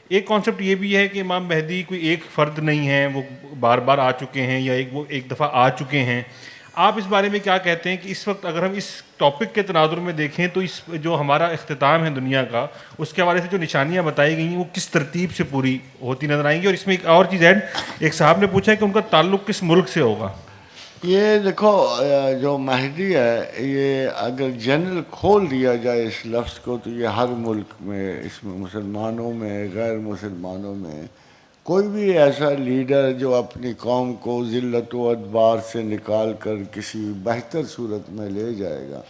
ایک کانسیپٹ یہ بھی ہے کہ امام مہدی کوئی ایک فرد نہیں ہے, وہ بار بار آ چکے ہیں یا وہ ایک دفعہ آ چکے ہیں. آپ اس بارے میں کیا کہتے ہیں کہ اس وقت اگر ہم اس ٹاپک کے تناظر میں دیکھیں تو اس جو ہمارا اختتام ہے دنیا کا, اس کے حوالے سے جو نشانیاں بتائی گئی ہیں وہ کس ترتیب سے پوری ہوتی نظر آئیں گی؟ اور اس میں ایک اور چیز ہے, ایک صاحب نے پوچھا ہے کہ ان کا تعلق کس ملک سے ہوگا. یہ دیکھو جو مہدی ہے یہ اگر جنرل کھول دیا جائے اس لفظ کو تو یہ ہر ملک میں, اس میں مسلمانوں میں غیر مسلمانوں میں کوئی بھی ایسا لیڈر جو اپنی قوم کو ذلت و ادبار سے نکال کر کسی بہتر صورت میں لے جائے گا,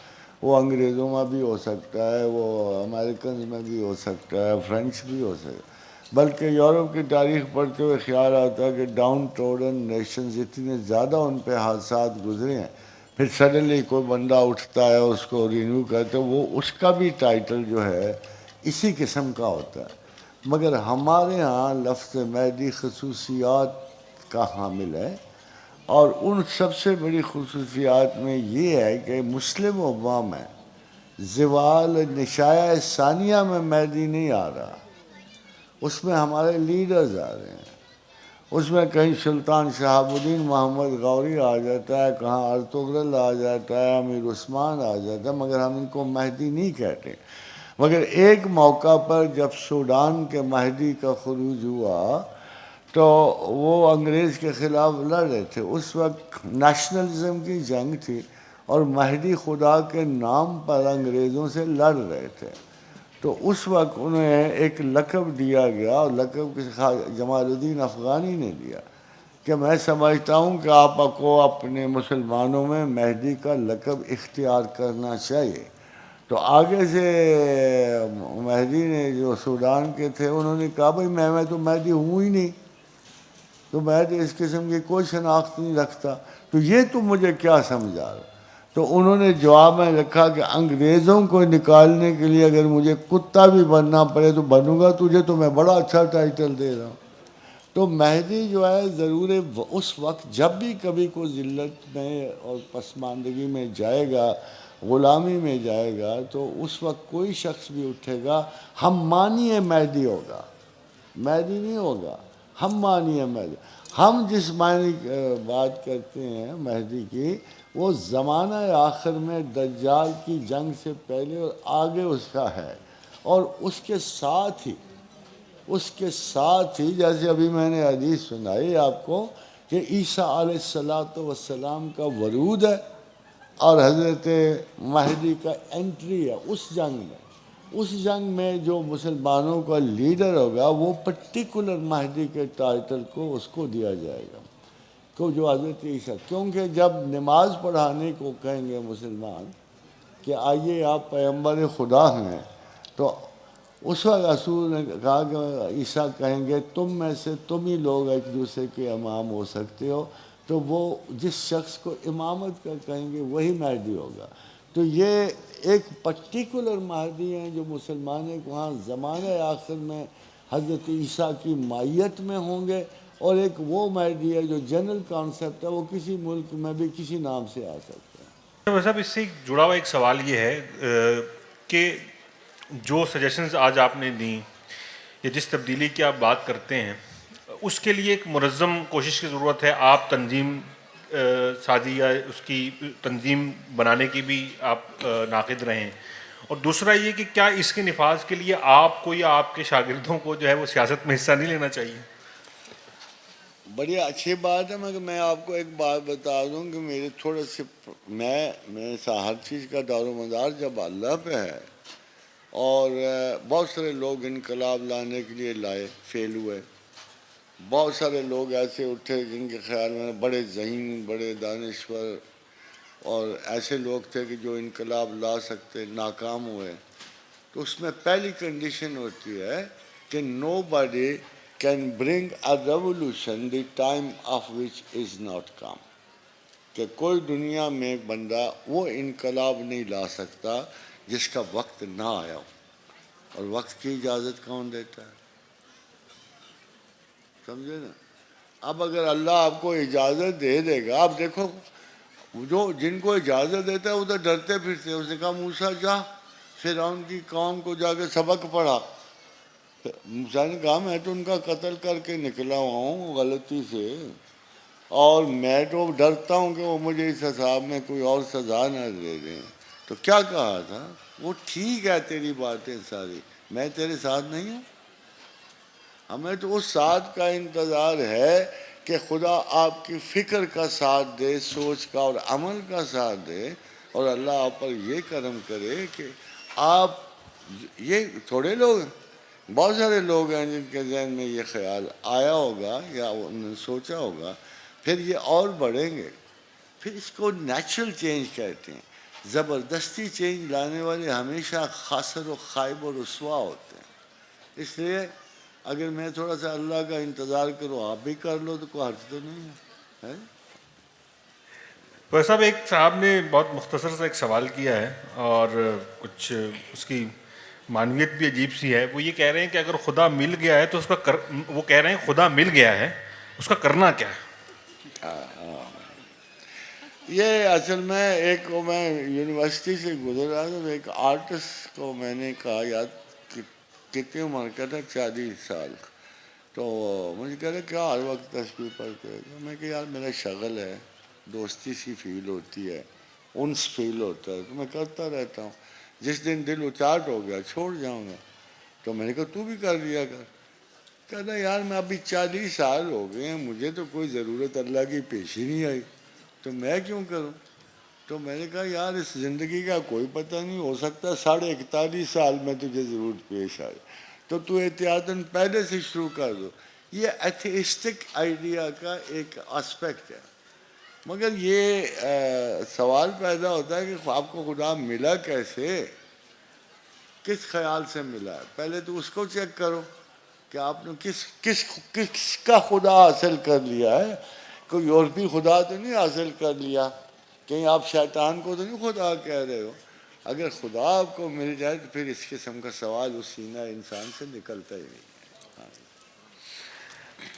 وہ انگریزوں میں بھی ہو سکتا ہے, وہ امریکنز میں بھی ہو سکتا ہے, فرینچ بھی ہو سکتا ہے. بلکہ یورپ کی تاریخ پڑھتے ہوئے خیال آتا ہے کہ ڈاؤن ٹروڈن نیشنز اتنے زیادہ ان پہ حادثات گزرے ہیں, پھر سڈنلی کوئی بندہ اٹھتا ہے اس کو رینیو کرتے, وہ اس کا بھی ٹائٹل جو ہے اسی قسم کا ہوتا ہے. مگر ہمارے ہاں لفظ مہدی خصوصیات کا حامل ہے, اور ان سب سے بڑی خصوصیات میں یہ ہے کہ مسلم امہ میں زوال نشایہ ثانیہ میں مہدی نہیں آ رہا, اس میں ہمارے لیڈرز آ رہے ہیں. اس میں کہیں سلطان شہاب الدین محمد غوری آ جاتا ہے، کہاں ارطغرل آ جاتا ہے، امیر عثمان آ جاتا ہے، مگر ہم ان کو مہدی نہیں کہتے۔ مگر ایک موقع پر جب سوڈان کے مہدی کا خروج ہوا تو وہ انگریز کے خلاف لڑ رہے تھے، اس وقت نیشنلزم کی جنگ تھی اور مہدی خدا کے نام پر انگریزوں سے لڑ رہے تھے۔ تو اس وقت انہیں ایک لقب دیا گیا، اور لقب جمال الدین افغانی نے دیا کہ میں سمجھتا ہوں کہ آپ کو اپنے مسلمانوں میں مہدی کا لقب اختیار کرنا چاہیے۔ تو آگے سے مہدی نے جو سوڈان کے تھے انہوں نے کہا بھائی میں تو مہدی ہوں ہی نہیں، تو میں تو اس قسم کی کوئی شناخت نہیں رکھتا، تو یہ تم مجھے کیا سمجھا رہے؟ تو انہوں نے جواب میں لکھا کہ انگریزوں کو نکالنے کے لیے اگر مجھے کتا بھی بننا پڑے تو بنوں گا، تجھے تو میں بڑا اچھا ٹائٹل دے رہا ہوں۔ تو مہدی جو ہے ضرور اس وقت جب بھی کبھی کوئی ذلت میں اور پسماندگی میں جائے گا، غلامی میں جائے گا، تو اس وقت کوئی شخص بھی اٹھے گا، ہم مانیے مہدی ہوگا، مہدی نہیں ہوگا، ہم مانیے مہدی۔ ہم جس معنی بات کرتے ہیں مہدی کی، وہ زمانہ آخر میں دجال کی جنگ سے پہلے اور آگے اس کا ہے، اور اس کے ساتھ ہی جیسے ابھی میں نے حدیث سنائی آپ کو کہ عیسیٰ علیہ السلام کا ورود ہے اور حضرت مہدی کا انٹری ہے اس جنگ میں جو مسلمانوں کا لیڈر ہوگا وہ پرٹیکولر مہدی کے ٹائٹل کو اس کو دیا جائے گا، کو جو حضرت عیسیٰ، کیونکہ جب نماز پڑھانے کو کہیں گے مسلمان کہ آئیے آپ پیغمبر خدا ہیں، تو اس وقت رسول نے کہا کہ عیسیٰ کہیں گے تم میں سے تم ہی لوگ ایک دوسرے کے امام ہو سکتے ہو، تو وہ جس شخص کو امامت کا کہیں گے وہی مہدی ہوگا۔ تو یہ ایک پرٹیکولر مہدی ہیں جو مسلمانوں کو ہاں زمانہ آخر میں حضرت عیسیٰ کی مائیت میں ہوں گے، اور ایک وہ مہدی ہے جو جنرل کانسیپٹ ہے، وہ کسی ملک میں بھی کسی نام سے آ سکتا ہے۔ صاحب اس سے جڑا ہوا ایک سوال یہ ہے کہ جو سجیشنز آج آپ نے دیں یا جس تبدیلی کی آپ بات کرتے ہیں، اس کے لیے ایک منظم کوشش کی ضرورت ہے، آپ تنظیم سازی یا اس کی تنظیم بنانے کی بھی آپ ناقد رہیں، اور دوسرا یہ کہ کیا اس کے نفاذ کے لیے آپ کو یا آپ کے شاگردوں کو جو ہے وہ سیاست میں حصہ نہیں لینا چاہیے؟ بڑی اچھی بات ہے، مگر میں آپ کو ایک بات بتا دوں کہ میرے تھوڑے سے میں ہر چیز کا دار و مدار جب اللہ پہ ہے، اور بہت سارے لوگ انقلاب لانے کے لیے لائے، فیل ہوئے، بہت سارے لوگ ایسے اٹھے جن کے خیال میں بڑے ذہین، بڑے دانشور اور ایسے لوگ تھے کہ جو انقلاب لا سکتے، ناکام ہوئے۔ تو اس میں پہلی کنڈیشن ہوتی ہے کہ nobody can bring a revolution the time of which is not come, کہ کوئی دنیا میں بندہ وہ انقلاب نہیں لا سکتا جس کا وقت نہ آیا ہو، اور وقت کی اجازت کون دیتا ہے؟ سمجھے نا؟ اب اگر اللہ آپ کو اجازت دے دے گا، آپ دیکھو جن کو اجازت دیتا ہے ادھر ڈرتے پھرتے، اس نے کہا موسیٰ جا فرعون کی قوم کو جا کے سبق پڑھا۔ موسیٰ نے کہا میں تو ان کا قتل کر کے نکلا ہوا ہوں غلطی سے، اور میں تو ڈرتا ہوں کہ وہ مجھے اس حساب میں کوئی اور سزا نہ دے دیں۔ تو کیا کہا تھا؟ وہ ٹھیک ہے تیری باتیں ساری، میں تیرے ساتھ نہیں ہوں۔ ہمیں تو اس ساتھ کا انتظار ہے کہ خدا آپ کی فکر کا ساتھ دے، سوچ کا اور عمل کا ساتھ دے، اور اللہ آپ پر یہ کرم کرے کہ آپ، یہ تھوڑے لوگ ہیں، بہت سارے لوگ ہیں جن کے ذہن میں یہ خیال آیا ہوگا یا انہوں نے سوچا ہوگا، پھر یہ اور بڑھیں گے۔ پھر اس کو نیچرل چینج کہتے ہیں۔ زبردستی چینج لانے والے ہمیشہ خاسر و خائب و رسوا ہوتے ہیں۔ اس لیے اگر میں تھوڑا سا اللہ کا انتظار کروں، آپ بھی کر لو، تو کوئی حرج تو نہیں ہے۔ صاحب ایک صاحب نے بہت مختصر سا ایک سوال کیا ہے، اور کچھ اس کی معنویت بھی عجیب سی ہے۔ وہ یہ کہہ رہے ہیں کہ اگر خدا مل گیا ہے تو اس کا وہ کہہ رہے ہیں خدا مل گیا ہے، اس کا کرنا کیا ہے؟ یہ اصل میں ایک میں یونیورسٹی سے گزر رہا تھا، ایک آرٹسٹ کو میں نے کہا، یاد کتنی عمر کا تھا، 40 سال، تو مجھے کہہ رہے کیا ہر وقت تسبیح پڑھتے ہیں؟ تو میں کہ یار میرا شغل ہے، دوستی سی فیل ہوتی ہے، انس فیل ہوتا ہے، تو میں کرتا رہتا ہوں. جس دن دل اچاٹ ہو گیا چھوڑ جاؤں گا. تو میں نے کہا تو بھی کر لیا کر. کہنا یار میں ابھی 40 سال ہو گئے ہیں، مجھے تو کوئی ضرورت اللہ کی پیش ہی نہیں آئی، تو میں کیوں کروں؟ تو میں نے کہا یار اس زندگی کا کوئی پتہ نہیں، ہو سکتا ہے 41 سال میں تجھے ضرورت پیش آئے، تو احتیاطاً پہلے سے شروع کر دو. یہ ایتھیسٹک آئیڈیا کا ایک اسپیکٹ ہے. مگر یہ سوال پیدا ہوتا ہے کہ آپ کو خدا ملا کیسے، کس خیال سے ملا ہے؟ پہلے تو اس کو چیک کرو کہ آپ نے کس کا خدا حاصل کر لیا ہے. کوئی یورپی خدا تو نہیں حاصل کر لیا، کہیں آپ شیطان کو تو نہیں خدا کہہ رہے ہو. اگر خدا آپ کو مل جائے تو پھر اس قسم کا سوال اس سینہ انسان سے نکلتا ہی نہیں.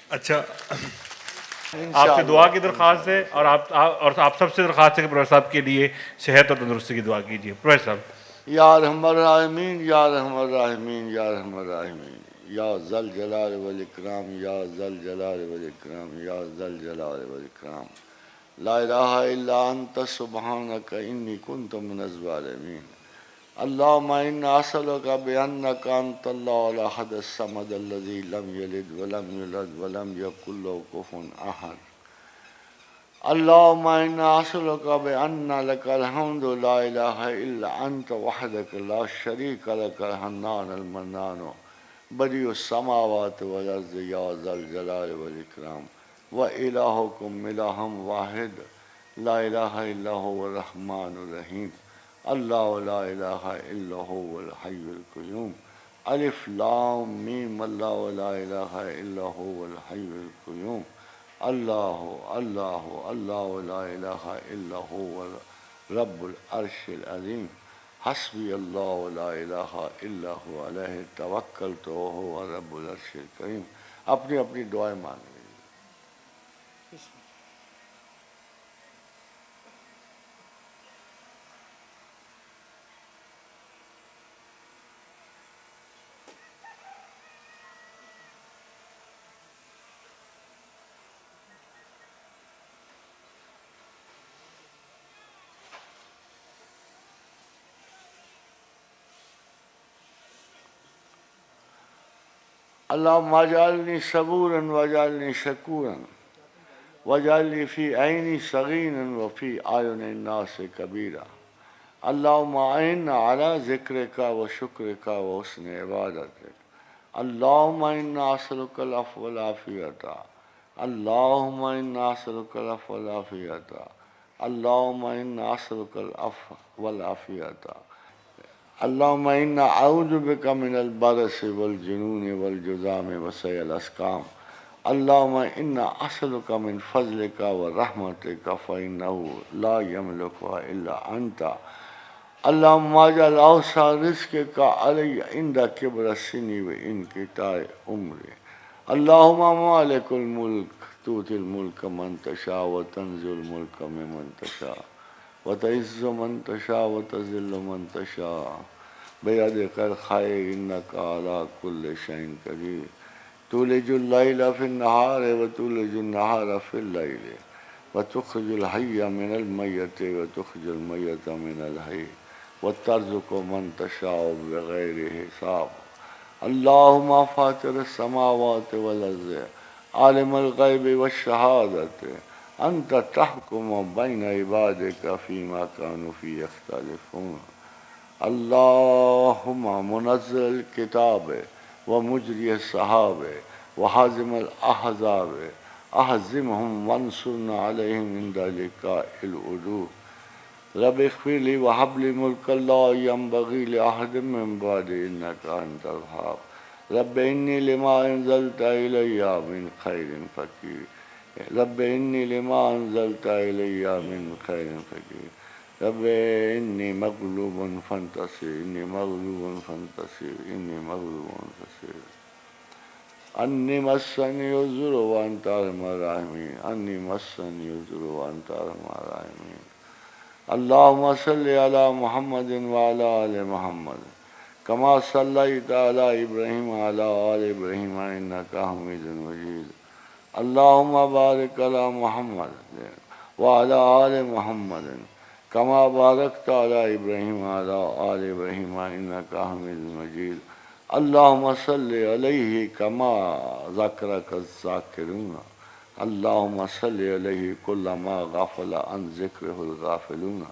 اچھا، آپ سے دعا انشاءاللہ کی درخواست ہے، انشاءاللہ. اور آپ سب سے درخواست ہے کہ پروفیسر صاحب کے لیے صحت اور تندرستی کی دعا کیجیے. پروفیسر صاحب. یا ارحم الراحمین، یا ارحم الراحمین، یا ارحم الراحمین، یا ذل جلال والاکرام، یا ذل جلال والاکرام، یا ذل جلال والاکرام. لا الہ الا انت سبحانک انی کنت من الظالمین. اللہم انا اسألک بانک انت اللہ الاحد الصمد الذی لم یلد ولم یولد ولم یکن له کفوا احد. اللہم انا اسألک بان لک الحمد لا الہ الا انت وحدک لا شریک لک الحنان المنان بدیع السماوات والارض یا ذا الجلال والاکرام. وإلہکم الہ واحد لا الہ الا هو الرحمن الرحیم. اللہ لا الہ الا هو الحی القیوم. الف لام میم اللہ لا الہ الا هو الحی القیوم. اللہ اللہ اللہ لا الہ الا هو رب العرش العظیم. حسبی اللہ لا الہ الا هو علیہ توکلت وهو رب العرش الکریم. اپنی اپنی دعائیں مانگ لیجیے. اللہم اجعلنی صبورا واجعلنی شکورا واجعلنی فی عینی صغیرا وفی اعین الناس کبیرا. اللہم اعنا علی ذکرک و شکرک و حسن عبادتک. اللہم انا اسألک العفو والعافیۃ. اللہم انا اسألک العفو والعافیۃ. اللہم انا اسألک العفو والعافیۃ. اللہم انا اعوذ بک من البرص والجنون والجذام وسیء الاسقام. اللہم انا اسألک من فضلک ورحمتک فإنہ لا یملکها الا انت. اللہم اجعل اوسع رزقک علی عند کبر سنی وانقطاع عمری. اللہم مالک الملک تؤتی الملک من تشاء وتنزع الملک ممن تشاء وتعز من تشاء وتذل من تشاء بیدک الخیر انک علی کل شیء قدیر. تولج اللیل فی النہار وتولج النہار فی اللیل وتخرج الحی من المیت وتخرج المیت من الحی وترزق من تشاء بغیر حساب. اللہم فاطر السماوات والارض عالم الغیب والشہادۃ انت تحکم بین عبادک فیما کانوا فیہ یختلفون. اللہم منزل الکتاب ومجری السحاب وحازم الاحزاب اہزمہم وانصرنا علیہم عند لقاء العدو. رب اغفر لی وہب لی ملکا لا ینبغی لأحد من بعدی انک انت الوہاب. رب انی لما انزلت الی من خیر فقیر. رب انی لما انزلت الی من خیر فقیر. رب انی مغلوب فانتصر انی مغلوب فانتصر انی مغلوب فانتصر. انی مسنی الضر وانت ارحم الراحمین. انی مسنی الضر وانت ارحم الراحمین. اللہم صلی علی محمد وعلی آل محمد كما صليت على إبراهيم وعلى آل إبراهيم إنك حميد مجيد اللهم بارك على محمد وعلى آل محمد كما باركت على إبراهيم وعلى آل إبراهيم إنك حميد مجيد اللهم صل عليه كما ذكرك الذاكرون اللهم صل عليه كلما غفل عن ذكره الغافلون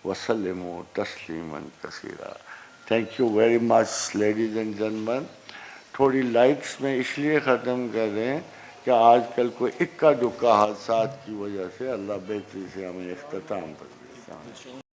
وسلموا تسلیما کثیرا. Thank you very much ladies and gentlemen. تھوڑی لائٹس میں اس لیے ختم کر رہے ہیں کہ آج کل کوئی اکا دکا حادثات کی وجہ سے اللہ بہتری سے ہمیں اختتام کر دے.